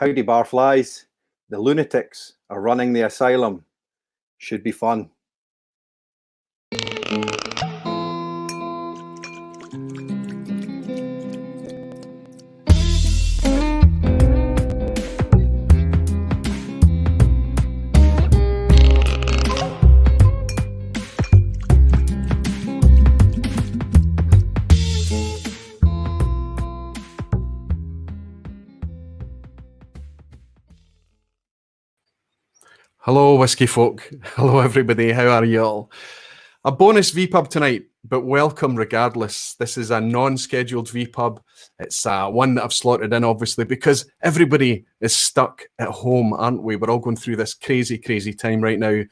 Howdy barflies. The lunatics are running the asylum. Should be fun. Hello, Whisky folk. Hello, everybody. How are you all? A bonus vPub tonight, but welcome regardless. This is a non-scheduled vPub. It's one that I've slotted in, obviously, because everybody is stuck at home, aren't we? We're all going through this crazy, crazy time right now.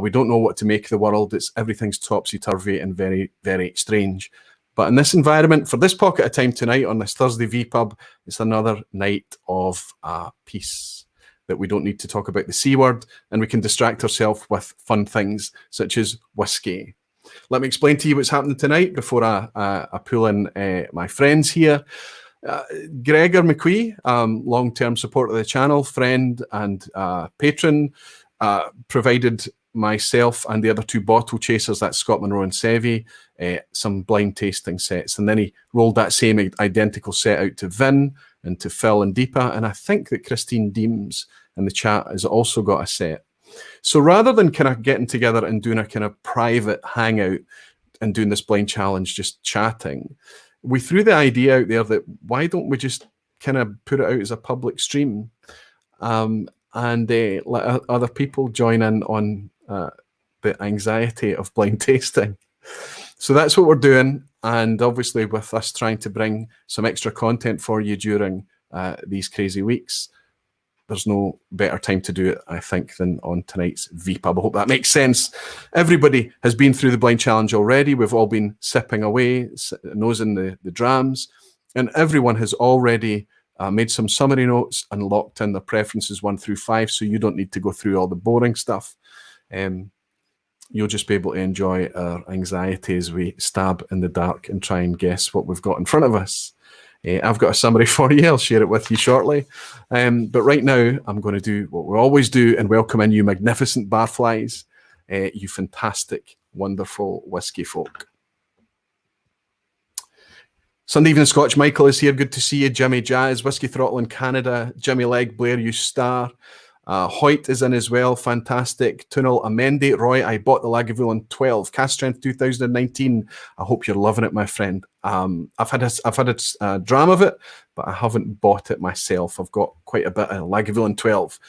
We don't know what to make of the world. Everything's topsy-turvy and very, very strange. But in this environment, for this pocket of time tonight on this Thursday vPub, it's another night of peace. That we don't need to talk about the C word, and we can distract ourselves with fun things such as whiskey. Let me explain to you what's happening tonight before I pull in my friends here. Gregor McWee, long-term supporter of the channel, friend and patron, provided myself and the other two bottle chasers, that's Scott Monroe and Sevi, some blind tasting sets. And then he rolled that same identical set out to Vin and to Phil and Deepa. And I think that Christine Deems in the chat has also got a set. So rather than kind of getting together and doing a kind of private hangout and doing this blind challenge, just chatting, we threw the idea out there that why don't we just kind of put it out as a public stream and let other people join in on the anxiety of blind tasting. So that's what we're doing. And obviously with us trying to bring some extra content for you during these crazy weeks, there's no better time to do it, I think, than on tonight's vPub. I hope that makes sense. Everybody has been through the blind challenge already. We've all been sipping away, nosing the drams, and everyone has already made some summary notes and locked in their preferences 1 through 5, so you don't need to go through all the boring stuff. You'll just be able to enjoy our anxiety as we stab in the dark and try and guess what we've got in front of us. I've got a summary for you. I'll share it with you shortly. But right now, I'm going to do what we always do and welcome in you magnificent barflies, you fantastic, wonderful whiskey folk. Sunday evening Scotch, Michael is here. Good to see you. Jimmy Jazz, Whiskey Throttle in Canada. Jimmy Legg, Blair, you star. Hoyt is in as well, fantastic. Tunal Amendi, Roy, I bought the Lagavulin 12, Cast Strength 2019. I hope you're loving it, my friend. I've had a dram of it, but I haven't bought it myself. I've got quite a bit of Lagavulin 12.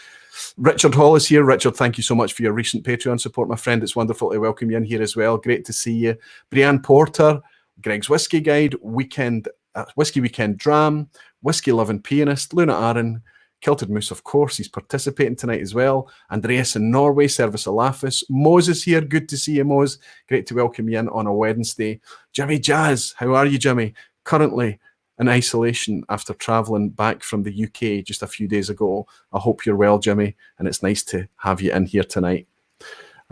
Richard Hall is here. Richard, thank you so much for your recent Patreon support, my friend. It's wonderful to welcome you in here as well. Great to see you. Brianne Porter, Greg's Whiskey Guide, Whiskey Weekend Dram, Whiskey Loving Pianist, Luna Aaron, Kilted Moose, of course, he's participating tonight as well. Andreas in Norway, Service Alafis. Mose is here. Good to see you, Mose. Great to welcome you in on a Wednesday. Jimmy Jazz, how are you, Jimmy? Currently in isolation after travelling back from the UK just a few days ago. I hope you're well, Jimmy, and it's nice to have you in here tonight.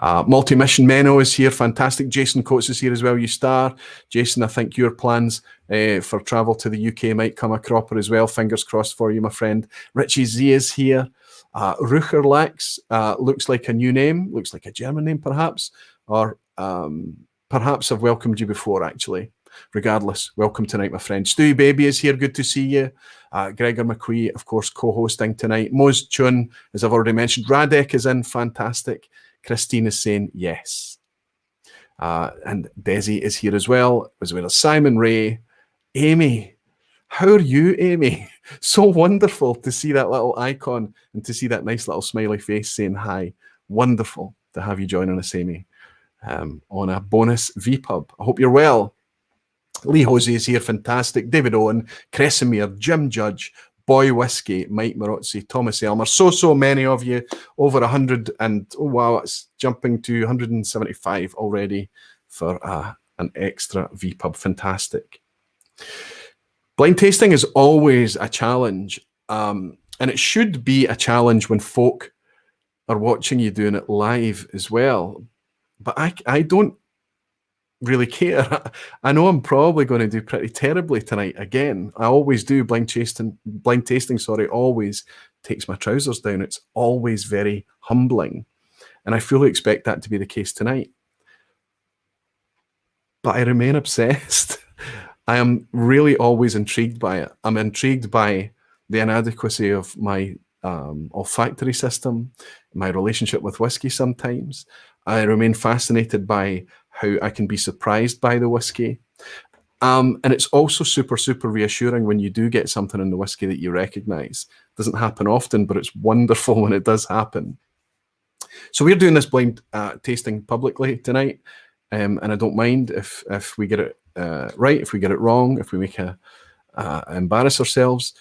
Multi-Mission Menno is here. Fantastic. Jason Coates is here as well. You star. Jason, I think your plans for travel to the UK might come a cropper as well. Fingers crossed for you, my friend. Richie Z is here. Rucher Lex looks like a new name. Looks like a German name, perhaps. Or perhaps I've welcomed you before, actually. Regardless, welcome tonight, my friend. Stewie Baby is here. Good to see you. Gregor McWee, of course, co-hosting tonight. Moz Chun, as I've already mentioned. Radek is in. Fantastic. Christine is saying yes. And Desi is here as well as Simon Ray. Amy, how are you, Amy? So wonderful to see that little icon and to see that nice little smiley face saying hi. Wonderful to have you joining us, Amy, on a bonus vPub. I hope you're well. Lee Hosey is here, fantastic. David Owen, Cresimir, Jim Judge, Boy Whiskey, Mike Marozzi, Thomas Elmer, so many of you, over 100, and oh wow, it's jumping to 175 already for an extra vPub. Fantastic. Blind tasting is always a challenge, and it should be a challenge when folk are watching you doing it live as well. But I don't really care. I know I'm probably going to do pretty terribly tonight again. I always do. Blind tasting, sorry, always takes my trousers down. It's always very humbling. And I fully expect that to be the case tonight. But I remain obsessed. I am really always intrigued by it. I'm intrigued by the inadequacy of my olfactory system, my relationship with whiskey sometimes. I remain fascinated by how I can be surprised by the whiskey. And it's also super, super reassuring when you do get something in the whiskey that you recognize. It doesn't happen often, but it's wonderful when it does happen. So we're doing this blind tasting publicly tonight. And I don't mind if we get it right, if we get it wrong, if we make embarrass ourselves.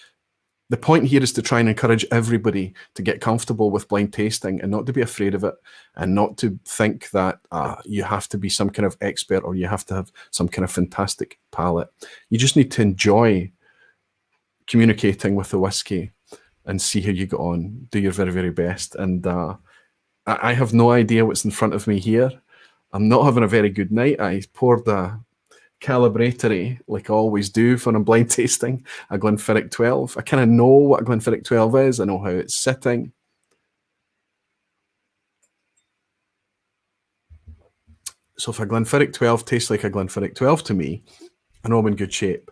The point here is to try and encourage everybody to get comfortable with blind tasting and not to be afraid of it, and not to think that you have to be some kind of expert or you have to have some kind of fantastic palate. You just need to enjoy communicating with the whiskey and see how you get on. Do your very, very best. And I have no idea what's in front of me here. I'm not having a very good night. I poured a calibratory, like I always do for a blind tasting, a Glenfiddich 12. I kind of know what a Glenfiddich 12 is. I know how it's sitting. So if a Glenfiddich 12 tastes like a Glenfiddich 12 to me, I know I'm in good shape.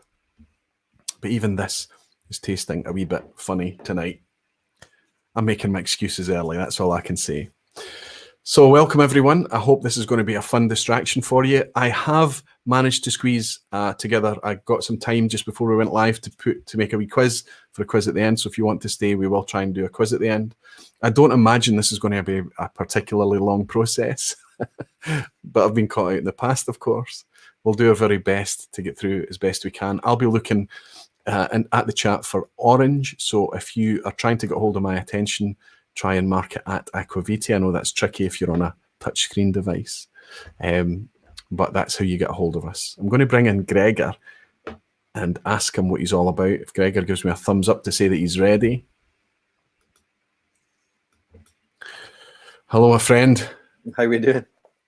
But even this is tasting a wee bit funny tonight. I'm making my excuses early. That's all I can say. So welcome everyone. I hope this is going to be a fun distraction for you. I have managed to squeeze together. I got some time just before we went live to make a wee quiz for a quiz at the end. So if you want to stay, we will try and do a quiz at the end. I don't imagine this is going to be a particularly long process, but I've been caught out in the past, of course. We'll do our very best to get through as best we can. I'll be looking at the chat for orange. So if you are trying to get hold of my attention, try and mark it at Aqvavitae. I know that's tricky if you're on a touchscreen device, but that's how you get a hold of us. I'm going to bring in Gregor and ask him what he's all about. If Gregor gives me a thumbs up to say that he's ready. Hello, my friend. How we doing?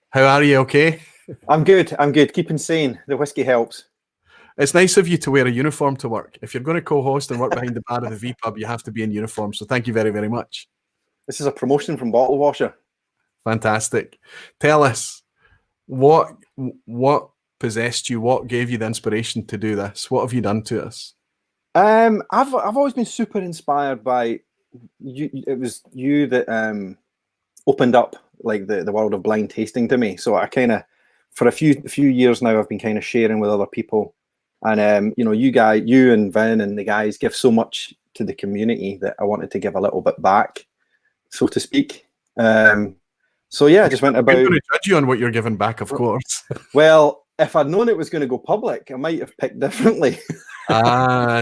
How are you? Okay? I'm good. I'm good. Keeping sane. The whiskey helps. It's nice of you to wear a uniform to work. If you're going to co-host and work behind the bar of the vPub, you have to be in uniform. So thank you very, very much. This is a promotion from Bottle Washer. Fantastic. Tell us, what possessed you? What gave you the inspiration to do this? What have you done to us? I've always been super inspired by you. It was you that opened up like the world of blind tasting to me. So I kind of, for a few years now, I've been kind of sharing with other people, and you know, you and Vin and the guys give so much to the community that I wanted to give a little bit back, so to speak. So yeah, I just went about. I'm going to judge you on what you're giving back, of course. Well, if I'd known it was going to go public, I might have picked differently.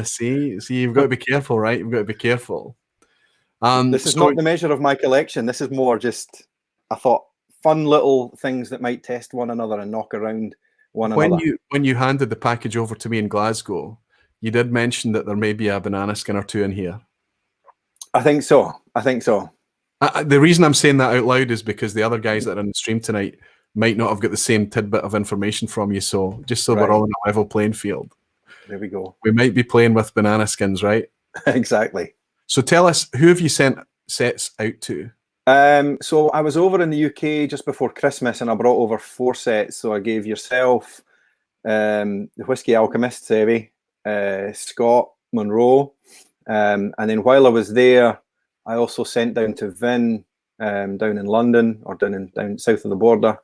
See, you've got to be careful, right? You've got to be careful. This is not the measure of my collection. This is more just, I thought, fun little things that might test one another and knock around one another. When you handed the package over to me in Glasgow, you did mention that there may be a banana skin or two in here. I think so. The reason I'm saying that out loud is because the other guys that are on the stream tonight might not have got the same tidbit of information from you. So just so we're all on a level playing field. There we go. We might be playing with banana skins, right? Exactly. So tell us, who have you sent sets out to? So I was over in the UK just before Christmas and I brought over 4 sets. So I gave yourself, the Whisky Alchemist, Sevi, Scott, Monroe. And then while I was there, I also sent down to Vin, down in London, or down south of the border.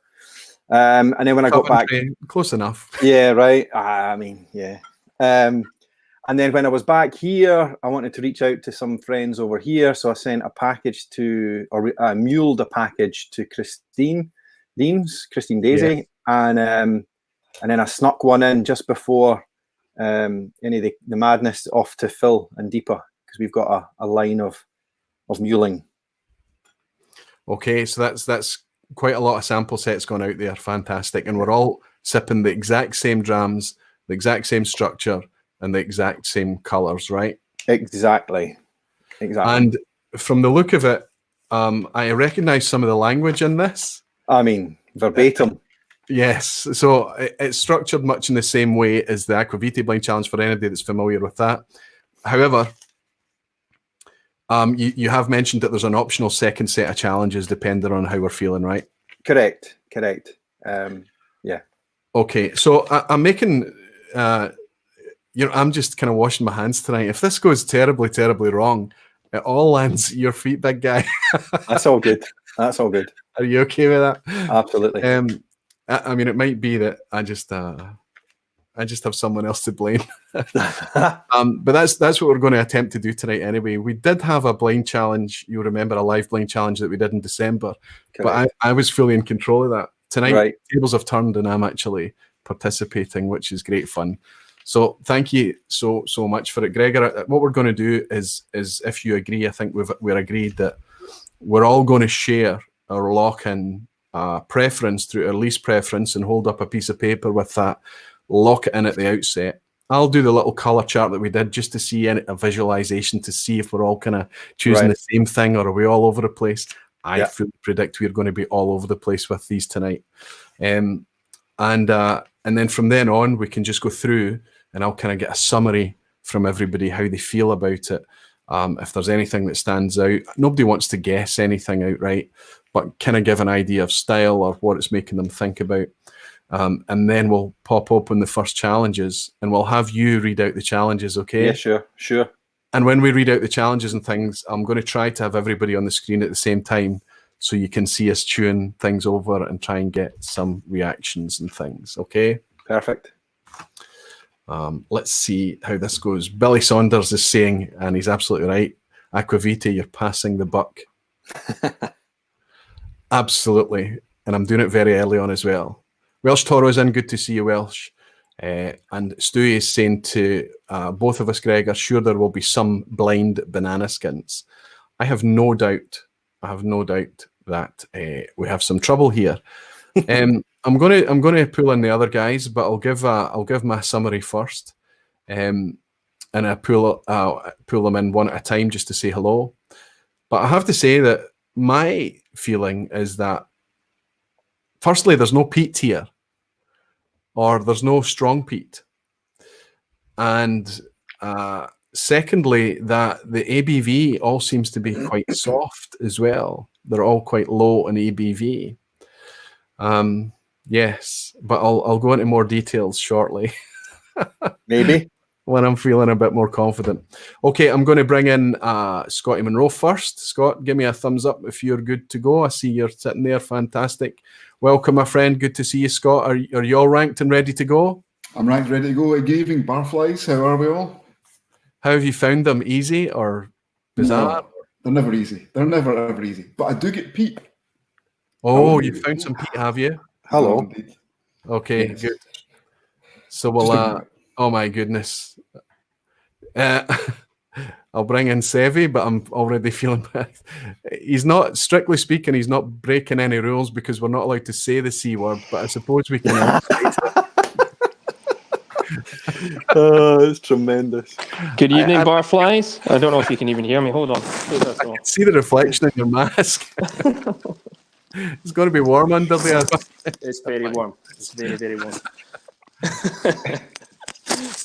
And then when I got back, close enough. Yeah, right. I mean, yeah. And then when I was back here, I wanted to reach out to some friends over here, so I sent a package to, or I muled a package to Christine Daisy, and then I snuck one in just before any of the madness off to Phil and Deepa, because we've got a line of muling. Okay, so that's quite a lot of sample sets gone out there. Fantastic. And we're all sipping the exact same drams, the exact same structure, and the exact same colors, right? Exactly. And from the look of it, I recognize some of the language in this. I mean, verbatim. Yes, so it's structured much in the same way as the Aqvavitae Blind Challenge for anybody that's familiar with that. However, you have mentioned that there's an optional second set of challenges depending on how we're feeling, right? Correct. Yeah. Okay, so I'm making, I'm just kind of washing my hands tonight. If this goes terribly, terribly wrong, it all lands at your feet, big guy. That's all good. Are you okay with that? Absolutely. I mean, it might be that I just have someone else to blame. But that's what we're going to attempt to do tonight anyway. We did have a blind challenge. You'll remember a live blind challenge that we did in December. Correct. But I was fully in control of that. Tonight, right. Tables have turned and I'm actually participating, which is great fun. So thank you so much for it, Gregor. What we're going to do is if you agree, I think we're agreed that we're all going to share our lock-in preference through our least preference and hold up a piece of paper with that. Lock it in at the outset. I'll do the little color chart that we did just to see a visualization to see if we're all kind of choosing the same thing or are we all over the place. I fully predict we're going to be all over the place with these tonight. And then from then on, we can just go through and I'll kind of get a summary from everybody, how they feel about it. If there's anything that stands out, nobody wants to guess anything outright, but kind of give an idea of style or what it's making them think about. And then we'll pop open the first challenges and we'll have you read out the challenges, okay? Yeah, sure. And when we read out the challenges and things, I'm going to try to have everybody on the screen at the same time so you can see us chewing things over and try and get some reactions and things, okay? Perfect. Let's see how this goes. Billy Saunders is saying, and he's absolutely right, Aqvavitae, you're passing the buck. Absolutely. And I'm doing it very early on as well. Welsh Toro's in, good to see you, Welsh. And Stewie is saying to both of us, Gregor, sure there will be some blind banana skins. I have no doubt that we have some trouble here. I'm going to pull in the other guys, but I'll give my summary first, and I pull them in one at a time just to say hello. But I have to say that my feeling is that firstly, there's no peat here, or there's no strong peat, and secondly, that the ABV all seems to be quite soft as well. They're all quite low in ABV. Yes, but I'll go into more details shortly. Maybe. When I'm feeling a bit more confident. Okay, I'm going to bring in Scotty Monroe first. Scott, give me a thumbs up if you're good to go. I see you're sitting there. Fantastic. Welcome, my friend. Good to see you, Scott. Are you all ranked and ready to go? I'm ranked, ready to go. Good evening, barflies. How are we all? How have you found them? Easy or bizarre? No, they're never easy. They're never ever easy. But I do get peat. Oh, you found some peat, have you? Hello. Okay, yes. Good. So we'll. Oh my goodness. I'll bring in Sevi, but I'm already feeling bad. He's not, strictly speaking, he's not breaking any rules because we're not allowed to say the C word, but I suppose we can. Oh, it's tremendous. Good evening, barflies. I don't know if you can even hear me. Hold on. I can see the reflection in your mask. It's going to be warm under there. It's very warm. It's very, very warm.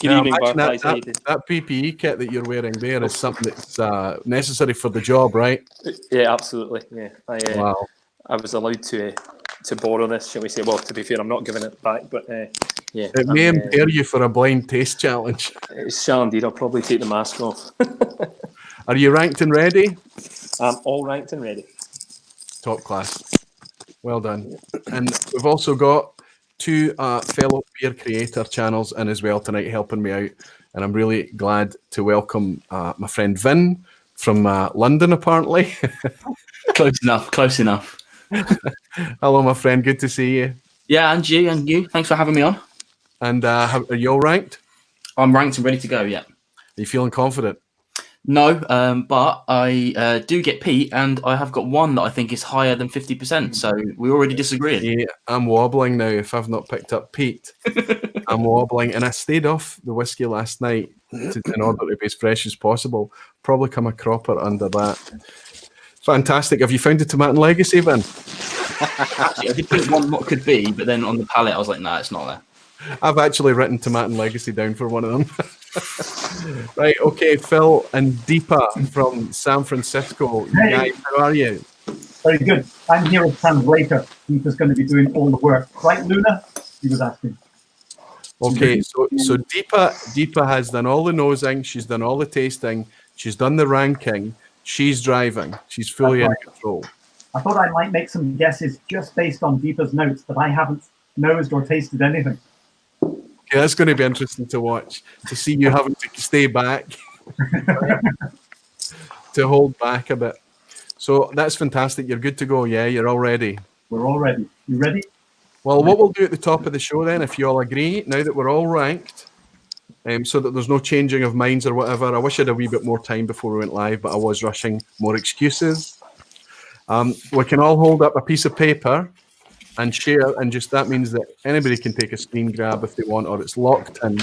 Good evening, barflies. That PPE kit that you're wearing there is something that's necessary for the job, right? Yeah, absolutely. Yeah, wow. I was allowed to borrow this, shall we say? Well, to be fair, I'm not giving it back, but yeah. It may impair you for a blind taste challenge. It shall indeed. I'll probably take the mask off. Are you ranked and ready? I'm all ranked and ready. Top class. Well done. And we've also got two fellow beer creator channels in as well tonight helping me out. And I'm really glad to welcome my friend Vin from London, apparently. Close enough. Hello, my friend. Good to see you. Yeah, and you. Thanks for having me on. And are you all ranked? I'm ranked and ready to go, yeah. Are you feeling confident? No, but I do get Pete, and I have got one that I think is higher than 50%, so we already disagreed. Yeah, I'm wobbling now if I've not picked up Pete. I'm wobbling, and I stayed off the whiskey last night in order to be as fresh as possible. Probably come a cropper under that. Fantastic. Have you found the Tomatin Legacy, Vin? Actually, I did think one what could be, but then on the palette, I was like, nah, it's not there. I've actually written Tomato and Legacy down for one of them. Right, okay, Phil and Deepa from San Francisco. You Hey. guys, how are you? Very good. I'm here as translator. Deepa's going to be doing all the work. Right, Luna? He was asking. Okay, so Deepa has done all the nosing, she's done all the tasting, she's done the ranking, she's driving, she's fully in control. I thought I might make some guesses just based on Deepa's notes, but I haven't nosed or tasted anything. Okay, that's going to be interesting to watch, to see you having to stay back, to hold back a bit. So that's fantastic. You're good to go. Yeah, you're all ready. We're all ready. You ready? Well, what we'll do at the top of the show then, if you all agree, now that we're all ranked, so that there's no changing of minds or whatever. I wish I had a wee bit more time before we went live, but I was rushing. More excuses. We can all hold up a piece of paper and share, and just that means that anybody can take a screen grab if they want, or it's locked in,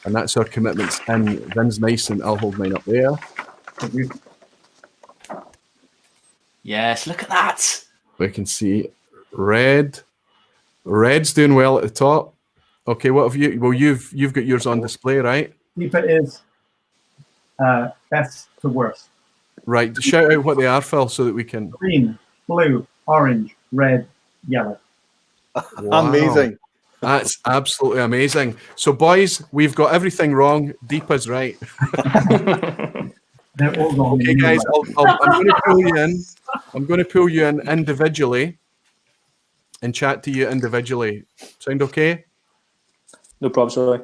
and that's our commitments. And Vin's nice, and I'll hold mine up there. Yes, look at that. We can see red. Red's doing well at the top. Okay, what have you? Well, you've got yours on display, right? Deepa is best to worst. Right. Shout out what they are, Phil, so that we can. Green, blue, orange, red, yellow. Wow. Amazing. That's absolutely amazing. So, boys, we've got everything wrong. Deepa's right. They're all wrong. Okay, guys, I'm going to pull you in. I'm going to pull you in individually and chat to you individually. Sound okay? No problem, sorry.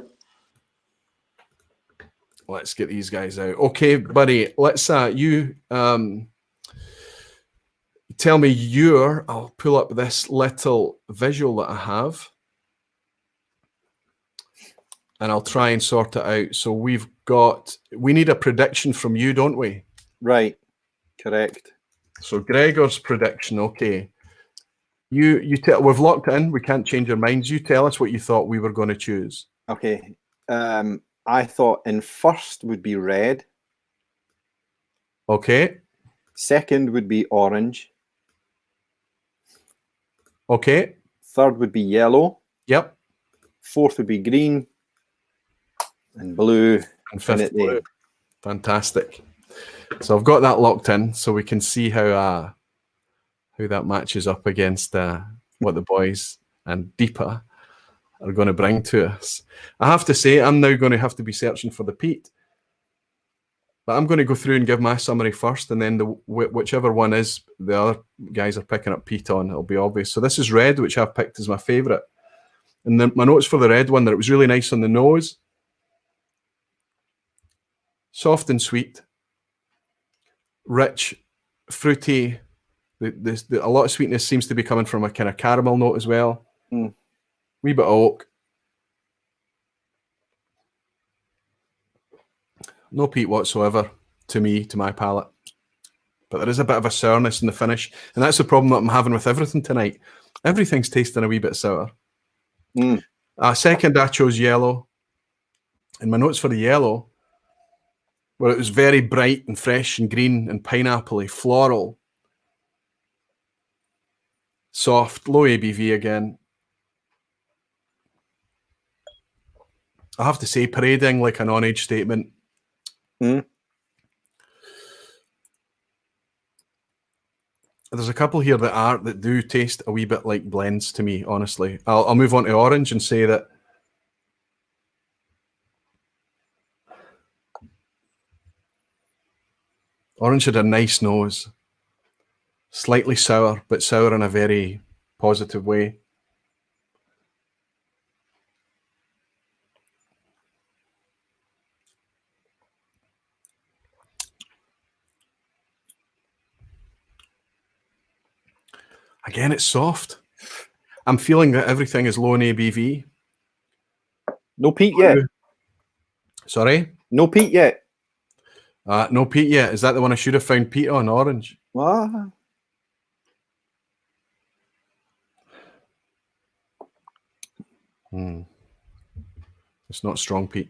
Let's get these guys out. Okay, buddy. Let's you tell me your. I'll pull up this little visual that I have, and I'll try and sort it out. So we need a prediction from you, don't we? Right. Correct. So Gregor's prediction. Okay. You tell. We've locked it in. We can't change our minds. You tell us what you thought we were going to choose. Okay. I thought in first would be red. Okay. Second would be orange. Okay. Third would be yellow. Yep. Fourth would be green. And blue. And fifth at the blue. end. Fantastic. So I've got that locked in, so we can see how that matches up against what the boys and Deepa are going to bring to us. I have to say, I'm now going to have to be searching for the peat. But I'm going to go through and give my summary first, and then whichever one is the other guys are picking up peat on, it'll be obvious. So this is red, which I've picked as my favourite. And then my notes for the red one, that it was really nice on the nose. Soft and sweet. Rich, fruity. A lot of sweetness seems to be coming from a kind of caramel note as well. Wee bit of oak. No peat whatsoever to me, to my palate. But there is a bit of a sourness in the finish. And that's the problem that I'm having with everything tonight. Everything's tasting a wee bit sour. Second, I chose yellow. And my notes for the yellow, where it was very bright and fresh and green and pineapple-y, floral. Soft, low ABV again. I have to say, parading like an on-age statement. There's a couple here that do taste a wee bit like blends to me, honestly. I'll move on to orange and say that orange had a nice nose. Slightly sour, but sour in a very positive way. Again, it's soft. I'm feeling that everything is low in ABV. No peat yet. Sorry? No peat yet. No peat yet. Is that the one I should have found peat on, orange? Ah. It's not strong peat.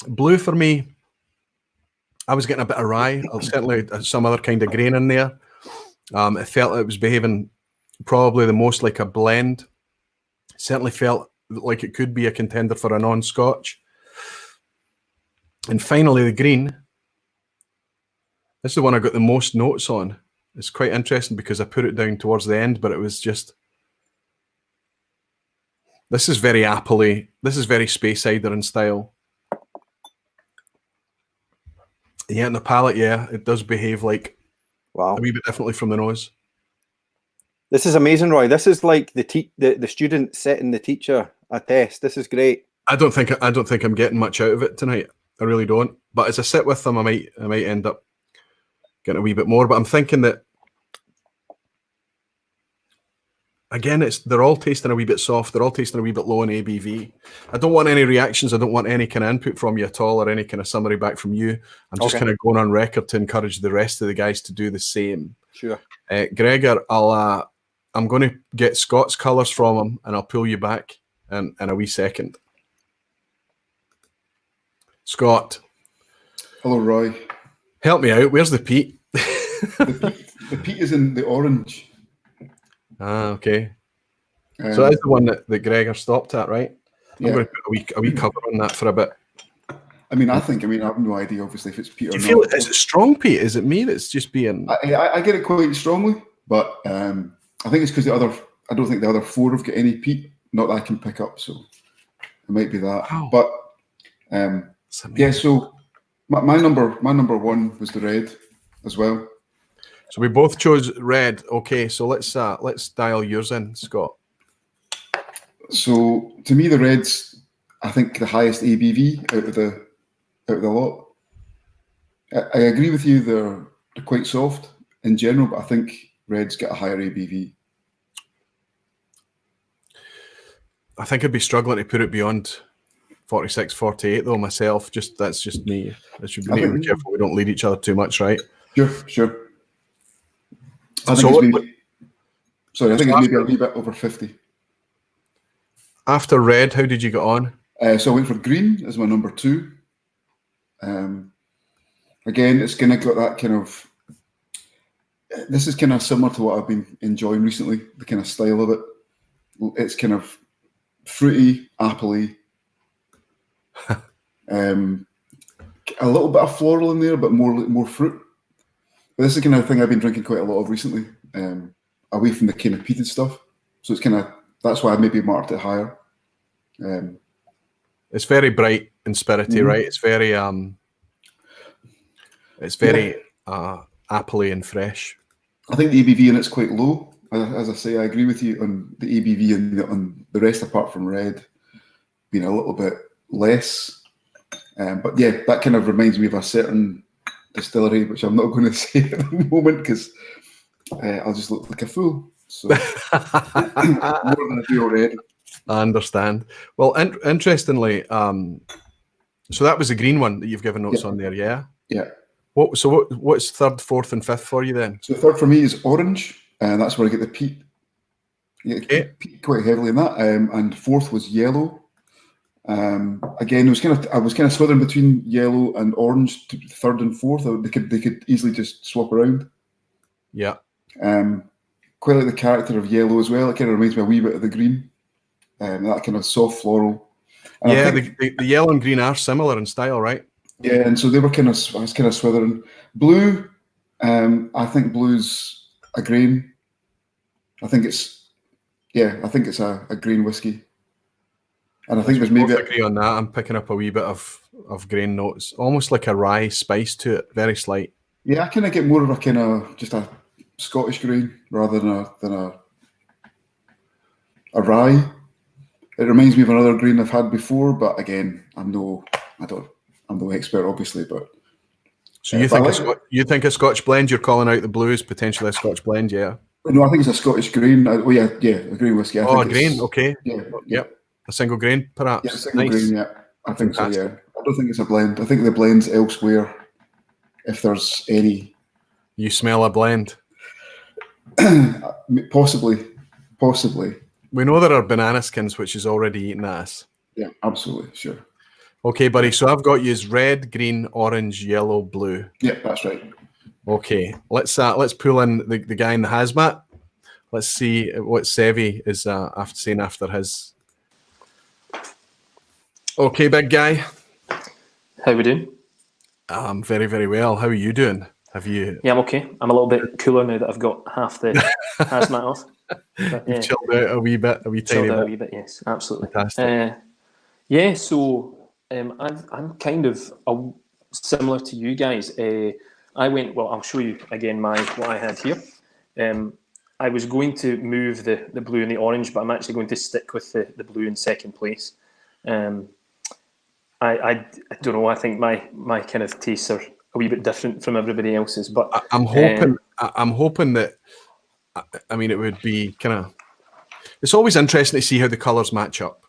Blue for me, I was getting a bit of rye, certainly some other kind of grain in there. It felt it was behaving probably the most like a blend. Certainly felt like it could be a contender for a non-Scotch. And finally, the green. This is the one I got the most notes on. It's quite interesting because I put it down towards the end, but it was just... This is very appley. This is very Speyside in style. Yeah, in the palate, yeah, it does behave like Wow. a wee bit differently from the nose. This is amazing, Roy. This is like the student setting the teacher a test. This is great. I don't think I'm getting much out of it tonight. I really don't. But as I sit with them, I might end up getting a wee bit more. But I'm thinking that again, they're all tasting a wee bit soft. They're all tasting a wee bit low in ABV. I don't want any reactions. I don't want any kind of input from you at all, or any kind of summary back from you. I'm just kind of going on record to encourage the rest of the guys to do the same. Sure. Gregor, I'm going to get Scott's colours from him, and I'll pull you back in a wee second. Scott. Hello, Roy. Help me out. Where's the peat? The peat is in the orange. Ah, okay. So that's the one that Gregor stopped at, right? I'm going to put a wee cover on that for a bit. I have no idea, obviously, if it's peat or not. Do you feel is it strong peat? Is it me that's just being... I get it quite strongly, but I think it's because I don't think the other four have got any peat, not that I can pick up, so it might be that. Wow. But yeah, so my number one was the red as well. So we both chose red. Okay, so let's dial yours in, Scott. So to me, the red's, I think, the highest ABV out of the lot. I agree with you; they're quite soft in general, but I think red's got a higher ABV. I think I'd be struggling to put it beyond 46, 48 though myself. That's just me. I should be careful we don't lead each other too much, right? Sure. I think it's maybe a wee bit over 50. After red, how did you get on? So I went for green as my number 2. Again, it's kind of got that kind of... This is kind of similar to what I've been enjoying recently, the kind of style of it. It's kind of fruity, appley. A little bit of floral in there, but more fruit. But this is the kind of thing I've been drinking quite a lot of recently, away from the kind of peated stuff. So it's kind of, that's why I maybe marked it higher. It's very bright and spirity, right? It's very appley and fresh. I think the ABV in it's quite low. As I say, I agree with you on the ABV and on the rest, apart from red, being a little bit less. But yeah, that kind of reminds me of a certain distillery, which I'm not going to say at the moment because I'll just look like a fool. So more than I do already. I understand. Well, interestingly, so that was the green one that you've given notes on there, yeah? Yeah. What's third, fourth, and fifth for you then? So the third for me is orange, and that's where I get the peat. Peat quite heavily in that. And fourth was yellow. Again, I was kind of swithering between yellow and orange to third and fourth. They could easily just swap around. Yeah. Quite like the character of yellow as well. It kind of reminds me a wee bit of the green. That kind of soft floral. And yeah, the yellow and green are similar in style, right? Yeah, and so I was kind of swithering. Blue, I think blue's a grain. I think it's a grain whiskey. And I think there's maybe... I agree on that. I'm picking up a wee bit of grain notes, almost like a rye spice to it, very slight. Yeah, I kind of get more of a kind of just a Scottish grain rather than a rye. It reminds me of another grain I've had before, but again, I'm no expert, obviously. But so you think a Scotch blend? You're calling out the blue is potentially a Scotch blend, yeah? No, I think it's a Scottish grain. A grain whiskey. A grain, okay. Yeah. Yep. A single grain, perhaps. Yeah, a single grain. Yeah, I think so. Yeah, I don't think it's a blend. I think the blend's elsewhere. If there's any, you smell a blend. Possibly. We know there are banana skins, which is already eaten at us. Yeah, absolutely, sure. Okay, buddy. So I've got you as red, green, orange, yellow, blue. Yeah, that's right. Okay, let's pull in the guy in the hazmat. Let's see what Sevi is after saying after his. Okay, big guy. How we doing? I'm very, very well. How are you doing? Have you? Yeah, I'm okay. I'm a little bit cooler now that I've got half the hazmat off. But, You've chilled out a wee bit, a wee tiny chilled out bit. a wee bit, yes, absolutely. Fantastic. Yeah, so I'm kind of similar to you guys. I went, well, I'll show you again what I had here. I was going to move the blue and the orange, but I'm actually going to stick with the blue in second place. I don't know, I think my kind of tastes are a wee bit different from everybody else's, but I'm hoping that, I mean, it would be kind of, it's always interesting to see how the colours match up.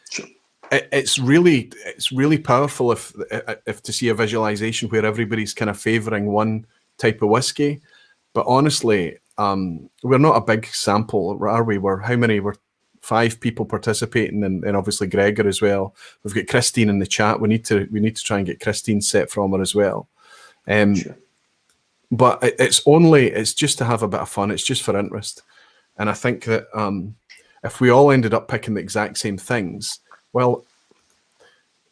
Sure. It's really powerful if to see a visualization where everybody's kind of favouring one type of whiskey. But honestly, we're not a big sample, are we? How many? We're 5 people participating, and obviously Gregor as well. We've got Christine in the chat. We need to try and get Christine set from her as well. Sure. But it's just to have a bit of fun. It's just for interest. And I think that if we all ended up picking the exact same things, well,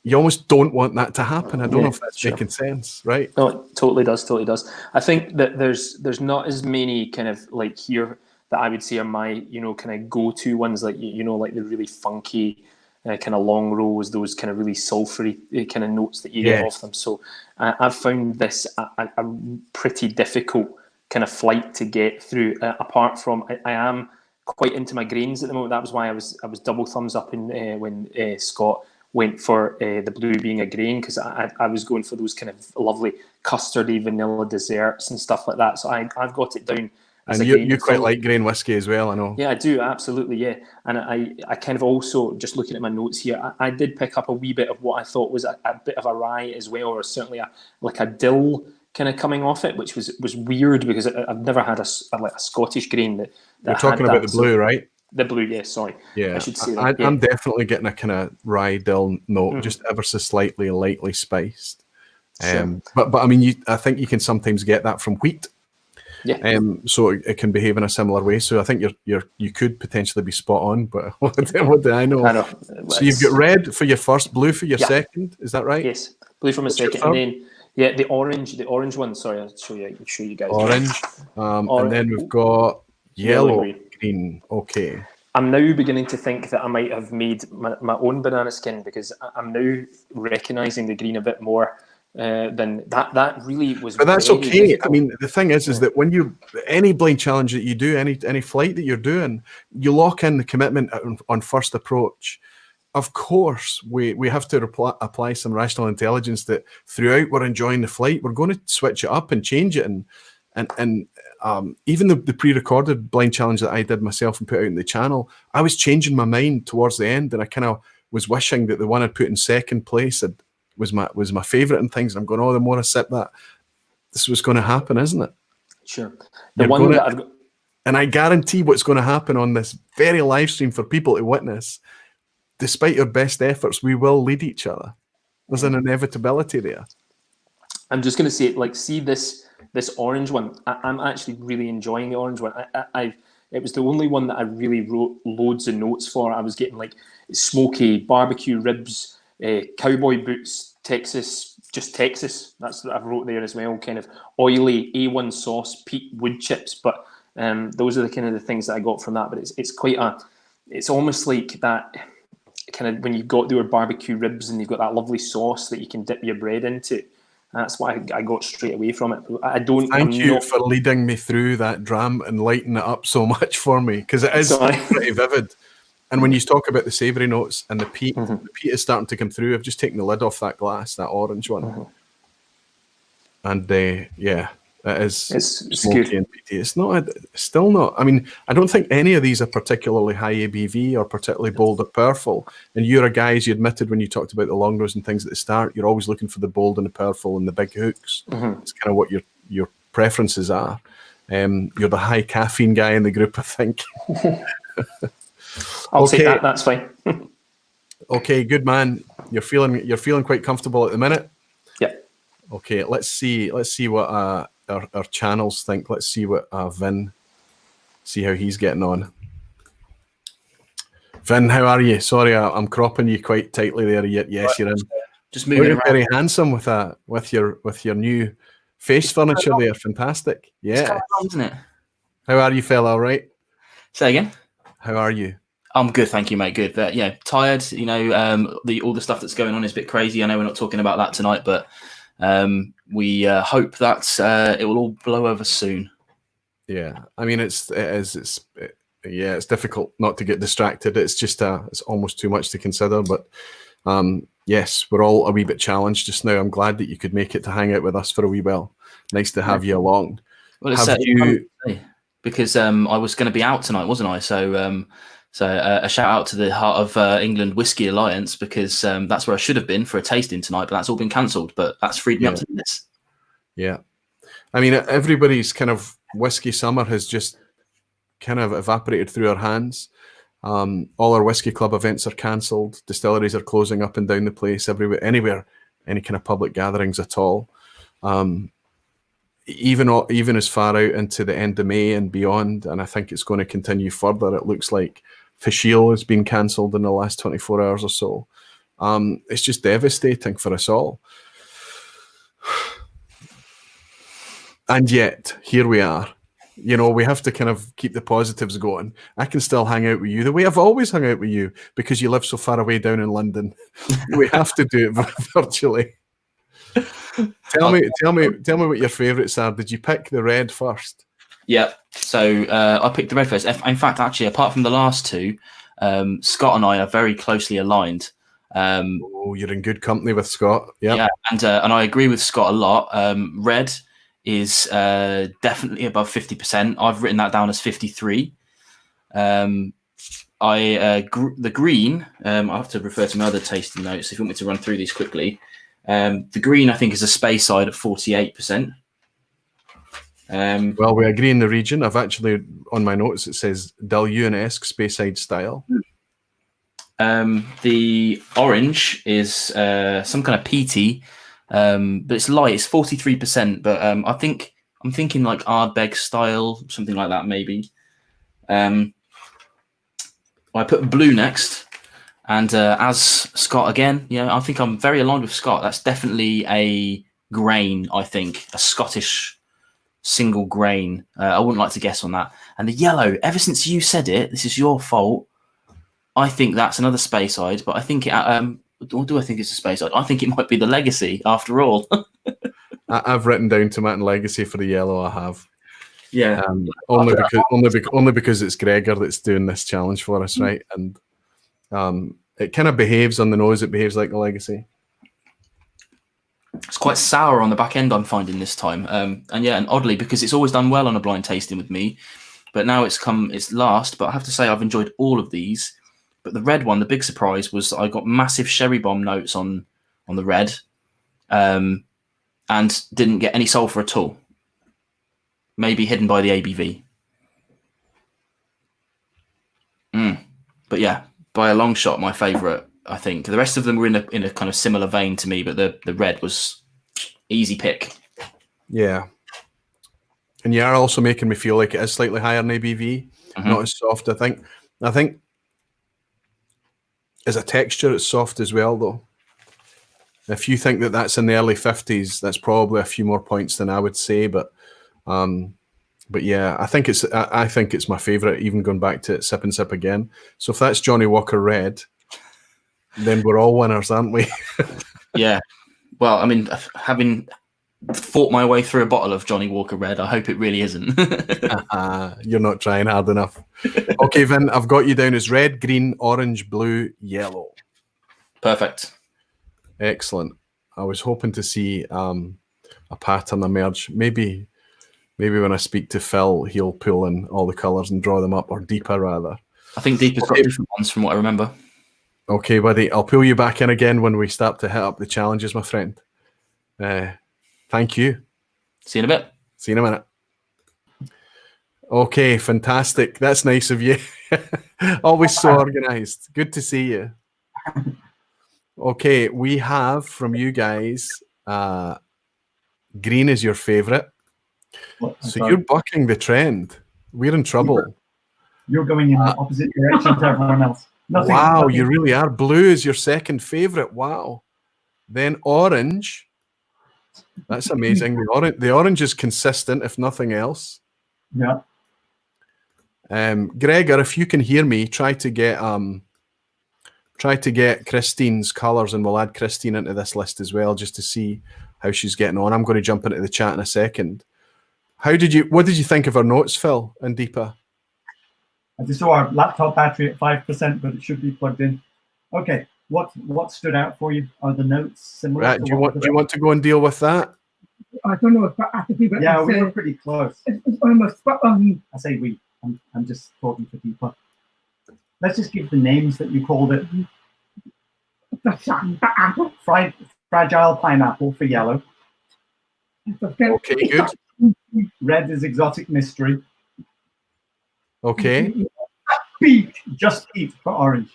you almost don't want that to happen. I don't know if that's making sense, right? No, it totally does. I think that there's not as many kind of like here that I would say are my, kind of go-to ones, like, like the really funky kind of long rows, those kind of really sulfury kind of notes that you get off them. So I've found this a pretty difficult kind of flight to get through. Apart from, I am quite into my grains at the moment. That was why I was double thumbs up in when Scott went for the blue being a grain, because I was going for those kind of lovely custardy vanilla desserts and stuff like that. So I've got it down. And you quite like grain whiskey as well, I know. Yeah, I do, absolutely, yeah. And I kind of also, just looking at my notes here, I did pick up a wee bit of what I thought was a bit of a rye as well, or certainly a dill kind of coming off it, which was weird because I've never had a Scottish grain that You're talking about the blue, right? The blue, yes, sorry. Yeah, I should say that. I'm definitely getting a kind of rye dill note, just ever so slightly lightly spiced. Sure. But I mean, I think you can sometimes get that from wheat. Yeah. So it can behave in a similar way. So I think you could potentially be spot on, but what do I know? I know. So you've got red for your first, blue for your second. Is that right? Yes, blue for my second, and then the orange one. Sorry, I'll show you guys. Orange, and then we've got yellow, green. Okay. I'm now beginning to think that I might have made my own banana skin, because I'm now recognizing the green a bit more. Then that really was. But that's okay. difficult. I mean, the thing is that when any blind challenge that you do, any flight that you're doing, you lock in the commitment on first approach. Of course, we have to apply some rational intelligence that throughout we're enjoying the flight, we're going to switch it up and change it, and even the pre-recorded blind challenge that I did myself and put out in the channel, I was changing my mind towards the end, and I kind of was wishing that the one I'd put in second place was my favourite and things. I'm going, the more I sip that, this was going to happen, isn't it? Sure. And I guarantee what's going to happen on this very live stream for people to witness, despite your best efforts, we will lead each other. There's an inevitability there. I'm just going to say, see this orange one. I'm actually really enjoying the orange one. It was the only one that I really wrote loads of notes for. I was getting smoky barbecue ribs, cowboy boots, Texas. That's what I wrote there as well. Kind of oily A1 sauce, peat wood chips. But those are the kind of the things that I got from that. But it's almost like that kind of when you've got your barbecue ribs and you've got that lovely sauce that you can dip your bread into. That's what I got straight away from it. Thank you for leading me through that dram and lighting it up so much for me, because it is pretty vivid. And when you talk about the savoury notes and the peat is starting to come through. I've just taken the lid off that glass, that orange one. And it is smoky and peaty. It's still not. I mean, I don't think any of these are particularly high ABV or particularly bold or powerful. And you're a guy, as you admitted when you talked about the long rows and things at the start, you're always looking for the bold and the powerful and the big hooks. It's kind of what your preferences are. You're the high caffeine guy in the group, I think. I'll take that. That's fine. Okay, good man. You're feeling quite comfortable at the minute. Yeah. Okay, let's see what our channels think. Let's see what Vin, see how he's getting on. Vin, how are you? Sorry, I'm cropping you quite tightly there. Yes, you're in. Just moving around. Very handsome with your new face furniture there. Fantastic. It's Yeah. going on, isn't it? How are you, fella? All right. Say again. How are you? I'm good, thank you, mate. Good. But yeah, tired. You know, all the stuff that's going on is a bit crazy. I know we're not talking about that tonight, but we hope that it will all blow over soon. Yeah, I mean, it's difficult not to get distracted. It's just it's almost too much to consider. But yes, we're all a wee bit challenged just now. I'm glad that you could make it to hang out with us for a wee while. Nice to have you along. Well, have you? Because I was going to be out tonight, wasn't I? So a shout out to the Heart of England Whisky Alliance, because that's where I should have been for a tasting tonight, but that's all been cancelled. But that's freed me up to do this. Yeah, I mean, everybody's kind of whiskey summer has just kind of evaporated through our hands. All our whiskey club events are cancelled. Distilleries are closing up and down the place everywhere, anywhere, any kind of public gatherings at all. Even as far out into the end of May and beyond, and I think it's going to continue further. It looks like Fashil has been cancelled in the last 24 hours or so. It's just devastating for us all. And yet, here we are. You know, we have to kind of keep the positives going. I can still hang out with you the way I've always hung out with you, because you live so far away down in London. We have to do it virtually. Tell me what your favourites are. Did you pick the red first? Yeah. So I picked the red first. In fact, actually, apart from the last two, Scott and I are very closely aligned. You're in good company with Scott. Yep. Yeah, and I agree with Scott a lot. Red is definitely above 50%. I've written that down as 53. The green, I have to refer to my other tasting notes if you want me to run through these quickly. The green, I think, is a Speyside at 48%. Well, we agree in the region. I've actually, on my notes, it says Dalun-esque Speyside style. The orange is some kind of peaty, but it's light. It's 43%, but I'm thinking like Ardbeg style, something like that, maybe. I put blue next. And as Scott again, I think I'm very aligned with Scott. That's definitely a grain, I think, a Scottish single grain. I wouldn't like to guess on that. And the yellow, ever since you said it, this is your fault. I think that's another Speyside, but I think or do I think it's a Speyside? I think it might be the Legacy after all. I've written down Tomatin Legacy for the yellow. I have. Yeah. Only because it's Gregor that's doing this challenge for us, right? And it kind of behaves on the nose. It behaves like a Legacy. It's quite sour on the back end, I'm finding this time. And oddly, because it's always done well on a blind tasting with me, but now it's last. But I have to say, I've enjoyed all of these. But the red one, the big surprise was I got massive sherry bomb notes on the red, and didn't get any sulfur at all. Maybe hidden by the ABV. But yeah, by a long shot, my favourite, I think. The rest of them were in a kind of similar vein to me, but the red was easy pick. Yeah. And you are also making me feel like it is slightly higher in ABV, not as soft. I think as a texture, it's soft as well, though. If you think that that's in the early 50s, that's probably a few more points than I would say. But yeah, I think it's my favourite, even going back to Sip and Sip again. So if that's Johnny Walker Red, then we're all winners, aren't we? Yeah. Well, I mean, having fought my way through a bottle of Johnny Walker Red, I hope it really isn't. You're not trying hard enough. Okay, Vin, I've got you down as red, green, orange, blue, yellow. Perfect. Excellent. I was hoping to see a pattern emerge. Maybe when I speak to Phil, he'll pull in all the colours and draw them up, or Deepa rather. I think Deepa's got different ones from what I remember. Okay, buddy. I'll pull you back in again when we start to hit up the challenges, my friend. Thank you. See you in a bit. See you in a minute. Okay, fantastic. That's nice of you. Always so organised. Good to see you. Okay, we have from you guys, green is your favorite. So you're bucking the trend. We're in trouble. You're going in the opposite direction to everyone else. Wow, you really are. Blue is your second favorite. Wow. Then orange. That's amazing. The orange is consistent, if nothing else. Yeah. Gregor, if you can hear me, try to get Christine's colours, and we'll add Christine into this list as well, just to see how she's getting on. I'm going to jump into the chat in a second. What did you think of our notes, Phil and Deepa? I just saw our laptop battery at 5%, but it should be plugged in. Okay, what stood out for you? Are the notes similar? Right, do you want to go and deal with that? I don't know if I have to be, but yeah, we were pretty close. It's almost, but I say we. I'm just talking for Deepa. Let's just give the names that you called it. Fragile pineapple for yellow. Okay, good. Red is exotic mystery. Okay. Just eat for orange.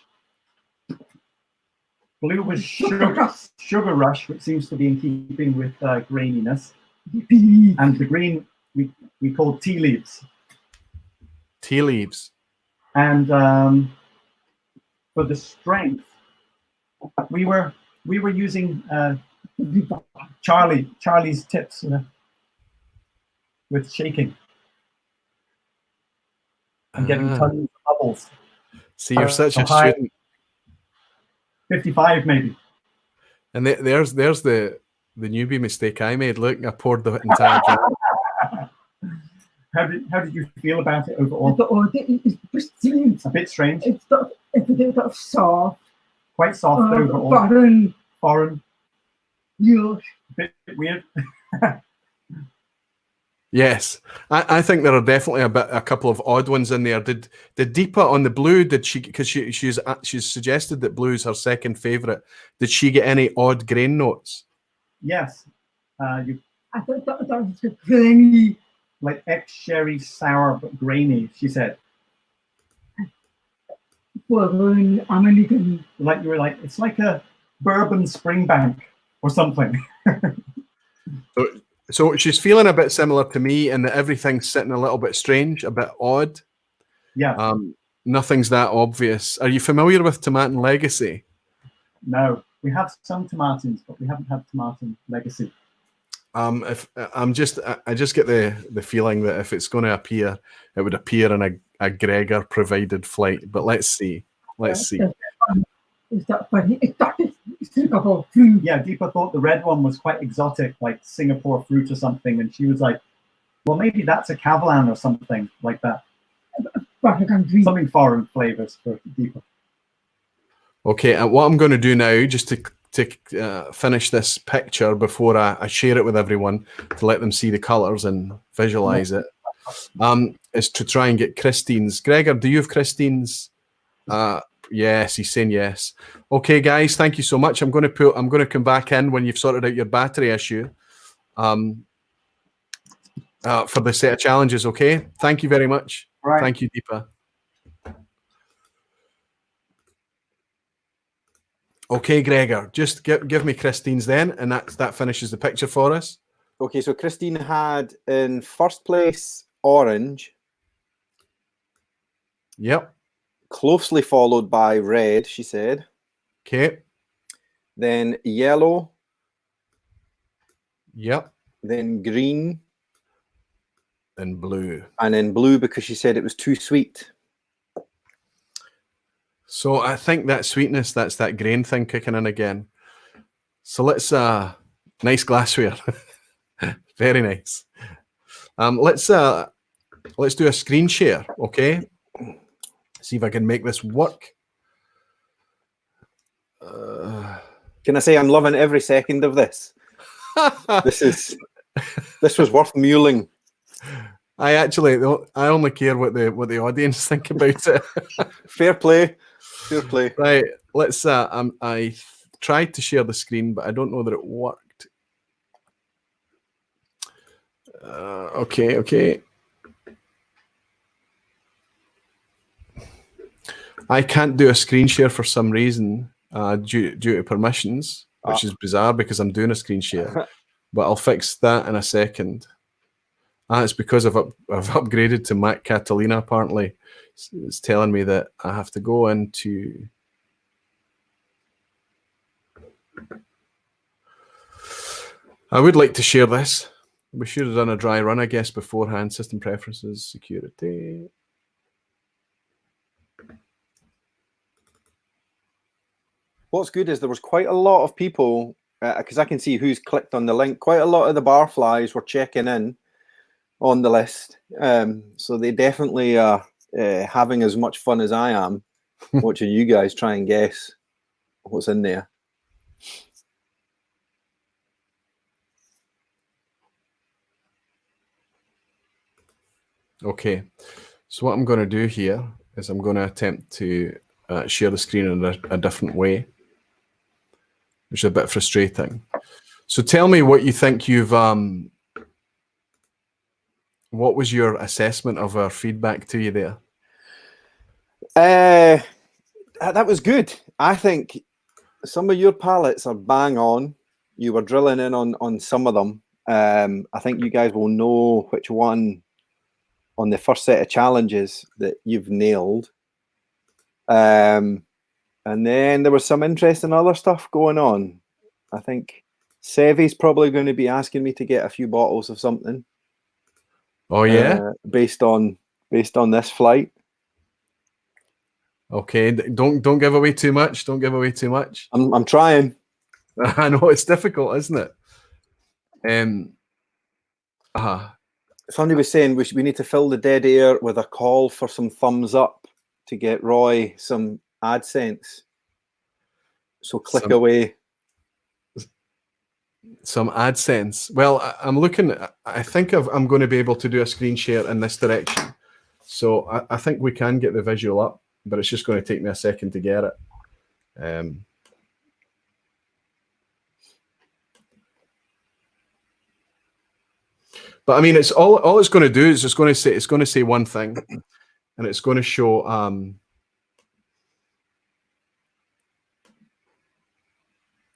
Blue was sugar rush, which seems to be in keeping with graininess. And the green we called tea leaves. Tea leaves. And for the strength, we were using Charlie's tips, with shaking and getting tons of bubbles. See, you're such a student. 55 maybe. And there's the newbie mistake I made. Look, I poured the entire jar. How did you feel about it overall? It's strange. A bit strange. It's a bit soft. Quite soft overall. Foreign. Yeah. A bit weird. Yes, I think there are definitely a couple of odd ones in there. Did Deepa on the blue? Did she? Because she's suggested that blue is her second favorite. Did she get any odd grain notes? Yes. I thought that was grainy, like ex-sherry sour but grainy. She said. Well, American. Like you were like, it's like a bourbon Springbank or something. So she's feeling a bit similar to me, and that everything's sitting a little bit strange, a bit odd. Yeah. Nothing's that obvious. Are you familiar with Tomatin Legacy? No, we have some Tomatins, but we haven't had Tomatin Legacy. I just get the feeling that if it's going to appear, it would appear in a Gregor provided flight. But let's see. Let's see. Is that funny? Yeah, Deepa thought the red one was quite exotic, like Singapore fruit or something, and she was like, well, maybe that's a Kavalan or something like that. Something foreign flavors for Deepa. Okay, and what I'm going to do now, just to finish this picture before I share it with everyone, to let them see the colours and visualise it, is to try and get Christine's. Gregor, do you have Christine's? Yes, he's saying yes. Okay, guys, thank you so much. I'm going to come back in when you've sorted out your battery issue, for the set of challenges. Okay, thank you very much. Right. Thank you, Deepa. Okay, Gregor, just give me Christine's then, and that finishes the picture for us. Okay, so Christine had in first place orange. Yep. Closely followed by red, she said. Okay. Then yellow. Yep. Then green. And blue. And then blue because she said it was too sweet. So I think that sweetness, that's that grain thing kicking in again. So let's nice glassware. Very nice. Let's do a screen share, okay? See if I can make this work. Can I say I'm loving every second of this? This was worth mulling. I only care what the audience think about it. Fair play. Fair play. Right. Let's I tried to share the screen, but I don't know that it worked. Okay. I can't do a screen share for some reason. due to permissions, which is bizarre because I'm doing a screen share. But I'll fix that in a second. It's because I've upgraded to Mac Catalina, apparently. It's telling me that I have to go into... I would like to share this. We should have done a dry run, I guess, beforehand. System preferences, security. What's good is there was quite a lot of people, because I can see who's clicked on the link. Quite a lot of the barflies were checking in on the list. So they definitely are having as much fun as I am watching you guys try and guess what's in there. Okay, so what I'm going to do here is I'm going to attempt to share the screen in a different way, which is a bit frustrating. So tell me what you think you've... what was your assessment of our feedback to you there? That was good. I think some of your palettes are bang on. You were drilling in on some of them. I think you guys will know which one on the first set of challenges that you've nailed. And then there was some interesting other stuff going on. I think Sevi's probably going to be asking me to get a few bottles of something. Oh yeah, based on this flight. Okay, don't give away too much. Don't give away too much. I'm trying. I know it's difficult, isn't it? Somebody was saying we need to fill the dead air with a call for some thumbs up to get Roy some AdSense. So click away. Some AdSense. Well, I'm looking. I think I'm going to be able to do a screen share in this direction. So I think we can get the visual up, but it's just going to take me a second to get it. But I mean, it's all it's going to do is it's going to say one thing, and it's going to show.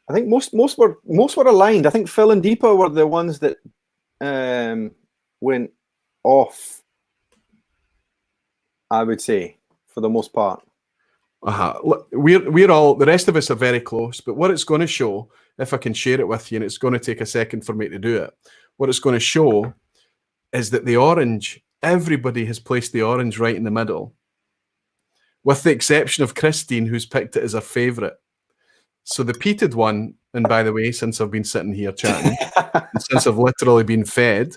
I think most were aligned. I think Phil and Deepa were the ones that went off, I would say, for the most part. Look, we're all, the rest of us are very close, but what it's going to show, if I can share it with you, and it's going to take a second for me to do it, what it's going to show is that the orange, everybody has placed the orange right in the middle, with the exception of Christine, who's picked it as her favourite. So the peated one, and by the way, since I've been sitting here chatting, since I've literally been fed,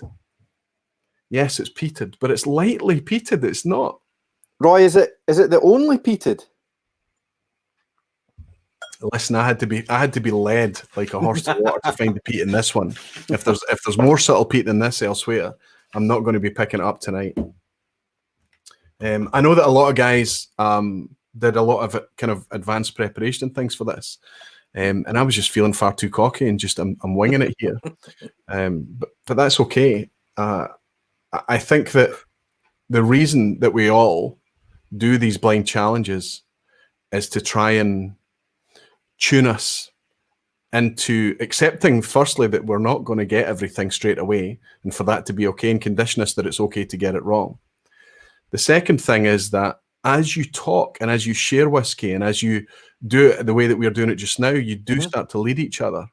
yes, it's peated, but it's lightly peated. It's not. Roy, is it the only peated? Listen, I had to be led like a horse to water to find the peat in this one. If there's more subtle peat than this elsewhere, I'm not going to be picking it up tonight. I know that a lot of guys did a lot of kind of advanced preparation and things for this, and I was just feeling far too cocky and just I'm winging it here. But that's okay. I think that the reason that we all do these blind challenges is to try and tune us into accepting, firstly, that we're not going to get everything straight away, and for that to be okay, and condition us that it's okay to get it wrong. The second thing is that as you talk and as you share whiskey and as you do it the way that we're doing it just now, you do start to lead each other.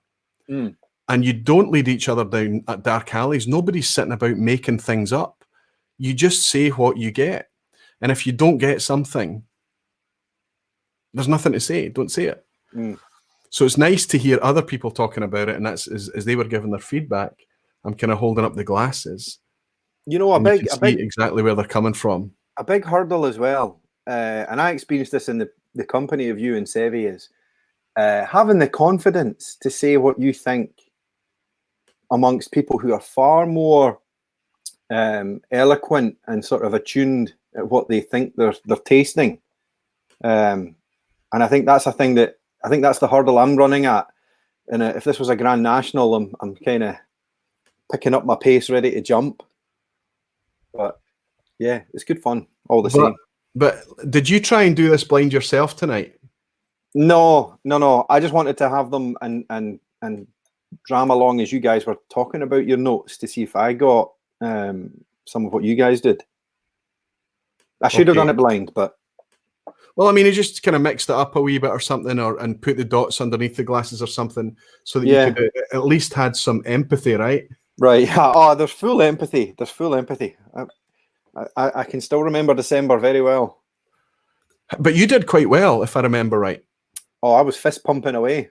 And you don't lead each other down at dark alleys. Nobody's sitting about making things up. You just say what you get. And if you don't get something, there's nothing to say. Don't say it. So it's nice to hear other people talking about it, and that's as they were giving their feedback. I'm kind of holding up the glasses. You know, you can see exactly where they're coming from. A big hurdle as well, and I experienced this in the company of you and Sevi, is having the confidence to say what you think amongst people who are far more eloquent and sort of attuned at what they think they're tasting. And I think that's a thing that I think that's the hurdle I'm running at. And if this was a Grand National, I'm kind of picking up my pace, ready to jump. But yeah, it's good fun all the same. But did you try and do this blind yourself tonight? No. I just wanted to have them and dram along as you guys were talking about your notes to see if I got some of what you guys did. I should have done it blind, but well, I mean, you just kind of mixed it up a wee bit or something, and put the dots underneath the glasses or something, so that you could at least had some empathy, right? Right. Oh, there's full empathy. I can still remember December very well. But you did quite well, if I remember right. Oh, I was fist pumping away.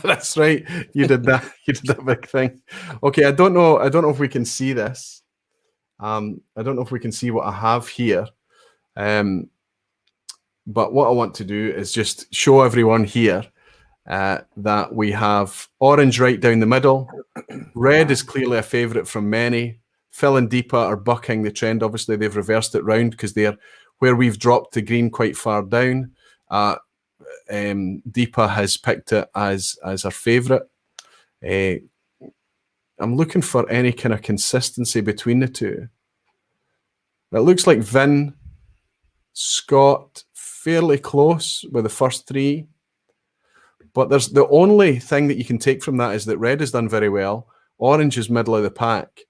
That's right. You did that. You did that big thing. Okay, I don't know if we can see this. I don't know if we can see what I have here. But what I want to do is just show everyone here that we have orange right down the middle. Red is clearly a favourite from many. Phil and Deepa are bucking the trend. Obviously, they've reversed it round because they're where we've dropped the green quite far down. Deepa has picked it as her favourite. I'm looking for any kind of consistency between the two. It looks like Vin, Scott, fairly close with the first three. But there's the only thing that you can take from that is that red has done very well. Orange is middle of the pack.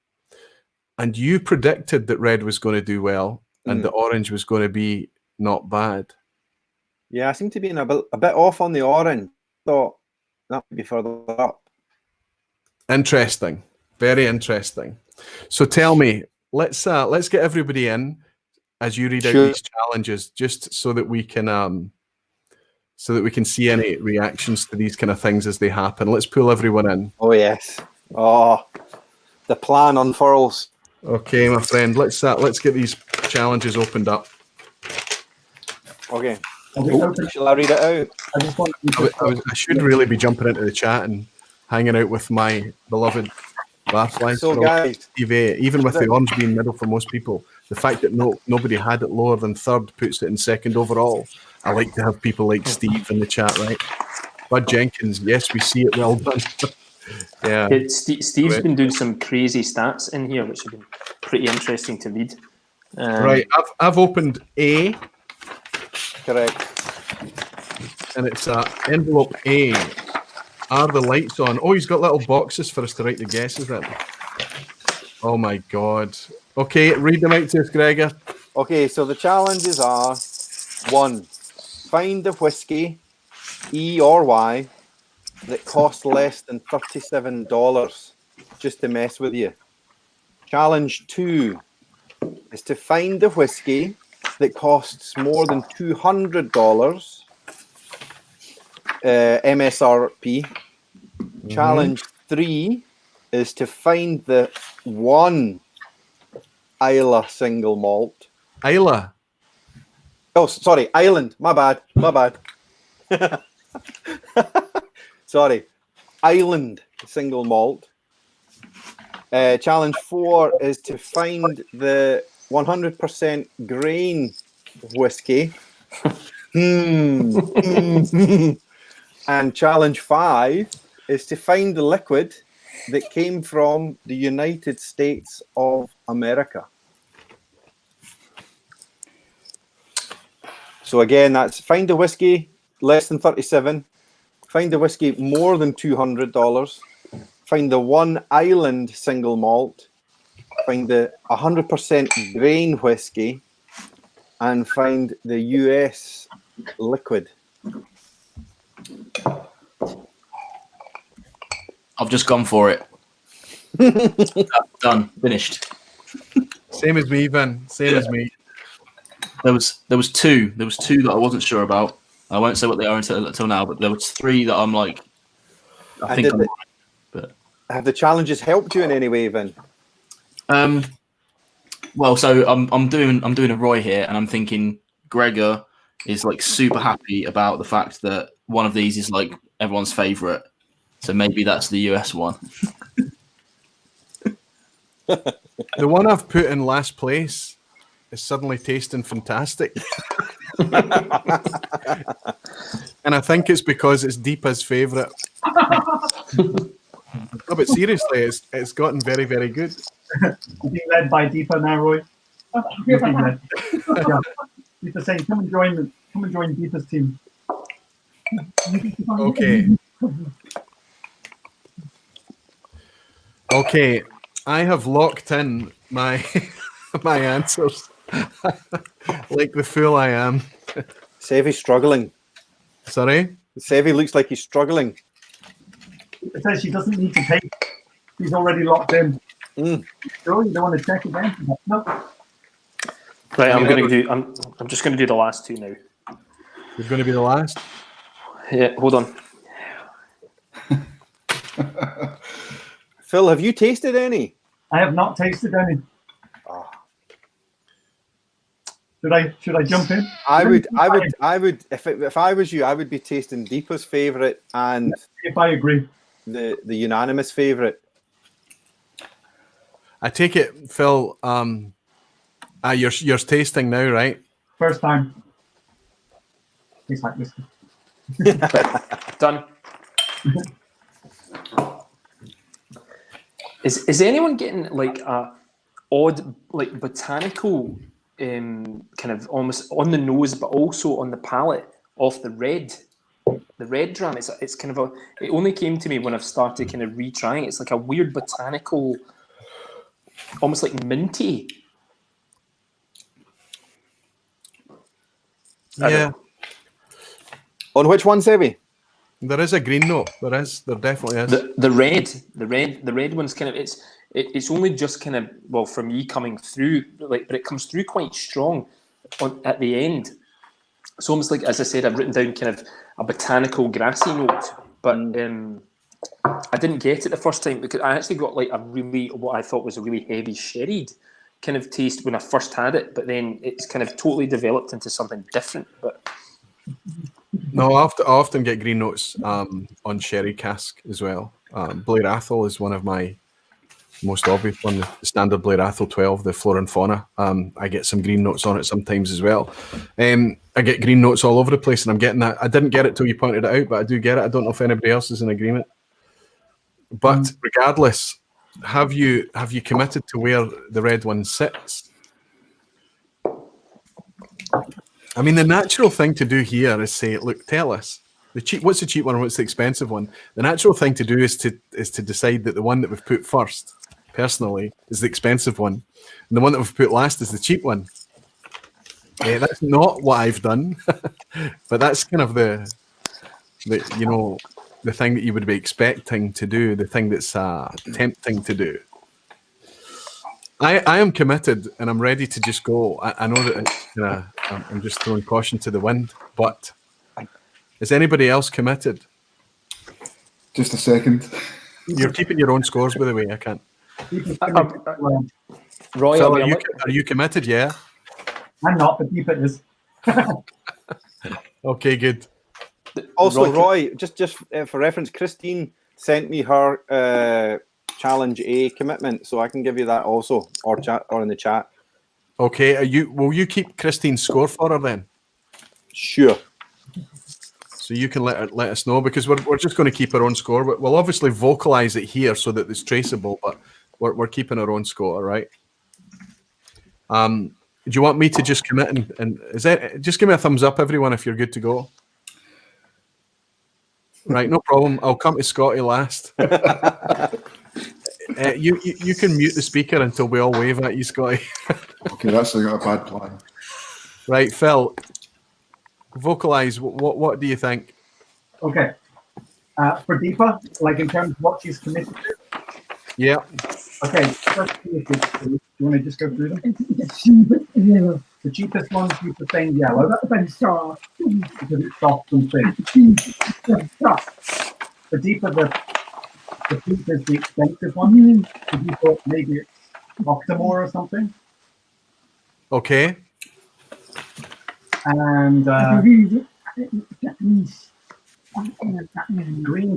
And you predicted that red was going to do well and that orange was going to be not bad. Yeah, I seem to be a bit off on the orange. Thought that would be further up. Interesting. Very interesting. So tell me, let's get everybody in as you read out these challenges, just so that we can see any reactions to these kind of things as they happen. Let's pull everyone in. Oh yes. Oh, the plan unfurls. Okay, my friend. Let's get these challenges opened up. Okay. Shall I read it out? I should really be jumping into the chat and hanging out with my beloved Barfly. So guys, TV, even with the orange being middle for most people, the fact that nobody had it lower than third puts it in second overall. I like to have people like Steve in the chat, right? Bud Jenkins, yes, we see it, well done. Yeah. Steve's been doing some crazy stats in here, which have been pretty interesting to read. Right, I've opened A. Correct. And it's envelope A. Are the lights on? Oh, he's got little boxes for us to write the guesses in. Oh my God. Okay, read them out to us, Gregor. Okay, so the challenges are: 1, find the whiskey, E or Y, that cost less than $37 just to mess with you. Challenge 2 is to find the whiskey that costs more than $200 MSRP. Challenge 3 is to find the one Isla single malt. Isla. Oh, sorry, Island. My bad. Sorry, Island single malt. Challenge 4 is to find the 100% grain whiskey. And challenge 5 is to find the liquid that came from the United States of America. So again, that's find the whiskey less than 37, find the whiskey more than $200, find the one island single malt, find the 100% grain whiskey, and find the US liquid. I've just gone for it. Done. Finished. Same as me, Vin. Same as me. There was two. There was two that I wasn't sure about. I won't say what they are until now, but there was 3 that I'm like, I think I'm right. But have the challenges helped you in any way, Vin? Well, so I'm doing a Roy here, and I'm thinking Gregor is like super happy about the fact that one of these is like everyone's favorite. So maybe that's the US one. The one I've put in last place is suddenly tasting fantastic. And I think it's because it's Deepa's favourite. No, but seriously, it's gotten very, very good. You're being led by Deepa now, Roy. You're being led. Deepa saying, come and join Deepa's team. Okay. Okay, I have locked in my my answers like the fool I am. Sevy's struggling. Sorry? Sevy looks like he's struggling. It says she doesn't need to take. She's already locked in. Sure, you don't want to check again? No. Right, I'm just going to do the last two now. You're going to be the last? Yeah, hold on. Phil, have you tasted any? I have not tasted any. Should I jump in? I would. If I was you, I would be tasting Deepa's favourite and If I agree. the unanimous favourite. I take it, Phil, you're tasting now, right? First time. Tastes like whiskey. Done. Is anyone getting like a odd, like botanical, kind of almost on the nose, but also on the palate off the red dram? It's kind of it only came to me when I've started kind of retrying. It's like a weird botanical, almost like minty. Yeah. On which one, Sevy? There is a green note. There definitely is. The red one's kind of it's only just kind of, well, for me coming through, like, but it comes through quite strong at the end. It's almost like, as I said, I've written down kind of a botanical grassy note, but I didn't get it the first time because I actually got like what I thought was a really heavy sherried kind of taste when I first had it, but then it's kind of totally developed into something different. But no, I often get green notes on sherry cask as well. Blair Athol is one of my most obvious one, the standard Blair Athol 12, the Flora and Fauna. I get some green notes on it sometimes as well. I get green notes all over the place, and I'm getting that. I didn't get it till you pointed it out, but I do get it. I don't know if anybody else is in agreement. But regardless, have you committed to where the red one sits? I mean, the natural thing to do here is say, look, tell us what's the cheap one and what's the expensive one. The natural thing to do is to decide that the one that we've put first, personally, is the expensive one, and the one that we've put last is the cheap one. That's not what I've done, but that's kind of the thing that you would be expecting to do, the thing that's tempting to do. I am committed and I'm ready to just go. I know that it's I'm just throwing caution to the wind, but is anybody else committed? Just a second. You're keeping your own scores, by the way. I can't. Roy, Phil, are you committed? Yeah. I'm not, but Deepa is. Okay, good. Also, Roy, just for reference, Christine sent me her Challenge A commitment, so I can give you that also, or in the chat. Okay, will you keep Christine's score for her then? Sure. So you can let us know, because we're just going to keep our own score. We'll obviously vocalize it here so that it's traceable, but we're keeping our own score, right? Do you want me to just commit and is that just give me a thumbs up, everyone, if you're good to go? Right, no problem. I'll come to Scotty last. You can mute the speaker until we all wave at you, Scotty. Okay, that's a bad plan. Right, Phil, vocalize. What do you think? Okay. For Deepa, like in terms of what she's committed to? Yeah. Okay, first, do you want to just go through them? The cheapest one, Deepa saying yellow. That's very soft. Because it's soft and thin. For Deepa, the cheap is the expensive one. So you thought maybe it's Octomore or something. Okay. And Green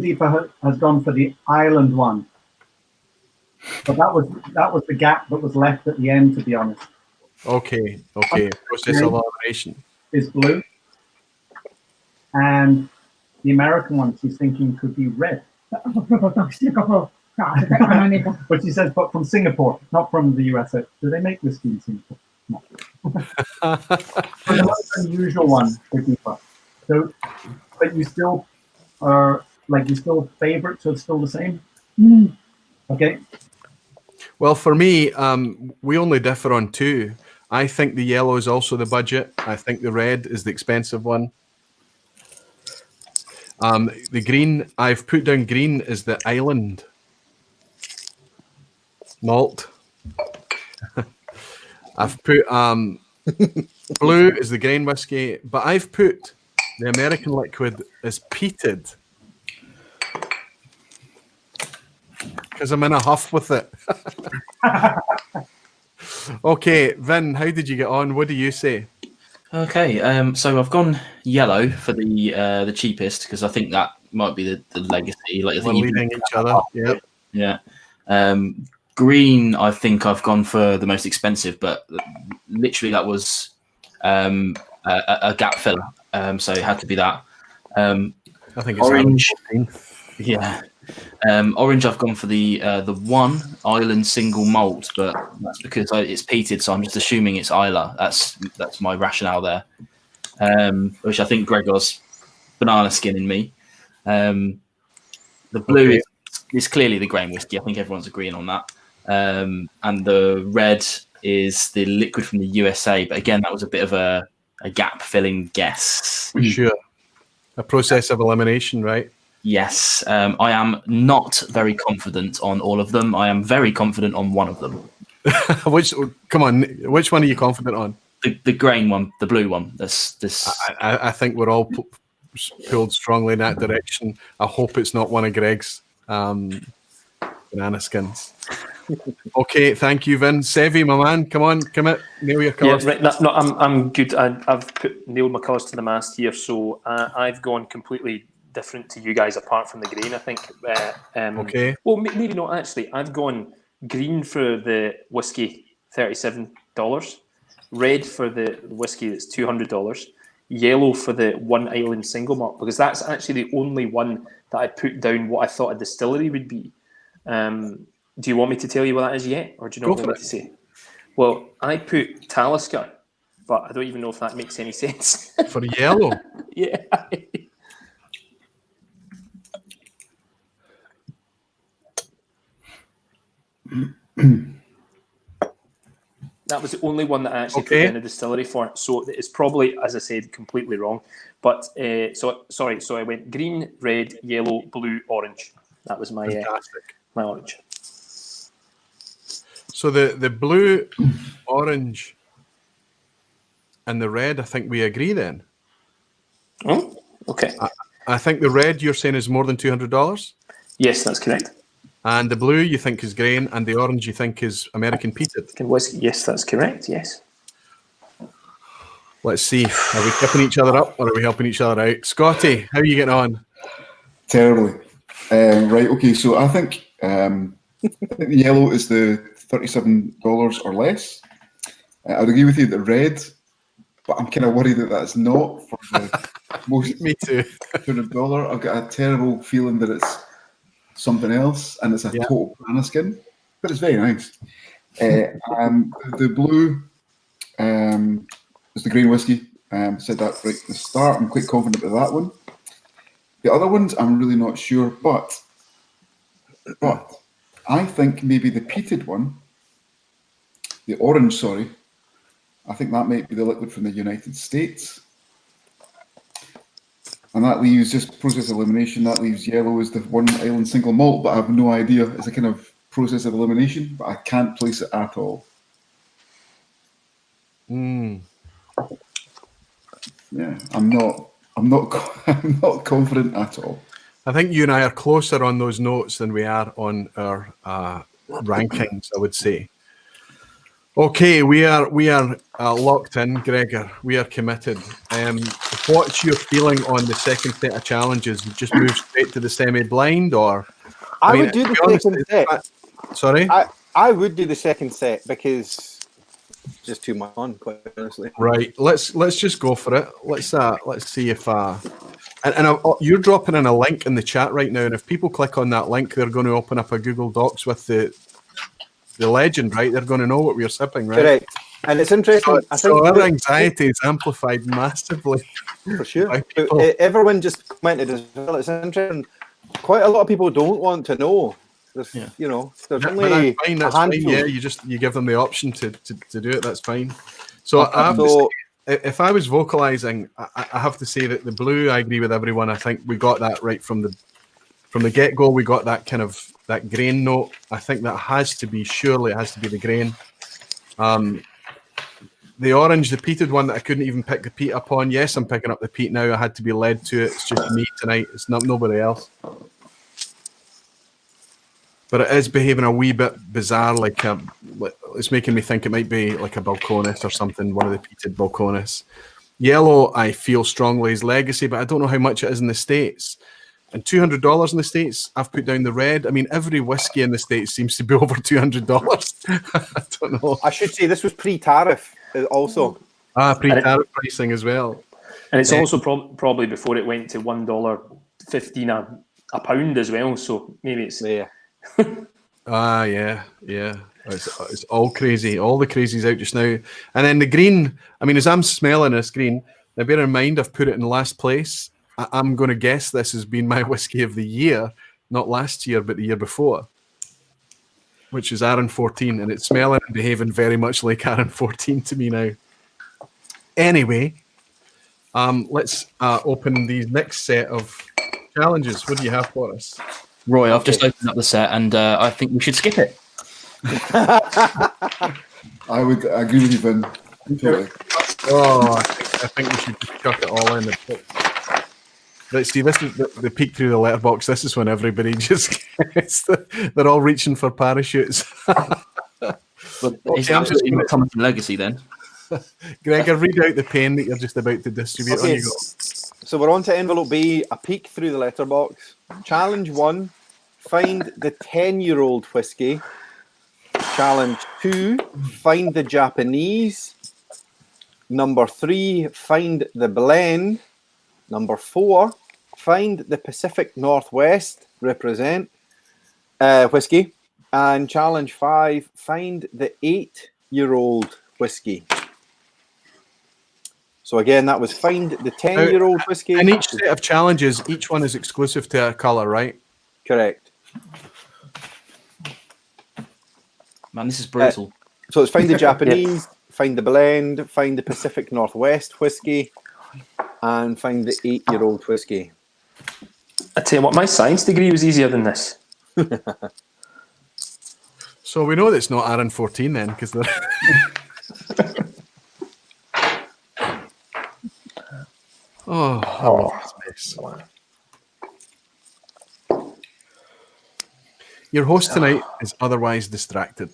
Deepa has gone for the island one. But that was the gap that was left at the end, to be honest. Okay. Process elimination is blue, and the American one she's thinking could be red. But she says, but from Singapore, not from the USA. Do they make whiskey in Singapore? No. But the most unusual one for Deepa. So but you still are like you still favorite, so it's still the same. Okay. Well, for me, we only differ on two. I think the yellow is also the budget. I think the red is the expensive one. The green, I've put down green is the island malt. I've put blue is the grain whiskey, but I've put the American liquid as peated because I'm in a huff with it. Okay, Vin, how did you get on? What do you say? Okay, so I've gone yellow for the cheapest because I think that might be the legacy. Like I We're think leading each other. Yeah. Yeah. Green, I think I've gone for the most expensive, but literally that was a gap filler. So it had to be that. I think it's orange. Yeah. Orange, I've gone for the one island single malt, but that's because it's peated, so I'm just assuming it's Isla. That's my rationale there. Which I think Gregor's banana skin in me. The blue is clearly the grain whiskey. I think everyone's agreeing on that. And the red is the liquid from the USA, but again, that was a bit of a gap filling guess. Sure. A process of elimination, right? Yes, I am not very confident on all of them. I am very confident on one of them. Which one are you confident on? The grain one, the blue one. I think we're all pulled strongly in that direction. I hope it's not one of Greg's banana skins. Okay, thank you, Vin. Sevi, my man, come on, commit. Nail your colours. Yeah, right. No, I'm good. I've nailed my colours to the mast here, so I've gone completely different to you guys apart from the green, I think. Okay. Well, maybe not actually. I've gone green for the whiskey, $37. Red for the whiskey, that's $200. Yellow for the one island single malt, because that's actually the only one that I put down what I thought a distillery would be. Do you want me to tell you what that is yet, or do you not want me to say? Well, I put Talisker, but I don't even know if that makes any sense. For yellow? Yeah. That was the only one that I actually put in a distillery for. So it's probably, as I said, completely wrong. But so I went green, red, yellow, blue, orange. That was my my orange. So the blue, orange, and the red, I think we agree then. Oh, okay. I think the red you're saying is more than $200. Yes, that's correct. And the blue you think is grain, and the orange you think is American peated. Whiskey. Yes, that's correct. Yes. Let's see. Are we tipping each other up, or are we helping each other out? Scotty, how are you getting on? Terribly. Right. Okay. So I think the yellow is the $37 or less. I would agree with you that red, but I'm kind of worried that that's not for the most. Me too. $200. I've got a terrible feeling that it's something else, and it's a total banana skin, but it's very nice. The blue is the grain whiskey. Said that right at the start. I'm quite confident about that one. The other ones, I'm really not sure, but I think maybe the peated one, the orange, sorry, I think that might be the liquid from the United States. And that leaves just process of elimination. That leaves yellow as the one island single malt, but I have no idea. It's a kind of process of elimination, but I can't place it at all. Mm. Yeah, I'm not confident at all. I think you and I are closer on those notes than we are on our rankings, I would say. Okay, we are locked in, Gregor. We are committed. What's your feeling on the second set of challenges? Just move straight to the semi-blind, or I would do the second set. Sorry, I would do the second set because it's just too much fun, quite honestly. Right. Let's just go for it. Let's see if you're dropping in a link in the chat right now, and if people click on that link, they're going to open up a Google Docs with the legend, right? They're going to know what we're sipping, right? Correct. And it's interesting. I think So our anxiety is amplified massively. for sure. by people. Everyone just commented as well. It's interesting. Quite a lot of people don't want to know. There's, Yeah. you know, there's But only that's fine. a That's fine. handful. Yeah, you give them the option to do it. That's fine. So I have to So say, if I was vocalizing, I have to say that the blue, I agree with everyone. I think we got that right from the get go. We got that kind of that grain note. I think that surely it has to be the grain. The orange, the peated one that I couldn't even pick the peat up on. Yes, I'm picking up the peat now. I had to be led to it. It's just me tonight. It's not nobody else. But it is behaving a wee bit bizarre. Like it's making me think it might be like a Balcones or something. One of the peated Balcones. Yellow, I feel strongly is legacy, but I don't know how much it is in the States. And $200 in the States, I've put down the red. I mean, every whiskey in the States seems to be over $200. I don't know. I should say this was pre-tariff also. Pre-tariff pricing as well. And it's also probably before it went to $1.15 a pound as well. So maybe it's Yeah. Yeah. It's all crazy. All the crazy's out just now. And then the green, I mean, as I'm smelling this green, now bear in mind I've put it in last place. I'm going to guess this has been my whiskey of the year, not last year, but the year before, which is Aaron 14, and it's smelling and behaving very much like Aaron 14 to me now. Anyway, let's open the next set of challenges. What do you have for us? Roy, I've just opened up the set, and I think we should skip it. I would agree with you, Vin. Totally. Oh, I think we should just chuck it all in. Let's see, this is the peek through the letterbox. This is when everybody just gets they're all reaching for parachutes. But it's absolutely not Thomas Legacy then. Gregor, read out the pen that you're just about to distribute. Okay, On you go. so we're on to envelope B, a peek through the letterbox. Challenge 1, find the 10-year-old whiskey. Challenge 2, find the Japanese. Number 3, find the blend. Number 4, find the Pacific Northwest represent whiskey. And challenge 5, find the 8-year-old whiskey. So again, that was find the 10-year-old whiskey. In each set of challenges, each one is exclusive to a colour, right? Correct. Man, this is brutal. So it's find the Japanese, find the blend, find the Pacific Northwest whiskey, and find the 8-year-old whiskey. I tell you what, my science degree was easier than this. So we know that it's not Aaron 14 then, because they're... Oh, this mess. Your host tonight is otherwise distracted.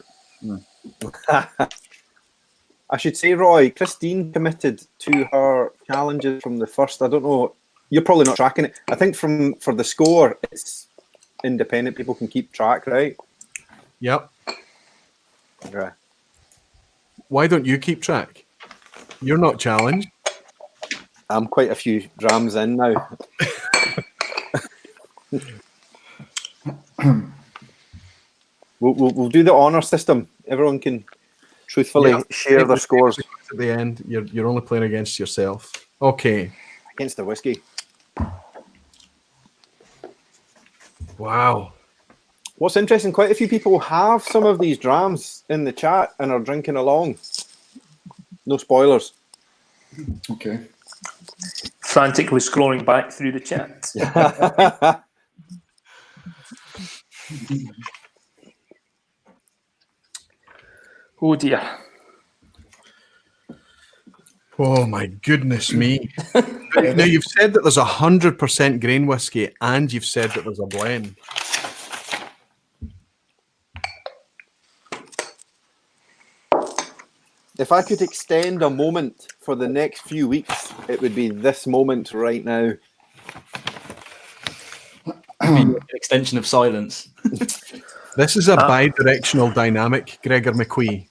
I should say, Roy, Christine committed to her challenges from the first. I don't know. You're probably not tracking it. I think for the score, it's independent. People can keep track, right? Yep. Okay. Why don't you keep track? You're not challenged. I'm quite a few drams in now. We'll do the honour system. Everyone can truthfully share their scores. At the end, you're only playing against yourself. Okay. Against the whiskey. Wow. What's interesting, quite a few people have some of these drams in the chat and are drinking along. No spoilers. Okay. Frantically scrolling back through the chat. Oh dear. Oh my goodness me. Now you've said that there's 100% grain whiskey and you've said that there's a blend. If I could extend a moment for the next few weeks, it would be this moment right now. An extension of silence. This is a bi-directional dynamic, Gregor McWee.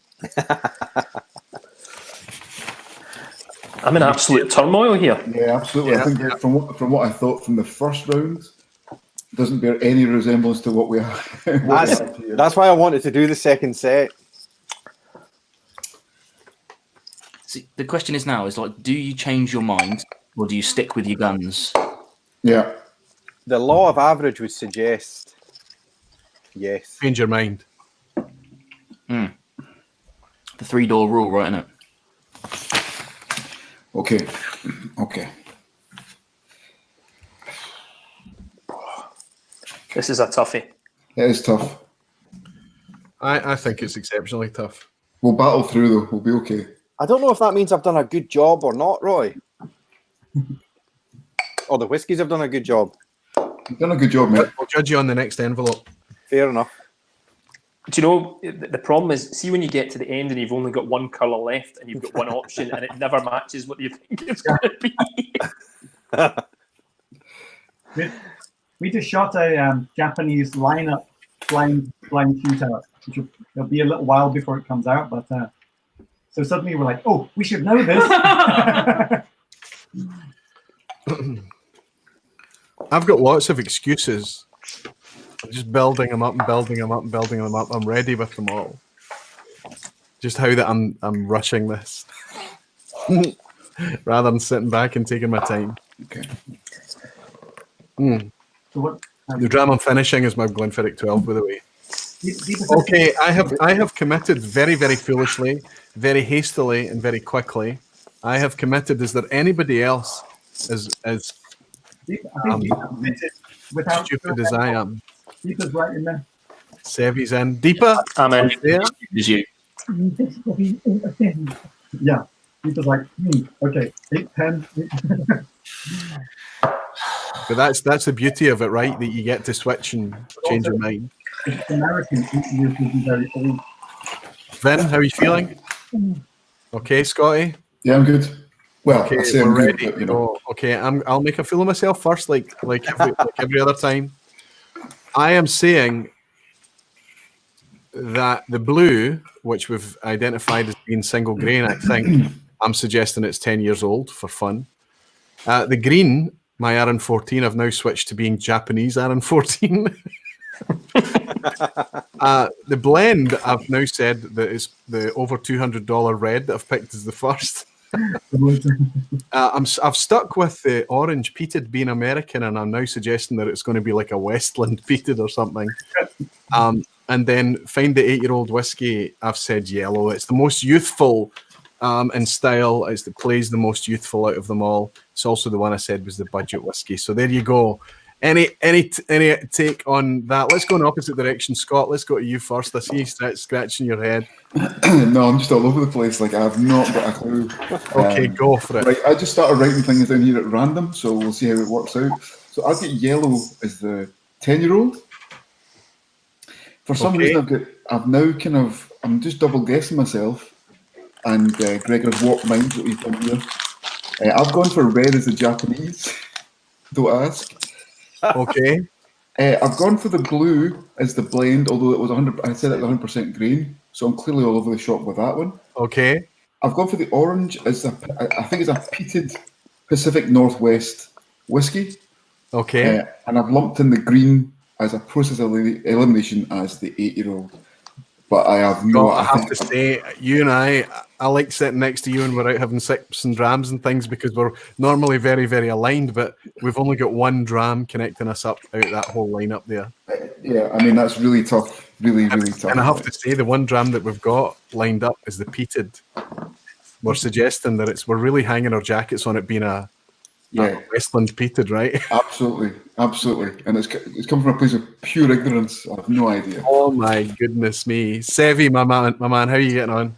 I'm in absolute turmoil here. Yeah, absolutely. Yeah. I think from what I thought from the first round, it doesn't bear any resemblance to what we have. That's why I wanted to do the second set. See, the question is now is like, do you change your mind or do you stick with your guns? Yeah. The law of average would suggest yes. Change your mind. The 3-door rule, right, innit? Okay. Okay. This is a toughie. It is tough. I think it's exceptionally tough. We'll battle through though. We'll be okay. I don't know if that means I've done a good job or not, Roy. Or the whiskies have done a good job. You've done a good job, mate. We'll judge you on the next envelope. Fair enough. Do you know, the problem is, see when you get to the end and you've only got one colour left and you've got one option and it never matches what you think it's going to be. We just shot a Japanese lineup blind shootout, which will be a little while before it comes out. But so suddenly we're like, oh, we should know this. I've got lots of excuses. I'm just building them up and building them up and building them up. I'm ready with them all. Just how that I'm rushing this rather than sitting back and taking my time. Okay. So what? The dram I'm finishing is my Glenfiddich 12, by the way. Okay, I have committed very, very foolishly, very hastily, and very quickly. I have committed. Is there anybody else as I think you committed without stupid as I am? Deepa's right in there. Sevi's in. Deepa? I'm in. There? Is you? This will be 8 or 10. Yeah. Deepa's like, okay, 8, 10. But that's the beauty of it, right? That you get to switch and change your mind. It's American, 8 years will be very old. Vin, how are you feeling? Okay, Scotty? Yeah, I'm good. Well, Okay, I say we're I'm good, ready. but, you know. Okay, I'll make a fool of myself first, like every other time. I am saying that the blue, which we've identified as being single grain, I think I'm suggesting it's 10 years old for fun. The green, my RN14, I've now switched to being Japanese RN14. The blend, I've now said that is the over $200 red that I've picked as the first. I've stuck with the orange peated being American, and I'm now suggesting that it's going to be like a Westland peated or something. And then find the 8-year-old whiskey. I've said yellow. It's the most youthful in style. It plays the most youthful out of them all. It's also the one I said was the budget whiskey. So there you go. Any take on that? Let's go in opposite direction, Scott. Let's go to you first. I see you scratching your head. No, I'm just all over the place. Like, I've not got a clue. Okay, go for it. Right, I just started writing things down here at random, so we'll see how it works out. So I've got yellow as the 10-year-old. For some reason, I'm just double guessing myself, and Gregor's warped mind what he's done here. I've gone for red as the Japanese. Don't ask. Okay. I've gone for the blue as the blend, although it was 100. I said it was 100% green, so I'm clearly all over the shop with that one. Okay. I've gone for the orange as I think it's a peated Pacific Northwest whiskey. Okay. And I've lumped in the green as a process elimination as the 8-year-old. But I have no. I have to say, you and I like sitting next to you and we're out having sips and drams and things because we're normally very, very aligned, but we've only got one dram connecting us up out of that whole lineup there. Yeah, I mean, that's really tough. Really tough. And I have to say, the one dram that we've got lined up is the peated. We're suggesting that we're really hanging our jackets on it being a Westland peated, right? Absolutely. And it's come from a place of pure ignorance. I have no idea. Oh my goodness me. Sevi, my man, how are you getting on?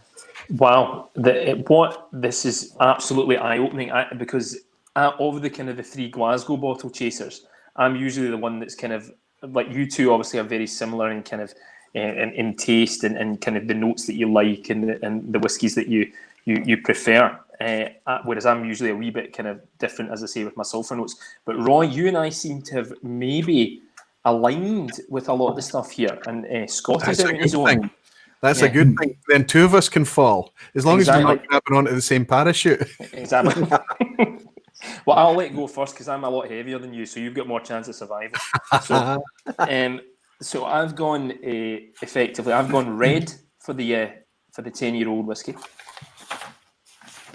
Wow, this is absolutely eye-opening because of the kind of the 3 Glasgow bottle chasers, I'm usually the one that's kind of like you two. Obviously, are very similar in kind of in taste and kind of the notes that you like and the whiskies that you prefer. Whereas I'm usually a wee bit kind of different, as I say, with my sulphur notes. But Roy, you and I seem to have maybe aligned with a lot of the stuff here, and Scott is out in his own. That's a good thing. Then 2 of us can fall, as long as we're not grabbing onto the same parachute. Exactly. Well, I'll let you go first because I'm a lot heavier than you, so you've got more chance of survival. So I've gone effectively. I've gone red for the 10-year-old whiskey.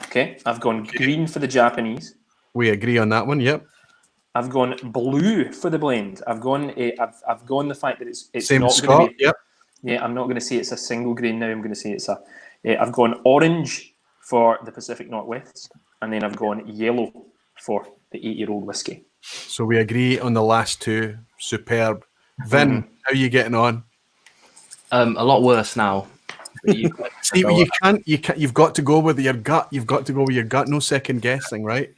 Okay, I've gone green for the Japanese. We agree on that one. Yep. I've gone blue for the blend. I've gone the fact that it's Same not as going to Scott. be. Yep. Yeah, I'm not going to say it's a single grain now. I'm going to say it's a. I've gone orange for the Pacific Northwest, and then I've gone yellow for the 8-year-old whiskey. So we agree on the last two. Superb. Vin, how are you getting on? A lot worse now. See, you can't. You've got to go with your gut. You've got to go with your gut. No second guessing, right?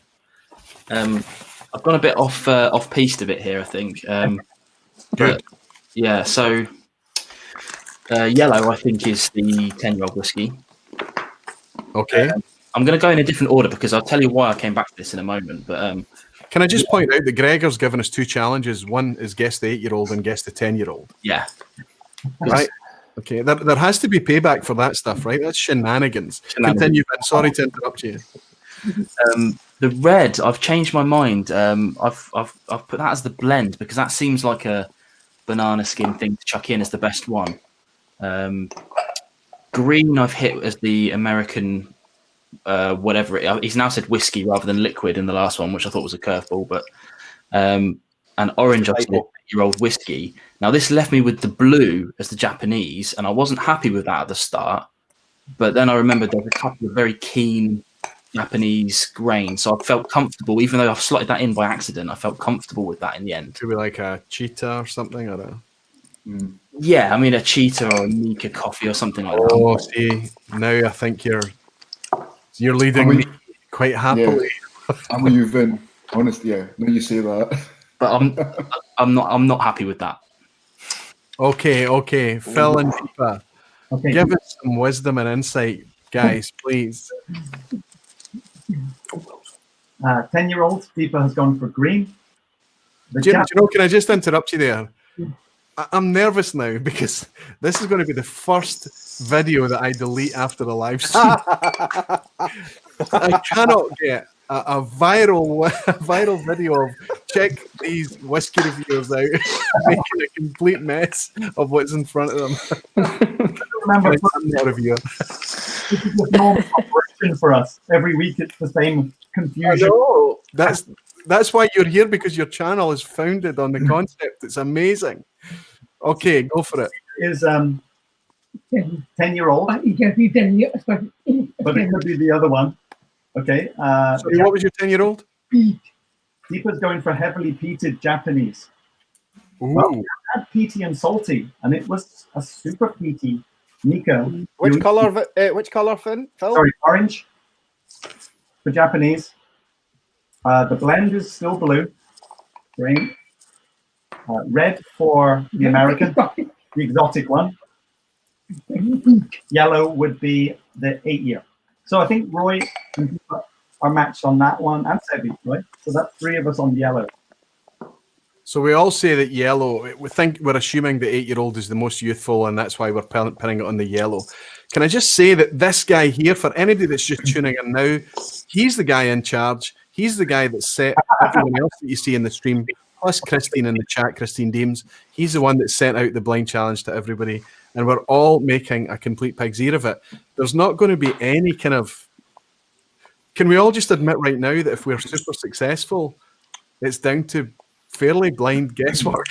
I've gone a bit off piste a bit here, I think. But yeah, so yellow, I think, is the 10-year-old whiskey. Okay. I'm going to go in a different order because I'll tell you why I came back to this in a moment. But can I just point out that Gregor's given us two challenges. One is guess the 8-year-old and guess the 10-year-old. Yeah. Right. Okay. There has to be payback for that stuff, right? That's shenanigans. Continue. Ben. Sorry to interrupt you. The red, I've changed my mind. I've put that as the blend because that seems like a banana skin thing to chuck in as the best one. Green, I've hit as the American, whatever. He's now said whiskey rather than liquid in the last one, which I thought was a curveball. But and orange, I've said 8-year-old whiskey. Now this left me with the blue as the Japanese, and I wasn't happy with that at the start. But then I remembered there were a couple of very keen Japanese grain, so I felt comfortable, even though I've slotted that in by accident. I felt comfortable with that in the end. Could be like a cheetah or something, or a... Yeah, I mean a cheetah or a Nika coffee or something like that. Oh, see, now I think you're leading me quite happily. Yeah. I'm with you, Vin. Honestly, yeah. Now you say that, but I'm not happy with that. Okay. Phil and Deepa, give us some wisdom and insight, guys, please. 10-year-old Deepa has gone for green. Do you know, can I just interrupt you there? I'm nervous now because this is going to be the first video that I delete after the live stream. I cannot get a viral video of check these whiskey reviewers out making a complete mess of what's in front of them. Remember, reviewer. this is a normal operation for us. Every week it's the same confusion. No, that's why you're here, because your channel is founded on the concept. It's amazing. Okay, go for it. Is 10-year-old, But it can be 10 years, but but it could be the other one. Okay. Sorry, what was your 10-year-old? Deepa's going for heavily peated Japanese. Ooh. Well, we had peaty and salty, and it was a super peaty Nika. Which colour, Finn? Phil? Sorry, orange for Japanese. The blend is still blue. Green. Red for the American, the exotic one. Yellow would be the 8-year. So I think Roy and Deepa are matched on that one, and Sebi, right? So that's 3 of us on yellow. So we all say that yellow. We're assuming the 8-year-old is the most youthful, and that's why we're pinning it on the yellow. Can I just say that this guy here, for anybody that's just tuning in now, he's the guy in charge. He's the guy that set everyone else that you see in the stream, plus Christine in the chat, Christine Deems. He's the one that sent out the blind challenge to everybody, and we're all making a complete pig's ear of it. There's not going to be any kind of... Can we all just admit right now that if we're super successful, it's down to fairly blind guesswork?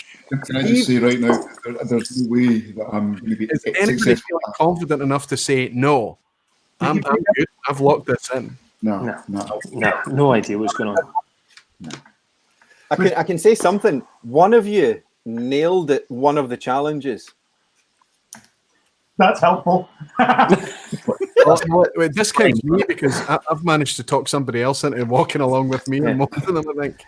Can I just say right now, there's no way that I'm going to be Is anybody successful. feeling confident enough to say, no, I'm good, I've locked this in? No idea what's going on. I can say something. One of you nailed it. One of the challenges. That's helpful. Well, it discounts me because I've managed to talk somebody else into walking along with me and most of them, I think.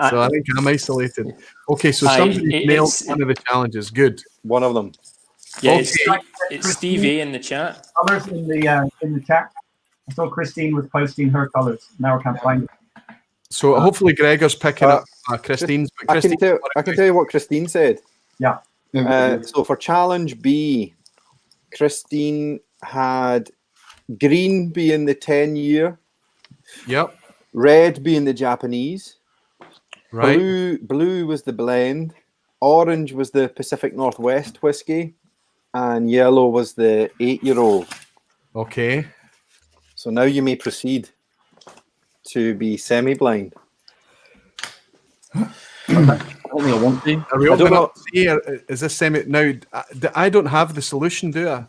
So I think I'm isolated. Okay, so somebody nailed one of the challenges. Good. One of them. Yeah, Okay. it's Steve A in the chat. Colors in the chat. I saw Christine was posting her colors. Now I can't find it. So hopefully Gregor's picking up Christine's. But I can tell you what Christine said. Yeah. So for challenge B, Christine had green being the 10-year, Yep. red being the Japanese, Right. blue was the blend, orange was the Pacific Northwest whiskey, and yellow was the 8-year-old. Okay. So now you may proceed. to be semi-blind. I don't think I want to. Are we I don't opening know. up here? Is this semi now? I don't have the solution, do I?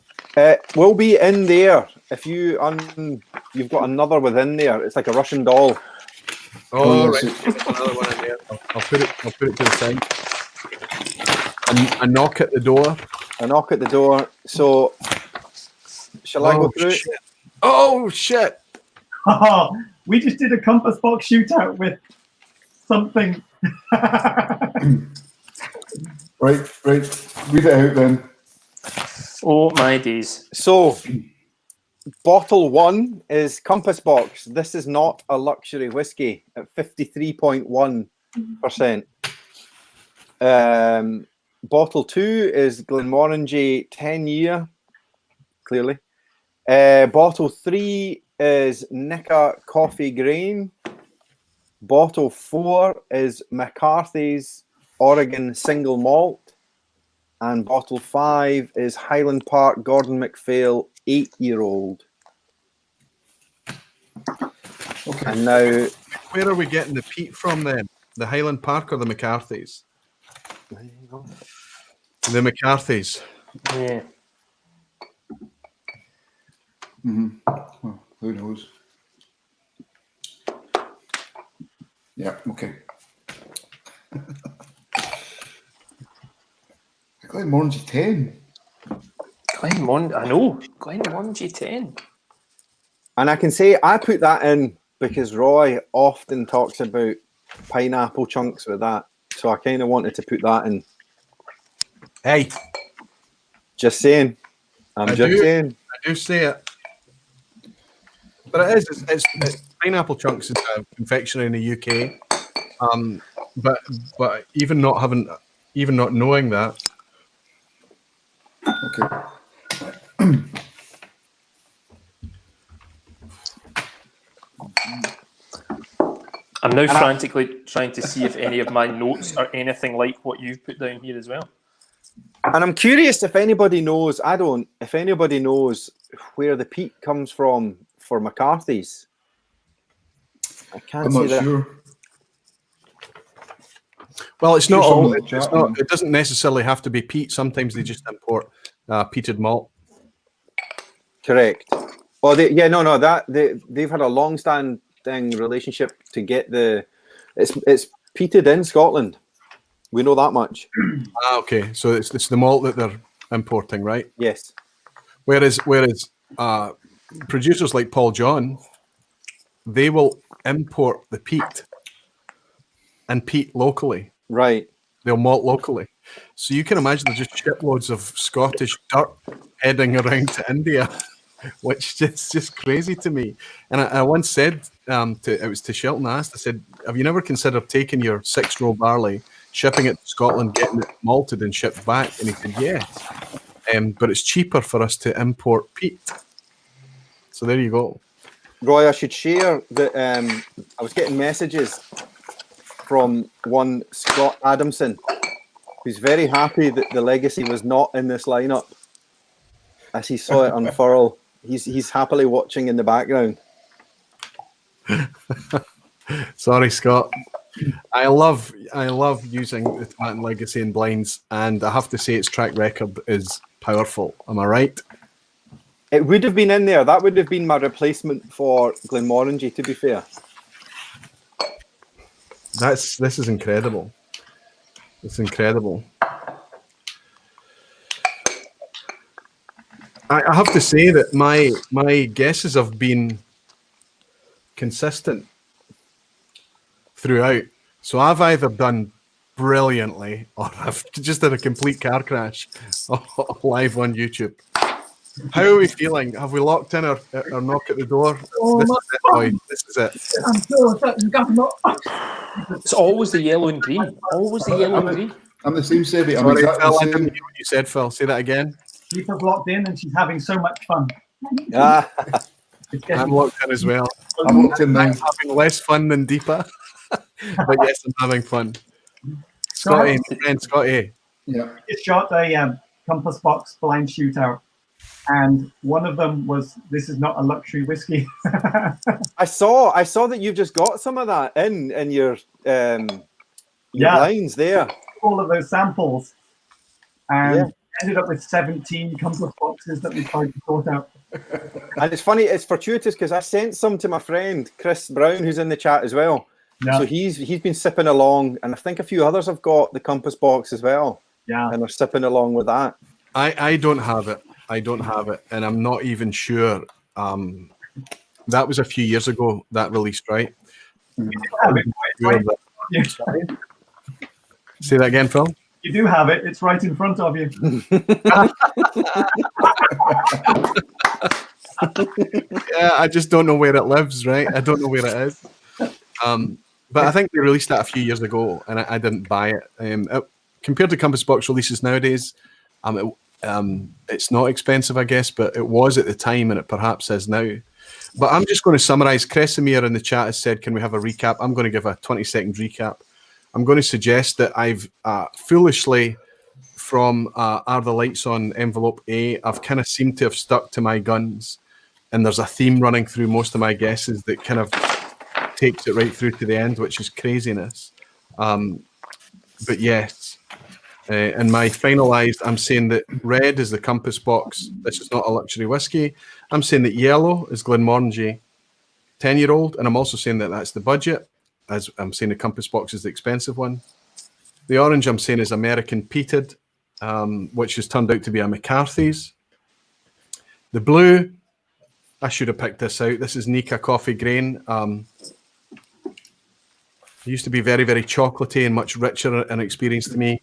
Will be in there if you you've got another within there. It's like a Russian doll. Oh, yeah, right. so- There's another one in there. I'll put it to the side. A knock at the door. A knock at the door. So, shall I go through it? Shit. Oh shit! We just did a compass box shootout with something. Right. Read it out then. Oh my days. So, bottle 1 is Compass Box. This is not a luxury whiskey at 53.1%. Bottle 2 is Glenmorangie 10-year, clearly. Bottle 3 is Nika Coffee Grain. Bottle 4 is McCarthy's Oregon Single Malt. And bottle 5 is Highland Park Gordon MacPhail 8-year-old. Okay. And now, Where are we getting the peat from then? The Highland Park or the McCarthy's? The McCarthy's. Yeah. Well, who knows? Yeah. Okay. Glenmorangie 10. Glenmorangie 10. and I can say I put that in because Roy often talks about pineapple chunks with that. So I kind of wanted to put that in. Hey, Just saying. I'm just saying. I do say it. But it is. It's pineapple chunks is a confectionery in the UK. But even not knowing that. Okay. I'm now frantically trying to see if any of my notes are anything like what you've put down here as well. And I'm curious if anybody knows, if anybody knows where the peat comes from for McCarthy's. I can't I'm see not that. sure. Well, it's not Sure, all. someone in the It's chat not. room. It doesn't necessarily have to be peat. Sometimes they just import peated malt. Correct. Oh, they've had a long-standing relationship to get it's peated in Scotland. We know that much. Okay, so it's the malt that they're importing, right? Yes. Whereas producers like Paul John, they will import the peat and peat locally. Right. They'll malt locally. So you can imagine there's just shitloads of Scottish dirt heading around to India, which is just crazy to me. And I once said to Shelton, I said, have you never considered taking your 6-row barley, shipping it to Scotland, getting it malted and shipped back? And he said, yes. But it's cheaper for us to import peat. So there you go. Roy, I should share that I was getting messages from one Scott Adamson, who's very happy that the Legacy was not in this lineup. As he saw it unfurl, he's happily watching in the background. Sorry, Scott. I love using the Titan Legacy in blinds, and I have to say its track record is powerful. Am I right? It would have been in there. That would have been my replacement for Glenmorangie, to be fair. This is incredible. It's incredible. I have to say that my guesses have been consistent throughout. So I've either done brilliantly or I've just had a complete car crash live on YouTube. How are we feeling? Have we locked in our knock at the door? Oh, This my is it, boy. This is it. I'm so certain government. It's always the yellow and green. Always the yellow and green. I'm the same, Sebi. I'm Sorry, exactly Phil, I the didn't same. hear what you said, Phil. Say that again. Deepa's locked in and she's having so much fun. Ah, It's I'm getting locked in as well. I'm locked in now. I'm having less fun than Deepa. But yes, I'm having fun. Scotty, my friend Scotty. Yeah. just shot a compass box blind shootout. and one of them was, "This is not a luxury whiskey." I saw that you've just got some of that in your blinds there. All of those samples, and Yeah. ended up with 17 compass boxes that we tried to sort out. And it's funny, it's fortuitous because I sent some to my friend Chris Brown, who's in the chat as well. Yeah. So he's been sipping along, and I think a few others have got the compass box as well. Yeah. And they're sipping along with that. I don't have it. I don't have it, and I'm not even sure. That was a few years ago that released, right? Say that again, Phil. You do have it. It's right in front of you. Yeah, I just don't know where it lives, right? I don't know where it is. But I think they released that a few years ago, and I didn't buy it. Compared to compass box releases nowadays, it's not expensive, I guess, but it was at the time, and it perhaps is now. But I'm just going to summarize. Kresimir in the chat has said, can we have a recap? I'm going to give a 20-second recap. I'm going to suggest that I've foolishly, from Are the Lights On envelope A, I've kind of seemed to have stuck to my guns, and there's a theme running through most of my guesses that kind of takes it right through to the end, which is craziness. But yes, and my finalised, I'm saying that red is the compass box. This is not a luxury whiskey. I'm saying that yellow is Glenmorangie 10-year-old, and I'm also saying that that's the budget, as I'm saying the compass box is the expensive one. The orange I'm saying is American peated, which has turned out to be a McCarthy's. The blue, I should have picked this out. This is Nika Coffee Grain. It used to be very, very chocolatey and much richer in experience to me.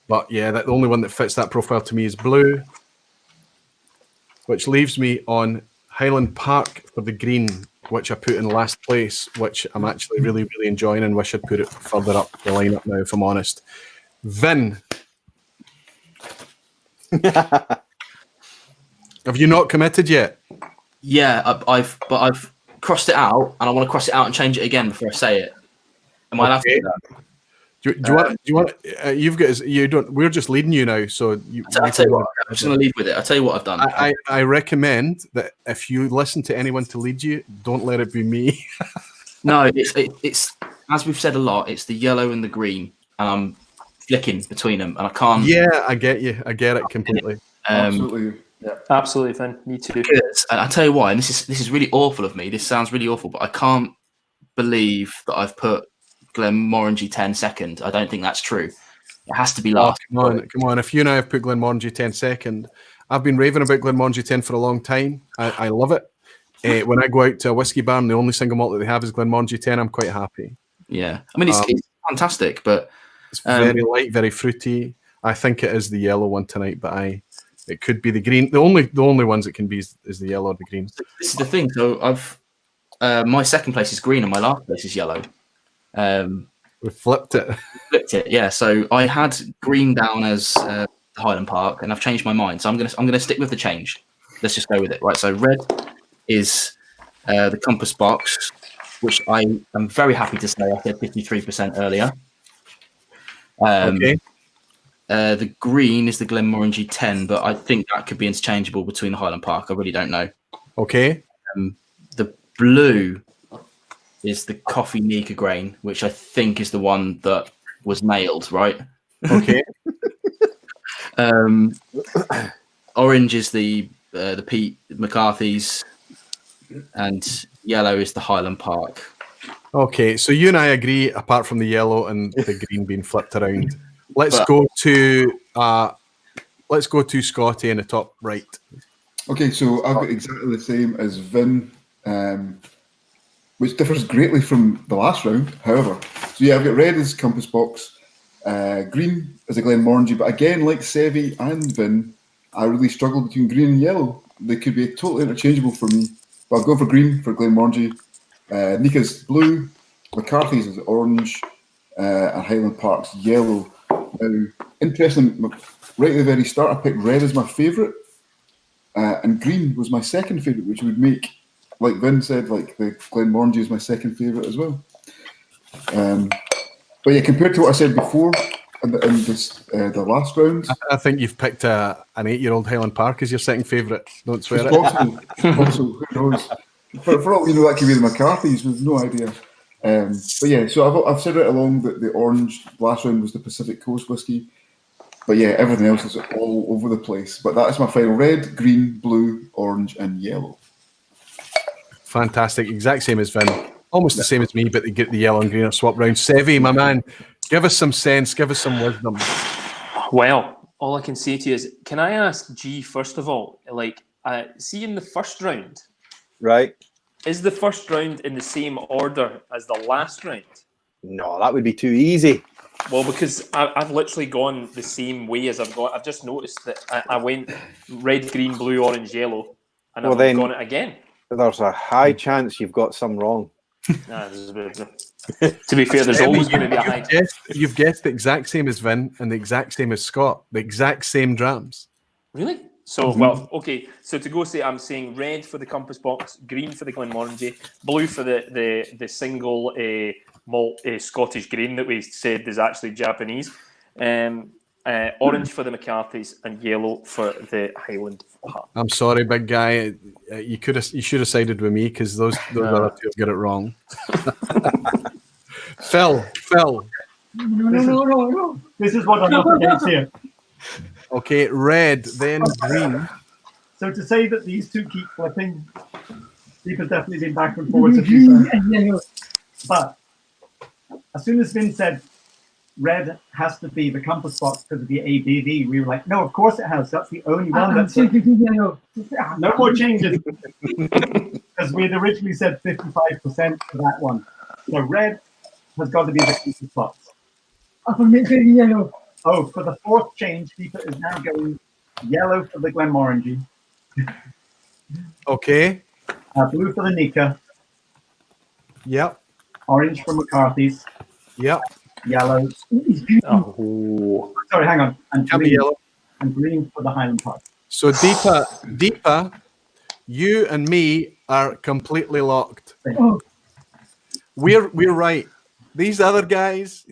But yeah, the only one that fits that profile to me is blue, which leaves me on Highland Park for the green, which I put in last place, which I'm actually really, really enjoying and wish I'd put it further up the lineup now, if I'm honest. Vin. Have you not committed yet? Yeah, I've crossed it out, and I want to cross it out and change it again before I say it. Am I allowed to do that? Do you want? You've got. You don't. We're just leading you now. So I'll tell you what. I'm just going to lead with it. I'll tell you what I've done. I recommend that if you listen to anyone to lead you, don't let it be me. No, it's as we've said a lot. It's the yellow and the green, and I'm flicking between them, and I can't. Yeah, I get you. I get it completely. Absolutely. Yeah, absolutely, Finn. Me too. And I'll tell you why. And this is really awful of me. This sounds really awful, but I can't believe that I've put Glenmorangie 10 second. I don't think that's true. It has to be last. Come on. If you and I have put Glenmorangie 10 second, I've been raving about Glenmorangie 10 for a long time. I love it. When I go out to a whiskey bar and the only single malt that they have is Glenmorangie 10, I'm quite happy. Yeah. I mean, it's fantastic, but it's very light, very fruity. I think it is the yellow one tonight, but it could be the green. The only ones it can be is the yellow or the green. This is the thing. So I've my second place is green and my last place is yellow. We flipped it. Yeah. So I had green down as Highland Park, and I've changed my mind. So I'm gonna stick with the change. Let's just go with it. Right. So red is the compass box, which I am very happy to say I said 53% earlier. Okay. The green is the Glenmorangie 10, but I think that could be interchangeable between the Highland Park. I really don't know. Okay. The blue is the Coffee Nika grain, which I think is the one that was nailed, right? Okay. Orange is the Pete McCarthy's, and yellow is the Highland Park. Okay, so you and I agree, apart from the yellow and the green being flipped around. Let's go to Scotty in the top right. Okay, so I've got exactly the same as Vin, which differs greatly from the last round, however. So yeah, I've got red as compass box, green as a Glenmorangie, but again, like Sevi and Vin, I really struggle between green and yellow. They could be totally interchangeable for me, but I'll go for green for Glenmorangie. Nika's blue, McCarthy's is orange, and Highland Park's yellow. Now, interesting, right at the very start, I picked red as my favourite, and green was my second favourite, which would make, like Vin said, like the Glenmorangie is my second favourite as well. But yeah, compared to what I said before, the last round. I think you've picked an 8-year-old Highland Park as your second favourite. Don't swear It's it. possible. Who knows? For all you know, that could be the McCarthy's. We've no idea. But yeah, so I've said right along that the orange last round was the Pacific Coast whiskey. But yeah, everything else is all over the place. But that is my final: red, green, blue, orange, and yellow. Fantastic. Exact same as Vin. Almost the same as me, but they get the yellow and green are swapped round. Sevi, my man, give us some sense, give us some wisdom. Well, all I can say to you is, can I ask G, first of all, like, see in the first round, Right? is the first round in the same order as the last round? No, that would be too easy. Well, because I've literally gone the same way as I've got. I've just noticed that I went red, green, blue, orange, yellow, and Well, I've then- gone it again. There's a high chance you've got some wrong. Nah, this is a bit, to be fair, there's always going to be a high. You've guessed the exact same as Vin and the exact same as Scott. The exact same drams. Really? So, well, okay. So to go say, I'm saying red for the Compass Box, green for the Glenmorangie, blue for the single malt Scottish grain that we said is actually Japanese, orange for the McCarthy's, and yellow for the Highland Park. I'm sorry, big guy. You should have sided with me because those other two have got it wrong. Phil. No. This is what I'm up against here. Okay, red, then green. So to say that these two keep flipping, Steve has definitely been back and forwards a few times. But as soon as Vin said red has to be the Compass Box because of the ABV, we were like, no, of course it has. That's the only one that's no more changes. Because we had originally said 55% for that one. So red has got to be the Compass Box. Oh, for the fourth change, Deepa is now going yellow for the Glenmorangie. Okay. Blue for the Nika. Yep. Orange for McCarthy's. Yep. Yellow. Oh. Sorry, hang on. And Tell me green, yellow. and green for the Highland Park. So Deepa, you and me are completely locked. Oh, We're right. These other guys.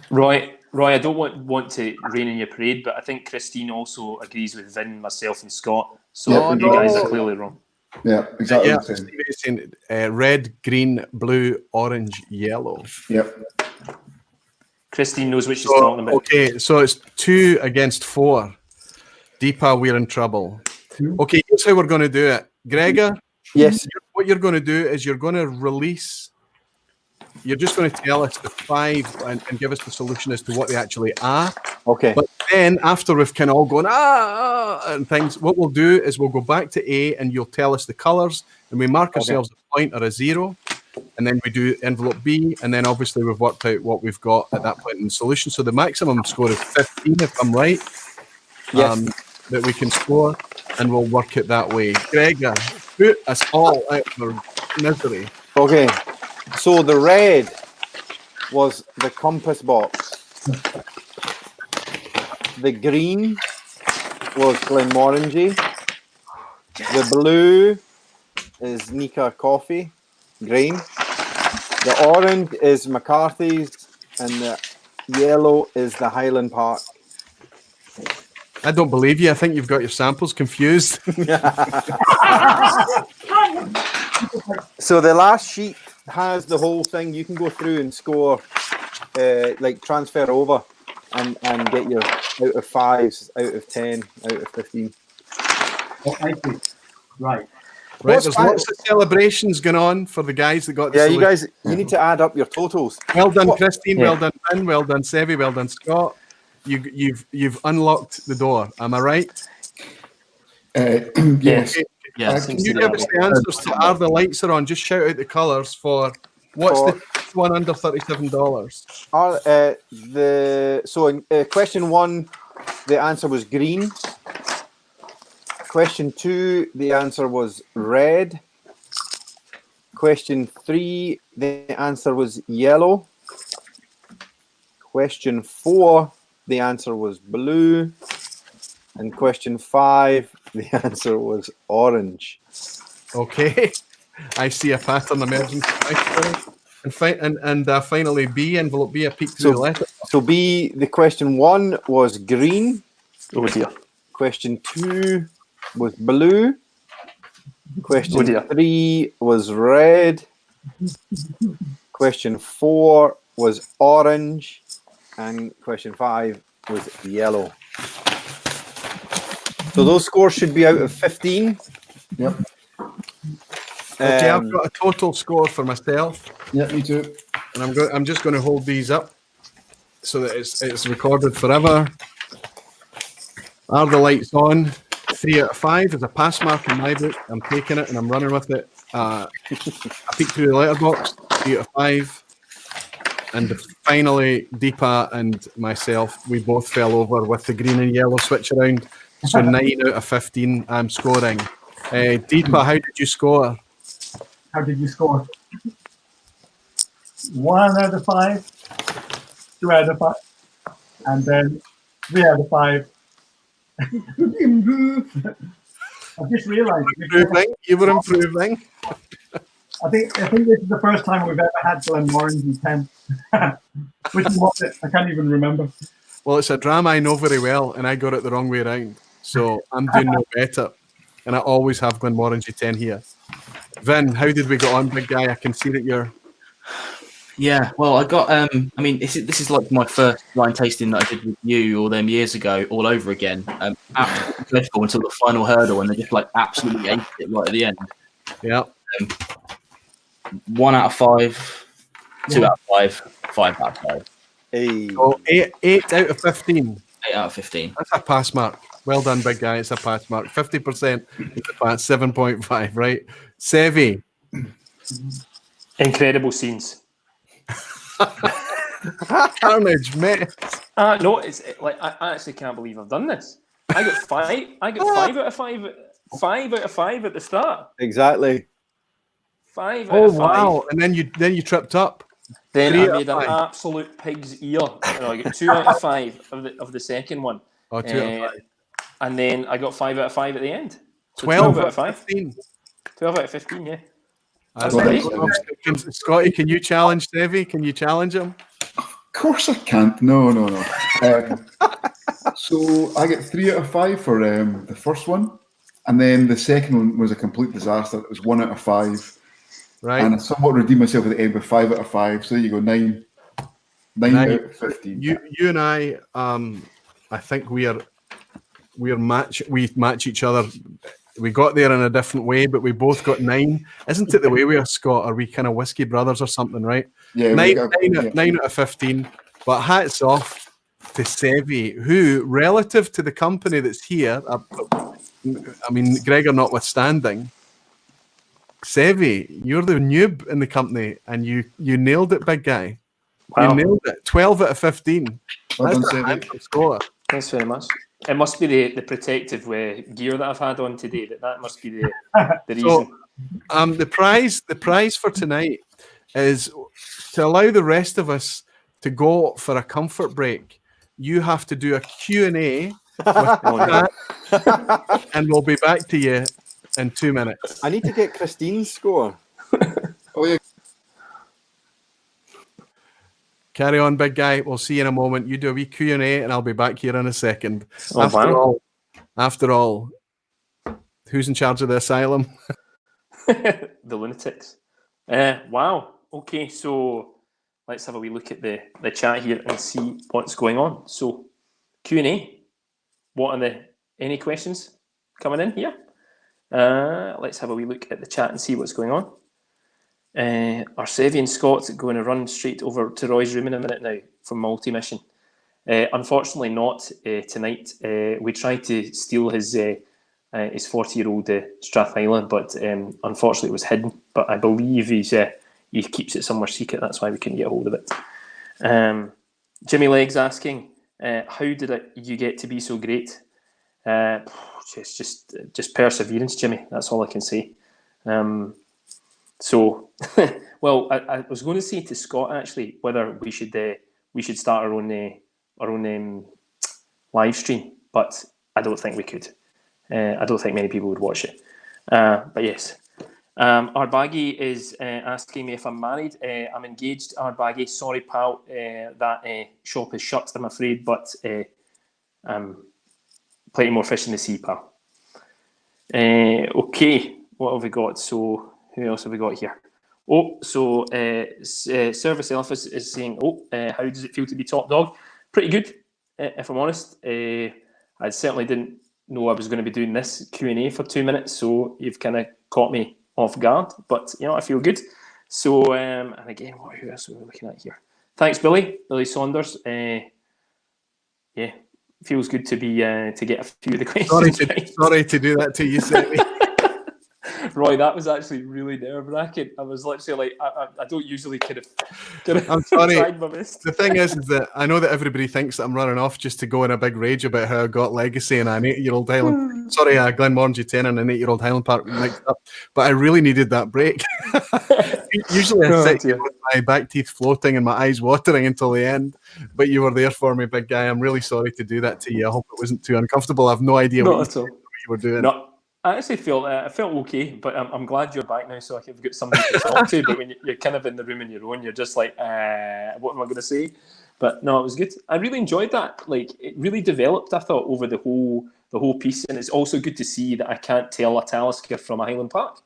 Roy, I don't want to rain in your parade, but I think Christine also agrees with Vin, myself, and Scott. So Yeah, you guys are clearly wrong. Yeah, exactly Yeah, the same. Steve is saying, red, green, blue, orange, yellow. Yep. Christine knows what she's talking about. Okay, so it's 2 against 4. Deepa, we're in trouble. Okay, here's how we're going to do it. Gregor, Yes. what you're going to do is you're going to release. You're just going to tell us the 5 and give us the solution as to what they actually are. Okay. But then after we've kind of all gone and things, what we'll do is we'll go back to A and you'll tell us the colours and we mark ourselves a point or a 0, and then we do envelope B, and then obviously we've worked out what we've got at that point in the solution. So the maximum score is 15, if I'm right. Yes. That we can score, and we'll work it that way. Gregor, put us all out for misery. Okay. So the red was the Compass Box. The green was Glenmorangie. The blue is Nika Coffee grain. The orange is McCarthy's, and the yellow is the Highland Park. I don't believe you. I think you've got your samples confused. So the last sheet has the whole thing. You can go through and score, like transfer over, and get your out of 5s, out of 10, out of 15. Oh, I see. Right. Right, What's there's fine- lots of celebrations going on for the guys that got the Yeah, you solution. guys, you need to add up your totals. Well done, What- Christine. Yeah. Well done, Ben. Well done, Sevi. Well done, Scott. You've unlocked the door. Am I right? Yes. Yeah. Can you give us the answers to are the lights are on? Just shout out the colours for what's For- the one under $37. So in question 1, the answer was green. Question 2, the answer was red. Question 3, the answer was yellow. Question 4, the answer was blue. And question 5, the answer was orange. Okay. I see a pattern emerging. And finally, B, envelope B, a peek through the letter. So B, the question 1 was green. Oh dear. Question 2 was blue. Question Oh dear. 3 was red. Question 4 was orange. And question 5 was yellow. So those scores should be out of 15. Yep. Okay, I've got a total score for myself. Yeah, me too. And I'm just going to hold these up so that it's recorded forever. Are the lights on? 3 out of 5 is a pass mark in my book. I'm taking it and I'm running with it. I peek through the letterbox. 3 out of 5. And finally, Deepa and myself, we both fell over with the green and yellow switch around. So 9 out of 15 I'm scoring. Deepa, how did you score? How did you score? 1 out of 5, 2 out of 5, and then 3 out of 5. I've just realised You were improving. I think this is the first time we've ever had Glenmorangie 10. Which was it? I can't even remember. Well, it's a drama I know very well, and I got it the wrong way around. So I'm doing no better. And I always have Glenmorangie 10 here. Vin, how did we get on, big guy? I can see that you're... Yeah, well, I got. I mean, this is like my first wine tasting that I did with you all them years ago, all over again. Absolutely dreadful until the final hurdle, and they just like absolutely ate it right at the end. Yeah. 1 out of 5, 2 out of 5, 5 out of 5. Hey. So 8 out of 15. 8 out of 15. That's a pass mark. Well done, big guy. It's a pass mark. 50% is a pass. 7.5, right? Sevi. Incredible scenes. Carnage, mate. No, it's like I actually can't believe I've done this. I got 5. I got 5 out of 5. 5 out of 5 at the start. Exactly. 5 out of 5. Wow! And then you tripped up. Then 3 I out made of an 5. absolute pig's ear. I got 2 out of 5 of the second one. Oh, 2 out of 5. And then I got 5 out of 5 at the end. So 12 out of 5. 15. 12 out of 15, yeah. That's great. Scotty, can you challenge Sevi? Can you challenge him? Of course I can't. No. So I get 3 out of 5 for the first one. And then the second one was a complete disaster. It was 1 out of 5. Right. And I somewhat redeemed myself at the end with 5 out of 5. So there you go, 9 out of 15. You and I think we match each other. We got there in a different way, but we both got 9. Isn't it the way we are, Scott? Are we kind of whiskey brothers or something, right? Yeah, 9 out of 15. But hats off to Sevi, who, relative to the company that's here, I mean, Gregor notwithstanding, Sevi, you're the noob in the company, and you nailed it, big guy. Wow. You nailed it. 12 out of 15. Well done, That's a Sevi. handsome score. Thanks very much. It must be the protective gear that I've had on today. That must be the reason. So, the prize for tonight is to allow the rest of us to go for a comfort break. You have to do a Q&A and we'll be back to you in 2 minutes. I need to get Christine's score. Oh, yeah. Carry on, big guy. We'll see you in a moment. You do a wee Q&A and I'll be back here in a second. Oh, After all, who's in charge of the asylum? The lunatics. Wow. Okay, so let's have a wee look at the chat here and see what's going on. So Q&A. What are any questions coming in here? Let's have a wee look at the chat and see what's going on. Are Sevi and Scott going to run straight over to Roy's room in a minute now from multi-mission? Unfortunately not tonight. We tried to steal his 40-year-old Strathyla, but unfortunately it was hidden. But I believe he keeps it somewhere secret. That's why we couldn't get a hold of it. Jimmy Legs asking, how did you get to be so great? Just perseverance, Jimmy. That's all I can say. So, well, I was going to say to Scott actually whether we should start our own live stream, but I don't think we could. I don't think many people would watch it. But yes, Arbaggy is asking me if I'm married. I'm engaged, Arbaggy. Sorry, pal, that shop is shut, I'm afraid, but plenty more fish in the sea, pal. Okay, what have we got? So, who else have we got here? Oh, so Service Elvis is saying, how does it feel to be top dog? Pretty good, if I'm honest. I certainly didn't know I was going to be doing this Q&A for 2 minutes, so you've kind of caught me off guard, but I feel good. So, and again, who else are we looking at here? Thanks, Billy Saunders. Yeah, feels good to be to get a few of the questions. Sorry to do that to you, Sammy. Roy, that was actually really nerve-wracking. I was literally like, I don't usually kind of I'm sorry. tried my best. The thing is that I know that everybody thinks that I'm running off just to go in a big rage about how I got Legacy and an 8-year-old Highland. Sorry, Glenmorangie 10 and an 8-year-old Highland Park mixed up, but I really needed that break. Usually I sit with my back teeth floating and my eyes watering until the end, but you were there for me, big guy. I'm really sorry to do that to you. I hope it wasn't too uncomfortable. I have no idea what you were doing. No. I actually felt okay, but I'm glad you're back now, so I've got somebody to talk to. But when you're kind of in the room on your own, you're just like, what am I going to say? But no, it was good. I really enjoyed that. Like, it really developed, I thought, over the whole piece, and it's also good to see that I can't tell a Talisker from a Highland Park.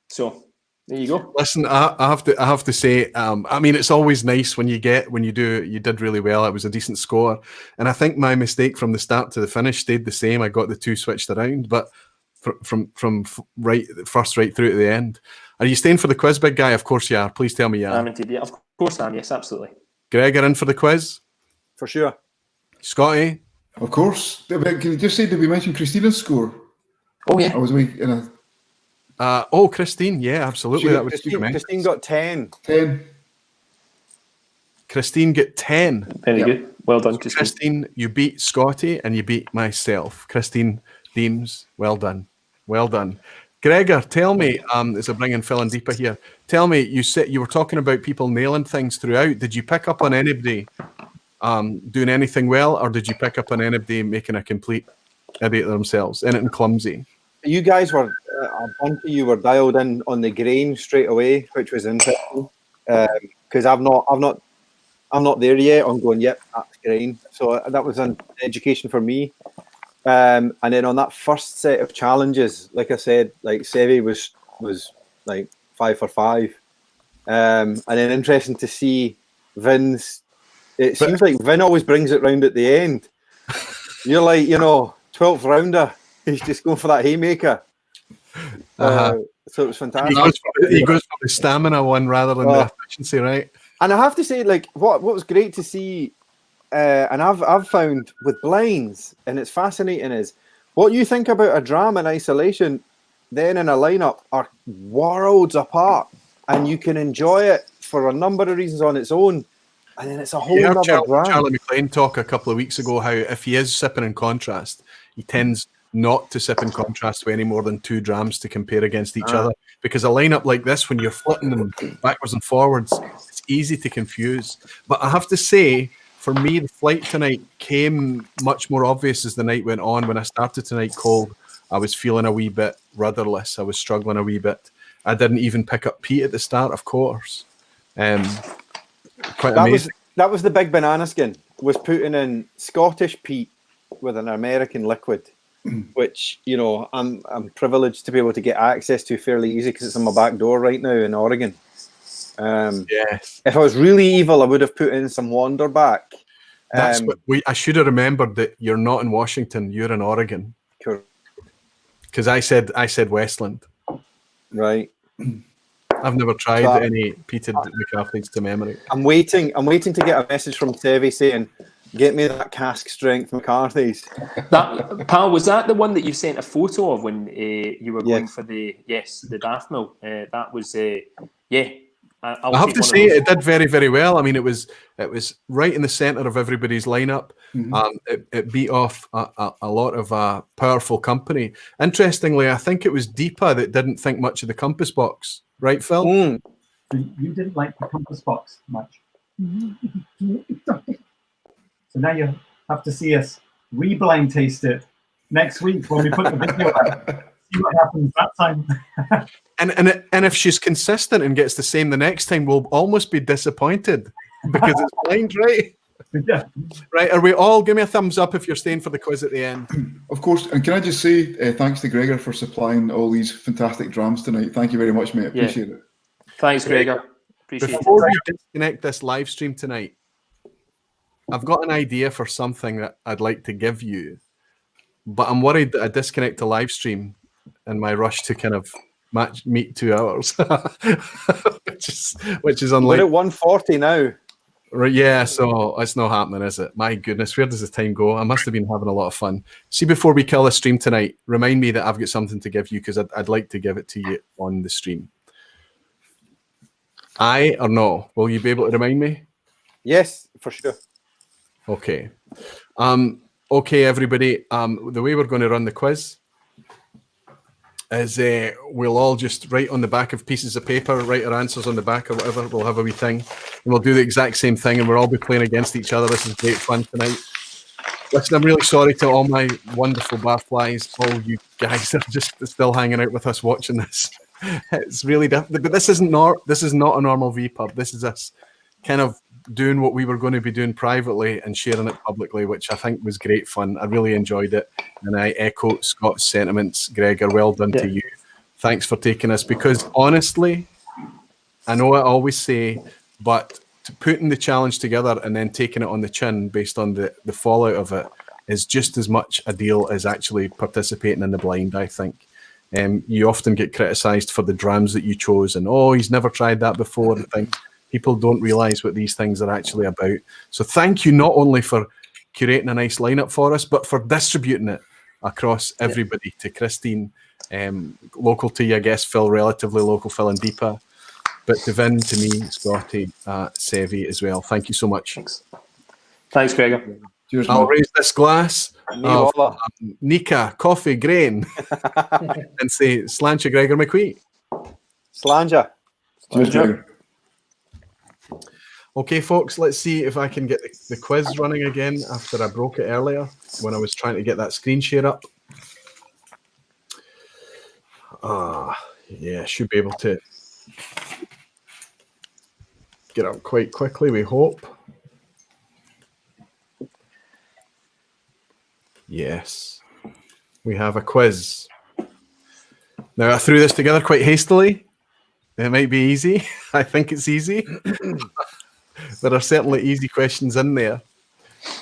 So there you go. Listen, I have to say, I mean, it's always nice when you did really well. It was a decent score, and I think my mistake from the start to the finish stayed the same. I got the two switched around, but from right through to the end. Are you staying for the quiz, big guy? Of course you are. Please tell me you are. I'm indeed. Yeah, of course I am. Yes, absolutely. Gregor in for the quiz? For sure. Scotty? Of course. Can you just say, did we mention Christina's score? Oh, yeah. I was waiting in a... Christine. Yeah, absolutely. That was Christine got 10. 10. Christine got 10. Very good. Well done, Christine. Christine, you beat Scotty and you beat myself. Christine Deems, well done. Well done. Gregor, tell me, as I bring in Phil and Deepa here, tell me, you said you were talking about people nailing things throughout. Did you pick up on anybody doing anything well, or did you pick up on anybody making a complete idiot of themselves, anything clumsy? You guys were, a bunch of you were dialed in on the grain straight away, which was interesting, because I'm not there yet. I'm going, yep, that's grain. So that was an education for me. And then on that first set of challenges, like I said, like Sevi was like 5 for 5. And then interesting to see Vin's. It seems like Vin always brings it round at the end. You're like, 12th rounder. He's just going for that haymaker. So it was fantastic. He goes for the stamina one rather than the efficiency, right? And I have to say, like, what was great to see. And I've found with blinds, and it's fascinating, is what you think about a dram in isolation, then in a lineup are worlds apart, and you can enjoy it for a number of reasons on its own, and then it's a whole other dram. Charlie McLean talk a couple of weeks ago how if he is sipping in contrast, he tends not to sip in contrast with any more than 2 drams to compare against each other, because a lineup like this, when you're flitting them backwards and forwards, it's easy to confuse. But I have to say, for me, the flight tonight came much more obvious as the night went on. When I started tonight cold, I was feeling a wee bit rudderless. I was struggling a wee bit. I didn't even pick up Pete at the start, of course. Quite amazing. That was the big banana skin, was putting in Scottish Pete with an American liquid, which, I'm privileged to be able to get access to fairly easy because it's on my back door right now in Oregon. Yes. If I was really evil, I would have put in some Wanderback. That's what I should have remembered, that you're not in Washington, you're in Oregon. Because I said Westland. Right. I've never tried any peated McCaffrey's to memory. I'm waiting to get a message from Sevi saying, get me that cask strength McCarthy's. That, pal, was that the one that you sent a photo of when you were going for the Daft Mill? That was I have to say it did very, very well. I mean, it was right in the centre of everybody's lineup. It beat off a lot of powerful company. Interestingly, I think it was Deepa that didn't think much of the compass box, right, Phil? You didn't like the compass box much. So now you have to see us re-blind taste it next week when we put the video out. see what happens that time. And if she's consistent and gets the same the next time, we'll almost be disappointed because it's blind, right? Yeah. Right, are we all? Give me a thumbs up if you're staying for the quiz at the end. Of course, and can I just say thanks to Gregor for supplying all these fantastic drams tonight. Thank you very much, mate. Appreciate it. Thanks, Gregor. Appreciate Before it. we disconnect this live stream tonight, I've got an idea for something that I'd like to give you, but I'm worried that I disconnect the live stream in my rush to kind of meet 2 hours, which is unlikely. We're at 140 now. Right, yeah, so it's not happening, is it? My goodness, where does the time go? I must have been having a lot of fun. See, before we kill the stream tonight, remind me that I've got something to give you because I'd like to give it to you on the stream. Aye or no? Will you be able to remind me? Yes, for sure. Okay. Okay, everybody. The way we're going to run the quiz is we'll all just write on the back of pieces of paper, write our answers on the back or whatever. We'll have a wee thing, and we'll do the exact same thing, and we'll all be playing against each other. This is great fun tonight. Listen, I'm really sorry to all my wonderful barflies, all you guys that are just still hanging out with us watching this. It's really difficult, but this is not a normal vPub. This is us kind of doing what we were going to be doing privately and sharing it publicly, which I think was great fun. I really enjoyed it, and I echo Scott's sentiments. Gregor, well done to you. Thanks for taking us, because honestly, I know I always say, but putting the challenge together and then taking it on the chin based on the fallout of it is just as much a deal as actually participating in the blind, I think. You often get criticised for the drams that you chose, and he's never tried that before. And things. People don't realise what these things are actually about. So thank you not only for curating a nice lineup for us, but for distributing it across everybody. To Christine, local to you, I guess, Phil, relatively local, Phil and Deepa, but to Vin, to me, Scotty, Sevi as well. Thank you so much. Thanks, Gregor. Cheers, I'll man. raise this glass of Walla. Nika, coffee, grain, and say, Slancha Gregor McWee. Slanja. Cheers, Gregor. Okay, folks, let's see if I can get the quiz running again after I broke it earlier when I was trying to get that screen share up. Yeah, should be able to get up quite quickly, we hope. Yes, we have a quiz. Now, I threw this together quite hastily. It might be easy. I think it's easy. There are certainly easy questions in there.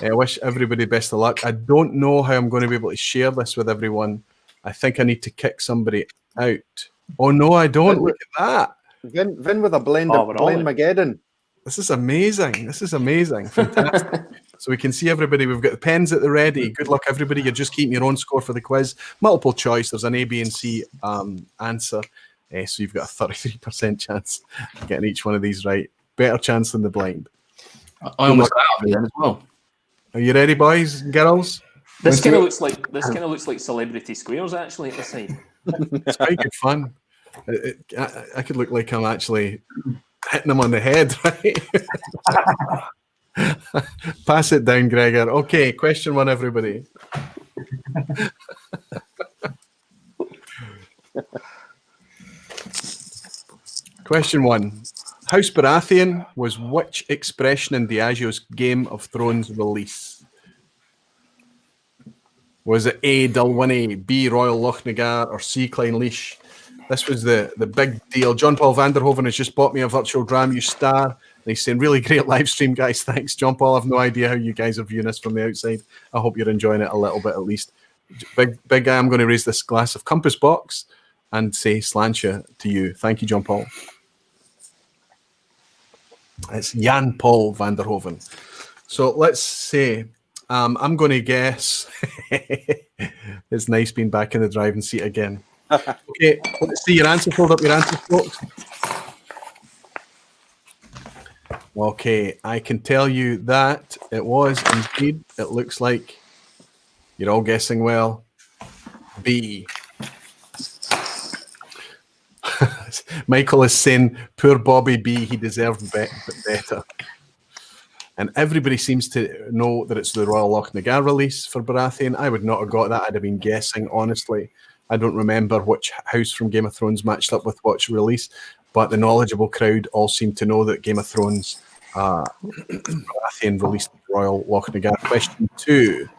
I wish everybody best of luck. I don't know how I'm going to be able to share this with everyone. I think I need to kick somebody out. Oh, no, I don't. Look at that. Vin with a blend Mageddon. This is amazing. This is amazing. Fantastic. So we can see everybody. We've got the pens at the ready. Good luck, everybody. You're just keeping your own score for the quiz. Multiple choice. There's an A, B, and C answer. So you've got a 33% chance of getting each one of these right. Better chance than the blind. I almost got out of it then as well. Are you ready, boys and girls? This kind of looks like Celebrity Squares actually at the side. It's quite good fun. I could look like I'm actually hitting them on the head, right? Pass it down, Gregor. Okay, question one, everybody. Question one. House Baratheon was which expression in Diageo's Game of Thrones release? Was it A, Dalwhinnie, B, Royal Lochnagar, or C, Clynelish? This was the big deal. John Paul Vanderhoven has just bought me a virtual dram, you star. And he's saying, really great live stream, guys. Thanks, John Paul. I've no idea how you guys are viewing this from the outside. I hope you're enjoying it a little bit at least. Big guy, I'm going to raise this glass of Compass Box and say Slancha to you. Thank you, John Paul. It's Jan Paul Vanderhoven. So let's say, I'm going to guess. It's nice being back in the driving seat again. Okay, let's see your answer. Hold up your answer, folks. Okay, I can tell you that it was indeed. It looks like you're all guessing well. B. Michael is saying, poor Bobby B, he deserved better. And everybody seems to know that it's the Royal Lochnagar release for Baratheon. I would not have got that. I'd have been guessing, honestly. I don't remember which house from Game of Thrones matched up with which release, but the knowledgeable crowd all seem to know that Game of Thrones Baratheon released Royal Lochnagar. Question 2.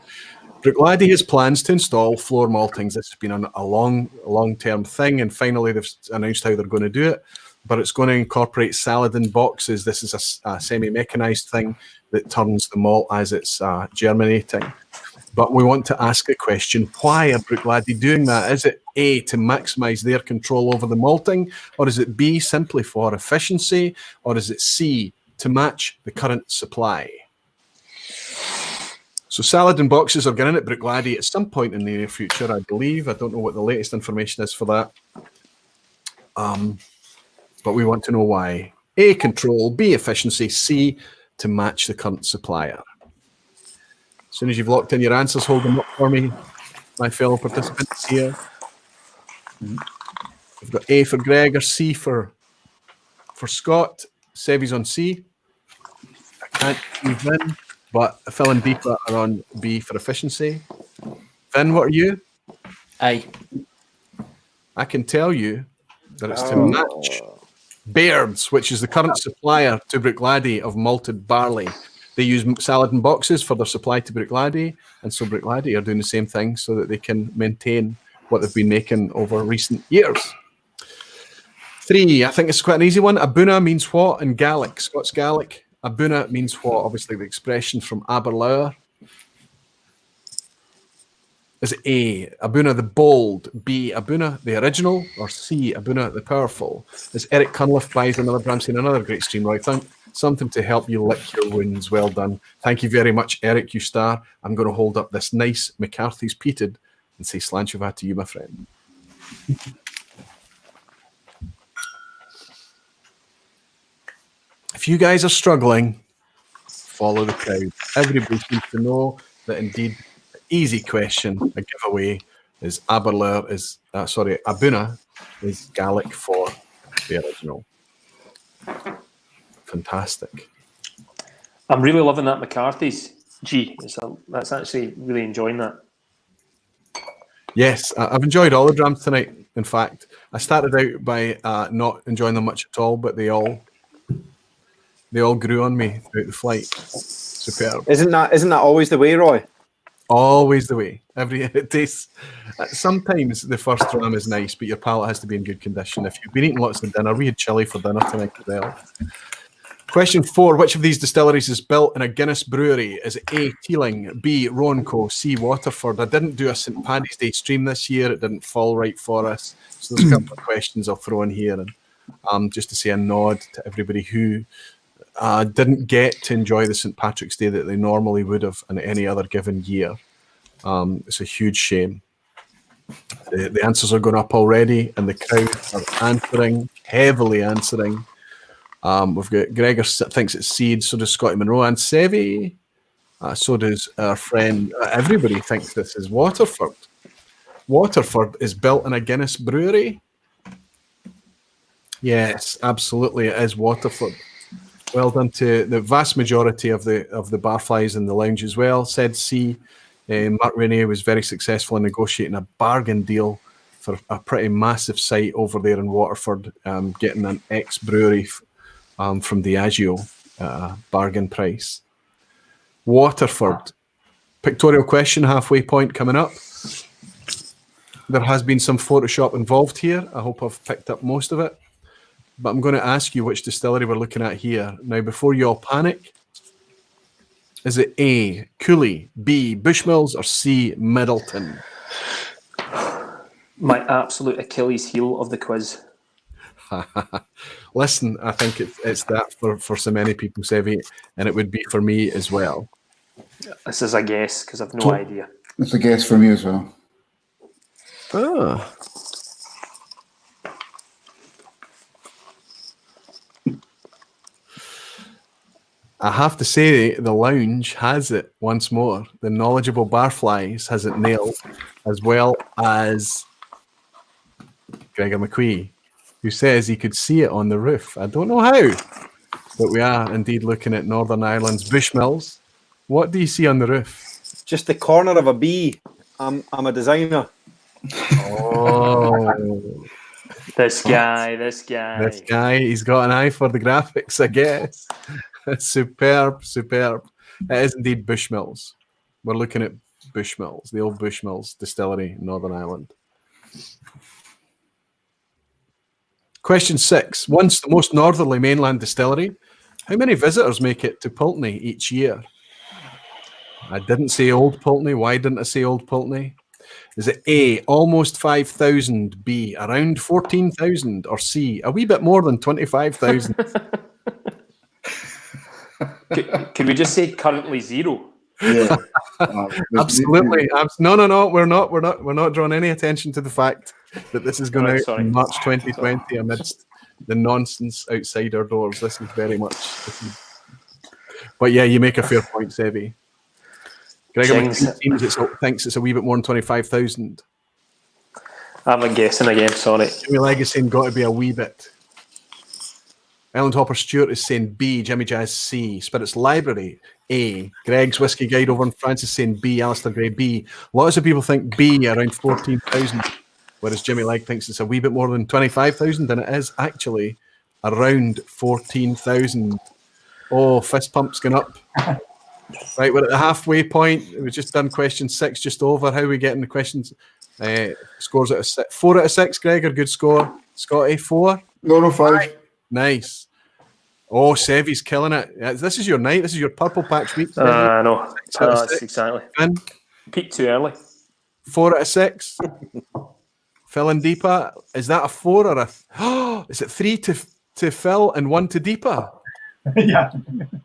Bruichladdich has plans to install floor maltings. This has been a long-term thing, and finally they've announced how they're going to do it. But it's going to incorporate Saladin boxes. This is a semi-mechanized thing that turns the malt as it's germinating. But we want to ask a question: why are Bruichladdich doing that? Is it A, to maximize their control over the malting, or is it B, simply for efficiency, or is it C, to match the current supply? So Saladin boxes are going at Bruichladdich at some point in the near future, I believe. I don't know what the latest information is for that. But we want to know why. A, control, B, efficiency, C, to match the current supplier. As soon as you've locked in your answers, hold them up for me, my fellow participants here. We've got A for Gregor, C for Scott, Sevy's on C. I can't see Vin, but Phil and Deepa are on B for efficiency. Vin, what are you? A. I can tell you that it's to match Baird's, which is the current supplier to Bruichladdich of malted barley. They use Saladin boxes for their supply to Bruichladdich, and so Bruichladdich are doing the same thing so that they can maintain what they've been making over recent years. 3, I think it's quite an easy one. Abuna means what in Gaelic? Scots Gaelic. Abuna means what? Obviously the expression from Aberlour. Is it A, Abuna the bold, B, Abuna the original, or C, Abuna the powerful? As Eric Cunliffe buys another Bramsey, another great stream, right? Something to help you lick your wounds. Well done. Thank you very much, Eric, you star. I'm going to hold up this nice McCarthy's peated and say Slanchova to you, my friend. If you guys are struggling, follow the crowd. Everybody seems to know that indeed, easy question, a giveaway is Abuna is Gaelic for the original. Fantastic. I'm really loving that McCarthy's. That's actually really enjoying that. Yes, I've enjoyed all the drams tonight. In fact, I started out by not enjoying them much at all, but they all grew on me throughout the flight. Superb. Isn't that always the way, Roy? Always the way. It tastes. Sometimes the first dram is nice, but your palate has to be in good condition. If you've been eating lots of dinner, we had chili for dinner tonight as well. Question 4. Which of these distilleries is built in a Guinness brewery? Is it A, Teeling, B, Roanco, C, Waterford? I didn't do a St. Paddy's Day stream this year. It didn't fall right for us. So there's a couple of questions I'll throw in here, and just to say a nod to everybody who didn't get to enjoy the St. Patrick's Day that they normally would have in any other given year. It's a huge shame. The answers are going up already, and the crowd are answering, heavily answering. We've got Gregor thinks it's Seed, so does Scotty Monroe and Sevy. So does our friend. Everybody thinks this is Waterford. Waterford is built in a Guinness brewery. Yes, absolutely, it is Waterford. Well done to the vast majority of the barflies in the lounge as well. Said C. Mark Rainier was very successful in negotiating a bargain deal for a pretty massive site over there in Waterford, getting an ex-brewery from Diageo bargain price. Waterford. Pictorial question, halfway point coming up. There has been some Photoshop involved here. I hope I've picked up most of it. But I'm going to ask you which distillery we're looking at here. Now, before you all panic, is it A, Cooley, B, Bushmills, or C, Middleton? My absolute Achilles heel of the quiz. Listen, I think it's that for so many people, Sevy, and it would be for me as well. This is a guess, because I've no idea. It's a guess for me as well. Ah. I have to say, the lounge has it once more. The knowledgeable Barflies has it nailed, as well as Gregor McWee, who says he could see it on the roof. I don't know how, but we are indeed looking at Northern Ireland's Bushmills. What do you see on the roof? Just the corner of a bee. I'm a designer. Oh, Oh, This guy. this guy, he's got an eye for the graphics, I guess. Superb. It is indeed Bushmills. We're looking at Bushmills, the old Bushmills distillery in Northern Ireland. Question 6. Once the most northerly mainland distillery, how many visitors make it to Pulteney each year? I didn't say Old Pulteney. Why didn't I say Old Pulteney? Is it A, almost 5,000, B, around 14,000, or C, a wee bit more than 25,000? Could we just say currently 0? Yeah. Absolutely. No, we're not drawing any attention to the fact that this is going out in March 2020 amidst the nonsense outside our doors. This is very much. But yeah, you make a fair point, Sevi. Gregor McWee thinks it's a wee bit more than 25,000. I'm guessing again, sorry. Jimmy Legg is saying got to be a wee bit. Island Hopper Stewart is saying B, Jimmy Jazz C, Spirits Library A, Greg's Whisky Guide over in France is saying B, Alistair Gray B. Lots of people think B, around 14,000, whereas Jimmy Legg thinks it's a wee bit more than 25,000, and it is actually around 14,000. Oh, fist pump's going up. Right, we're at the halfway point. We've just done question 6 just over. How are we getting the questions? Scores out of 6. 4 out of 6, Gregor, good score. Scotty, 4? No, 5. Nice. Oh, Sevi's killing it. This is your night. This is your purple patch week. No, that's exactly. Finn? Peaked too early. 4 out of 6. Phil and Deepa. Is that a 4 or a... is it 3 to Phil and 1 to Deepa? Yeah.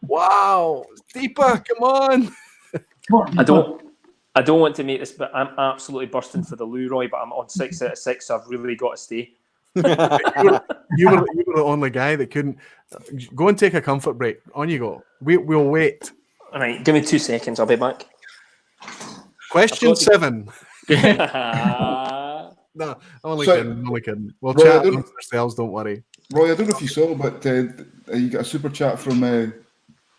Wow. Deepa, come on. I don't want to make this, but I'm absolutely bursting for the loo, Roy, but I'm on 6 out of 6, so I've really got to stay. you were the only guy that couldn't. Go and take a comfort break. On you go. We'll wait. All right, give me 2 seconds. I'll be back. Question 7. No, I'm only kidding. We'll chat amongst ourselves, don't worry. Roy, I don't know if you saw, but you got a super chat from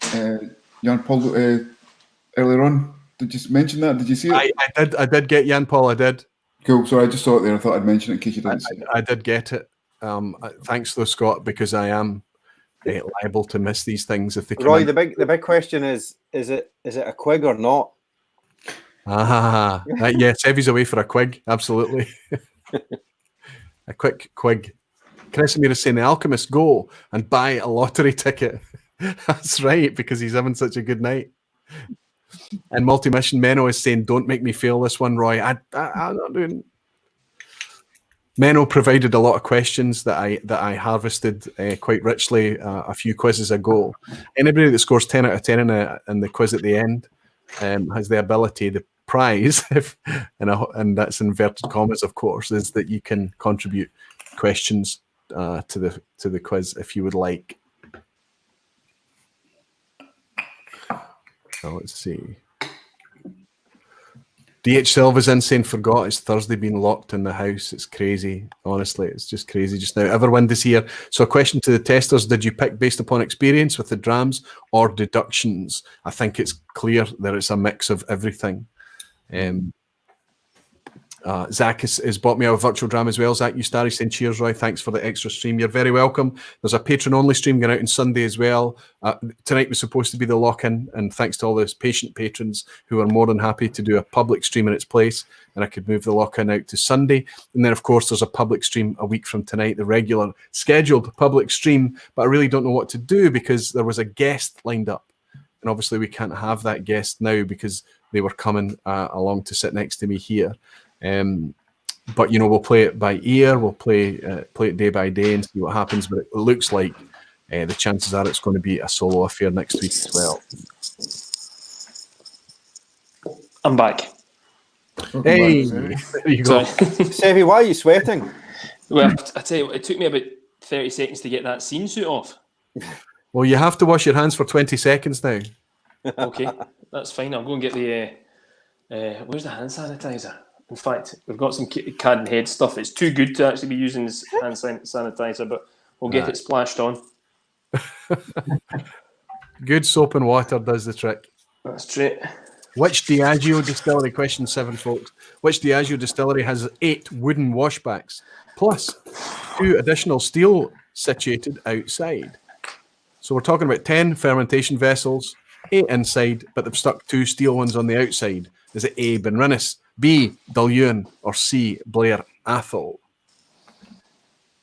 Jan Paul earlier on. Did you mention that? Did you see it? I did get Jan Paul. I did. Cool. Sorry, I just saw it there. I thought I'd mention it in case you didn't see it. I did get it. Thanks though, Scott, because I am liable to miss these things if they come Roy, in. the big question is it a quig or not? Yes, Evie's away for a quig. Absolutely. A quick quig. Kresimir is saying the Alchemist go and buy a lottery ticket. That's right, because he's having such a good night. And Multi-Mission Menno is saying, don't make me fail this one, Roy. I'm not doing... Menno provided a lot of questions that I harvested quite richly a few quizzes ago. Anybody that scores 10 out of 10 in the quiz at the end has the ability, the prize, and that's inverted commas, of course, is that you can contribute questions to the quiz if you would like. So let's see. DH Silva's insane forgot it's Thursday being locked in the house. It's crazy. Honestly, it's just crazy just now. Everwind is here. So a question to the testers, did you pick based upon experience with the drams or deductions? I think it's clear that it's a mix of everything. Zach has bought me a virtual dram as well. Zach Ustari saying cheers, Roy. Thanks for the extra stream. You're very welcome. There's a patron-only stream going out on Sunday as well. Tonight was supposed to be the lock-in, and thanks to all those patient patrons who are more than happy to do a public stream in its place, and I could move the lock-in out to Sunday. And then, of course, there's a public stream a week from tonight, the regular scheduled public stream, but I really don't know what to do because there was a guest lined up. And obviously we can't have that guest now because they were coming along to sit next to me here. But we'll play it by ear. We'll play it day by day and see what happens. But it looks like the chances are it's going to be a solo affair next week as well. I'm back. Hey, there you go. Sevi, why are you sweating? Well, I tell you what, it took me about 30 seconds to get that scene suit off. Well, you have to wash your hands for 20 seconds now. Okay, that's fine. I'll go and get the where's the hand sanitizer? In fact, we've got some cad and head stuff. It's too good to actually be using this hand sanitizer, but we'll get it splashed on. Good soap and water does the trick. That's true. Which Diageo distillery, question 7, folks, which Diageo distillery has 8 wooden washbacks, plus 2 additional steel situated outside? So we're talking about 10 fermentation vessels, 8 inside, but they've stuck 2 steel ones on the outside. Is it A, Benrinnes, B, Dulluan, or C, Blair Athol?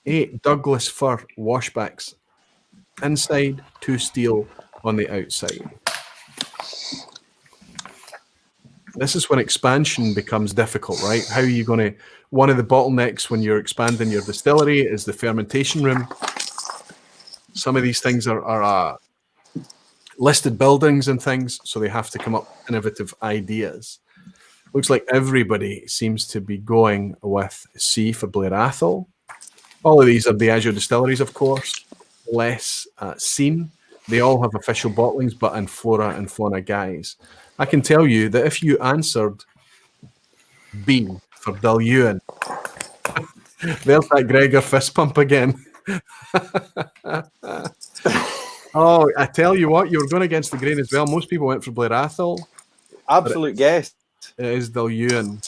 8 Douglas fir washbacks inside, 2 steel on the outside. This is when expansion becomes difficult, right? How are you going to... One of the bottlenecks when you're expanding your distillery is the fermentation room. Some of these things are listed buildings and things, so they have to come up with innovative ideas. Looks like everybody seems to be going with C for Blair Athol. All of these are Diageo distilleries, of course, less seen. They all have official bottlings, but in Flora and Fauna guise. I can tell you that if you answered B for Dulluan, there's that Gregor fist pump again. Oh, I tell you what, you were going against the grain as well. Most people went for Blair Athol. Absolute guess. It is Dulluan.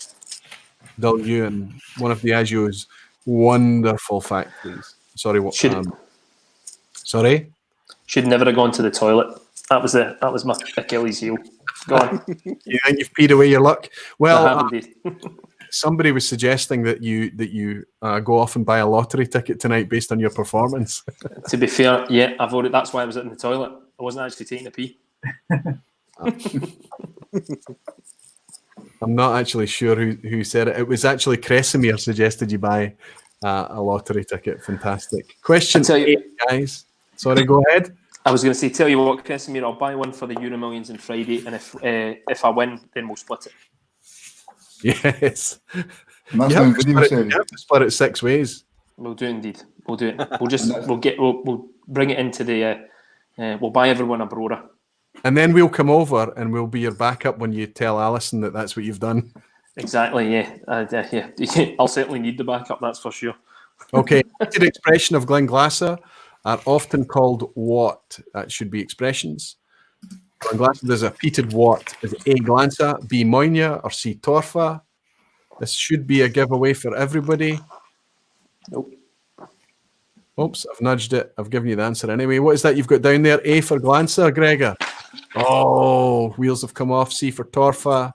Dulluan, one of Diageo's wonderful factories. Sorry, what? Sorry? Should never have gone to the toilet. That was my Achilles heel. Go on. You think you've peed away your luck? Well, I have indeed. somebody was suggesting that you go off and buy a lottery ticket tonight based on your performance. To be fair, yeah, I've already. That's why I was in the toilet. I wasn't actually taking a pee. I'm not actually sure who said it. It was actually Kresimir suggested you buy a lottery ticket. Fantastic. Question 8, guys. Sorry, go ahead. I was going to say, tell you what, Kresimir, I'll buy one for the Euro Millions on Friday, and if I win, then we'll split it. Yes. And that's how good he was You saying. have to split it 6 ways. We'll do indeed. We'll do it. We'll bring it into the. We'll buy everyone a Brora. And then we'll come over and we'll be your backup when you tell Alison that that's what you've done. Exactly. Yeah. Yeah. I'll certainly need the backup. That's for sure. Okay. The expression of Glenglasser are often called what? That should be expressions. Glenglasser, there's a peated what? Is it A, Glansa, B, Moynia, or C, Torfa? This should be a giveaway for everybody. Nope. Oops, I've nudged it. I've given you the answer anyway. What is that you've got down there? A for Glansa, Gregor. Oh, wheels have come off. C for Torfa.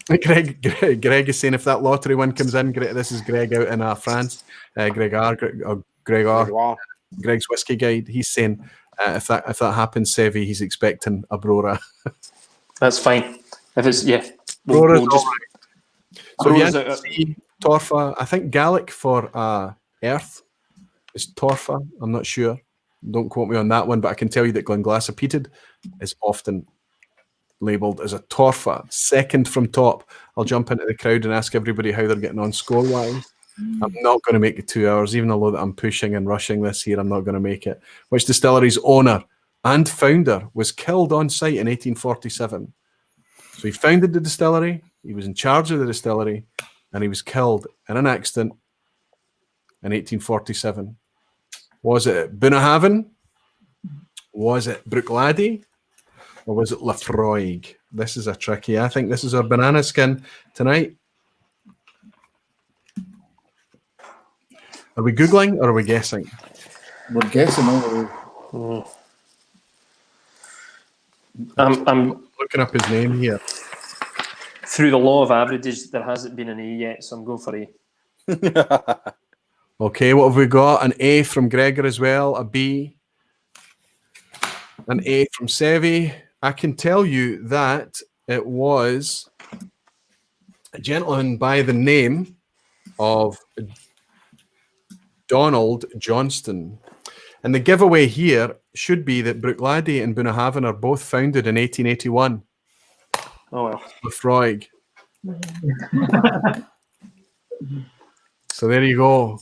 Greg is saying if that lottery win comes in, this is Greg out in France. Greg's Whiskey Guide. He's saying if that happens, Sevi, he's expecting a Brora. That's fine. If it's Brora's just. So yeah, C, Torfa. I think Gaelic for Earth is Torfa. I'm not sure. Don't quote me on that one, but I can tell you that Glenglasser peated is often labelled as a Torfa. Second from top. I'll jump into the crowd and ask everybody how they're getting on score-wise. I'm not going to make it 2 hours, even though that I'm pushing and rushing this year. I'm not going to make it. Which distillery's owner and founder was killed on site in 1847. So he founded the distillery, he was in charge of the distillery, and he was killed in an accident in 1847. Was it Bunnahabhain? Was it Bruichladdich? Or was it Laphroaig? This is a tricky. I think this is our banana skin tonight. Are we Googling or are we guessing? We're guessing all the way. I'm looking up his name here. Through the law of averages, there hasn't been an A yet, so I'm going for A. Okay, what have we got? An A from Gregor as well, a B, an A from Sevi. I can tell you that it was a gentleman by the name of Donald Johnston. And the giveaway here should be that Bruichladdich and Bunnahabhain are both founded in 1881. Oh, well. Laphroaig. So there you go.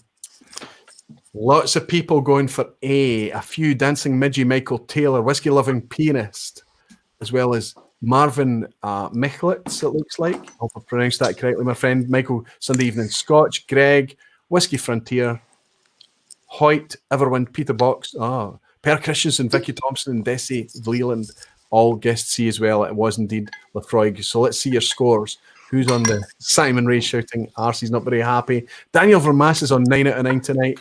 Lots of people going for A. A few dancing midgie Michael Taylor, whiskey-loving pianist, as well as Marvin Michlitz, it looks like. I hope I pronounced that correctly, my friend. Michael, Sunday Evening Scotch, Greg, Whiskey Frontier, Hoyt, Everwind, Peter Box. Per Christensen, Vicky Thompson, and Desi Vleeland all guessed C as well. It was indeed Lafroig. So let's see your scores. Who's on the Simon Ray shouting? Arcee's not very happy. Daniel Vermaas is on 9 out of 9 tonight.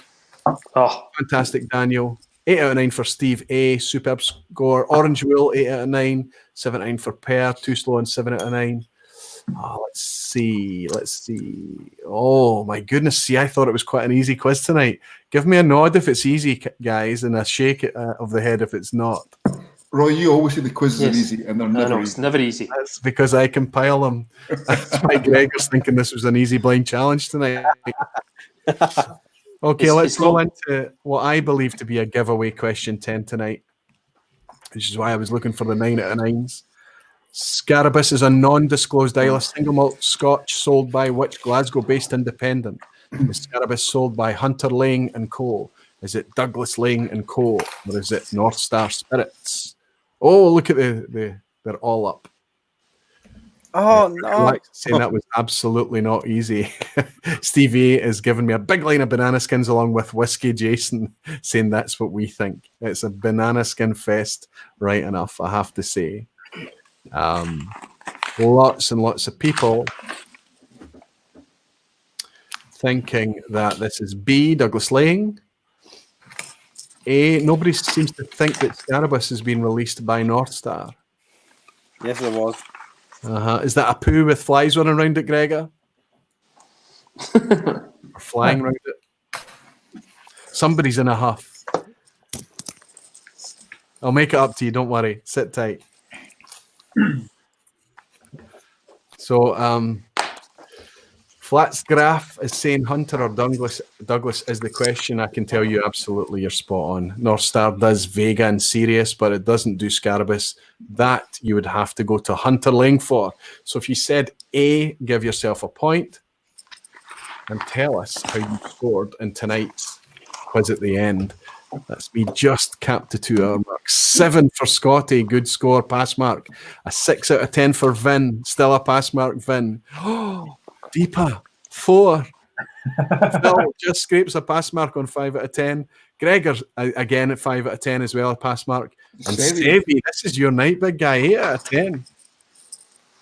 Oh, Fantastic, Daniel. 8 out of 9 for Steve A. Superb score. Orange Wool, 8 out of 9. 7 out of 9 for Per. Too Slow and 7 out of 9. Let's see. Oh, my goodness. See, I thought it was quite an easy quiz tonight. Give me a nod if it's easy, guys, and a shake of the head if it's not. Roy, you always say the quizzes are easy, and they're no, never it's easy. never easy. That's because I compile them. That's why Gregor's thinking this was an easy blind challenge tonight. Okay, let's go into what I believe to be a giveaway question 10 tonight, which is why I was looking for the 9 out of 9s. Scarabus is a non-disclosed ale, a single malt Scotch sold by which Glasgow-based independent? Is Scarabus sold by Hunter Lang and Co? Is it Douglas Lang and Co? Or is it North Star Spirits? Oh, look at they're all up. Oh, no. Like saying that was absolutely not easy. Steve A is giving me a big line of banana skins along with Whiskey Jason, saying that's what we think. It's a banana skin fest, right enough, I have to say. Lots and lots of people thinking that this is B, Douglas Lang. A, nobody seems to think that Scarabus has been released by North Star. Yes, there was. Is that a poo with flies running around it, Gregor? Or flying around it? Somebody's in a huff. I'll make it up to you, don't worry. Sit tight. So, Flatsgraph is saying Hunter or Douglas is the question. I can tell you absolutely you're spot on. North Star does Vega and Sirius, but it doesn't do Scarabus. That you would have to go to Hunter Lang for. So if you said A, give yourself a point and tell us how you scored in tonight's quiz at the end. That's me just capped to 2 hour mark. 7 for Scotty, good score, pass mark. A 6 out of 10 for Vin, still a pass mark, Vin. Oh, Deepa, 4. Phil just scrapes a pass mark on 5 out of 10. Gregor, again at 5 out of 10 as well, a pass mark. And Stevie, this is your night, big guy, 8 out of 10.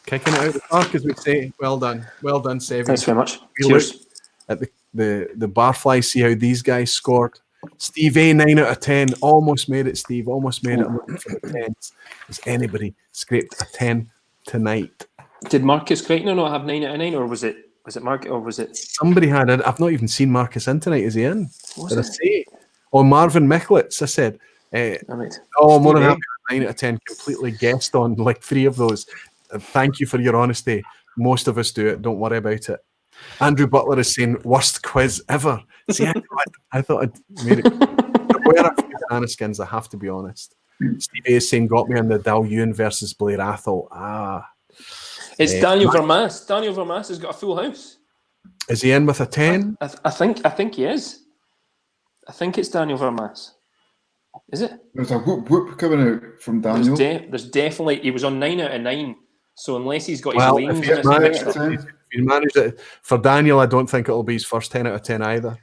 Kicking it out of the park, as we say. Well done, Stevie. Thanks very much. We Cheers. At the barfly, see how these guys scored. Steve A, 9 out of 10. Almost made it, Steve. Almost made it. I'm looking for the 10s. Has anybody scraped a 10 tonight? Did Marcus Crichton not have 9 out of 9, or was it Mark, or was it Somebody had it. I've not even seen Marcus in tonight. Is he in? Was Did I it? say? Oh, Marvin Michlitz, I said. Right. Oh, more than happy with 9 out of 10. Completely guessed on like 3 of those. Thank you for your honesty. Most of us do it. Don't worry about it. Andrew Butler is saying, worst quiz ever. See, I thought I'd made it. There were a few banana skins, I have to be honest. Steve A is saying, got me on the Dalyun versus Blair Athol. It's Daniel Vermaas. Daniel Vermaas has got a full house. Is he in with a 10? I think he is. I think it's Daniel Vermaas. Is it? There's a whoop coming out from Daniel. There's definitely, he was on 9 out of 9. So unless he's got his Well, lanes if in he managed it. For Daniel, I don't think it'll be his first 10 out of 10 either.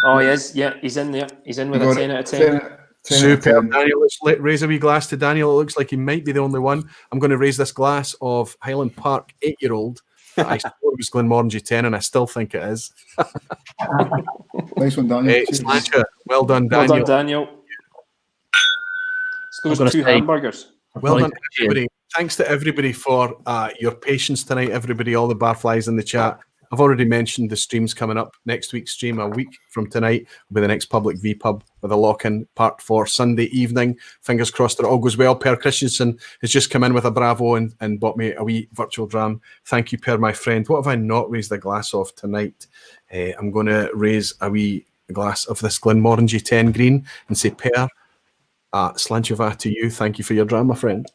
Oh, he is. Yeah, he's in there. He's in with a 10 out of 10. Super. Daniel, let's raise a wee glass to Daniel. It looks like he might be the only one. I'm going to raise this glass of Highland Park 8-year-old. I thought it was Glenmorangie 10, and I still think it is. Nice one, Daniel. Slancher. Well done, Daniel. Well done, Daniel. It's those 2 hamburgers. Well done, everybody. Thanks to everybody for your patience tonight, everybody, all the barflies in the chat. I've already mentioned the streams coming up. Next week's stream, a week from tonight, will be the next public vPub with a lock-in part for Sunday evening. Fingers crossed that it all goes well. Per Christensen has just come in with a bravo and bought me a wee virtual dram. Thank you, Per, my friend. What have I not raised a glass of tonight? I'm going to raise a wee glass of this Glenmorangie 10 green and say, Per, Slancheva to you. Thank you for your dram, my friend.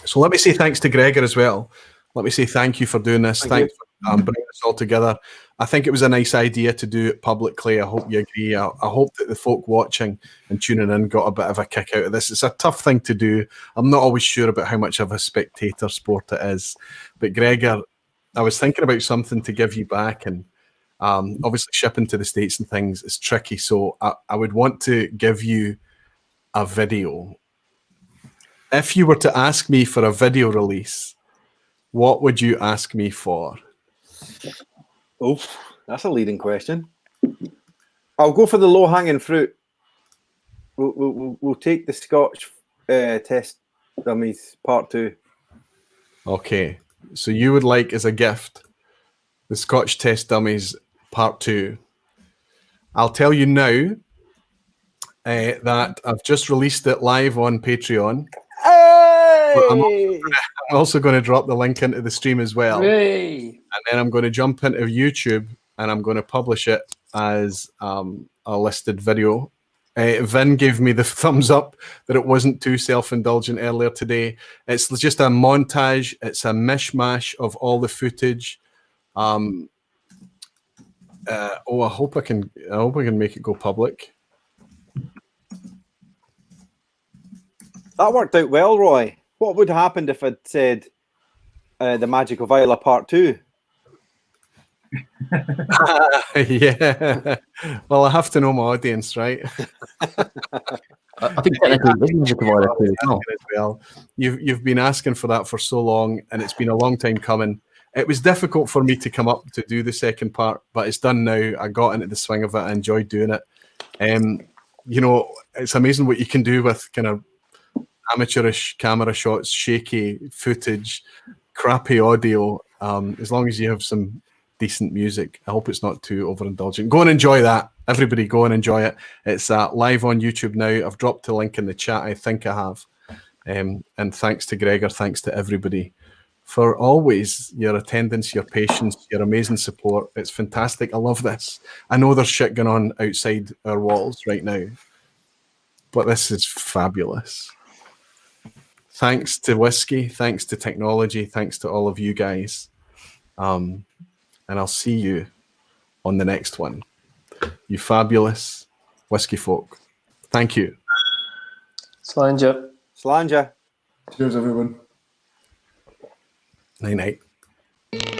So let me say thanks to Gregor as well. Let me say thank you for doing this. Thanks for bringing us all together. I think it was a nice idea to do it publicly. I hope you agree. I hope that the folk watching and tuning in got a bit of a kick out of this. It's a tough thing to do. I'm not always sure about how much of a spectator sport it is. But Gregor, I was thinking about something to give you back, and Obviously, shipping to the States and things is tricky. So I would want to give you a video. If you were to ask me for a video release, what would you ask me for? Oh, that's a leading question. I'll go for the low-hanging fruit. We'll take the Scotch test dummies part 2. Okay, so you would like as a gift the Scotch test dummies part 2. I'll tell you now that I've just released it live on Patreon. Hey! I'm also going to drop the link into the stream as well. Hooray! And then I'm going to jump into YouTube and I'm going to publish it as a listed video. Vin gave me the thumbs up that it wasn't too self-indulgent earlier today. It's just a montage. It's a mishmash of all the footage. I hope I can make it go public. That worked out well, Roy. What would have happened if I'd said The Magic of Isla Part 2? Yeah. Well, I have to know my audience, right? I think technically it is Magic of Isla too. As well. You've been asking for that for so long, and it's been a long time coming. It was difficult for me to come up to do the second part, but it's done now. I got into the swing of it. I enjoyed doing it. You know, it's amazing what you can do with kind of amateurish camera shots, shaky footage, crappy audio, as long as you have some decent music. I hope it's not too overindulgent. Go and enjoy that. Everybody go and enjoy it. It's live on YouTube now. I've dropped the link in the chat. I think I have. And thanks to Gregor, thanks to everybody for always your attendance, your patience, your amazing support. It's fantastic. I love this. I know there's shit going on outside our walls right now, but this is fabulous. Thanks to Whisky, thanks to technology, thanks to all of you guys. And I'll see you on the next one. You fabulous Whisky folk. Thank you. Slanja. Slanja. Cheers, everyone. Night night.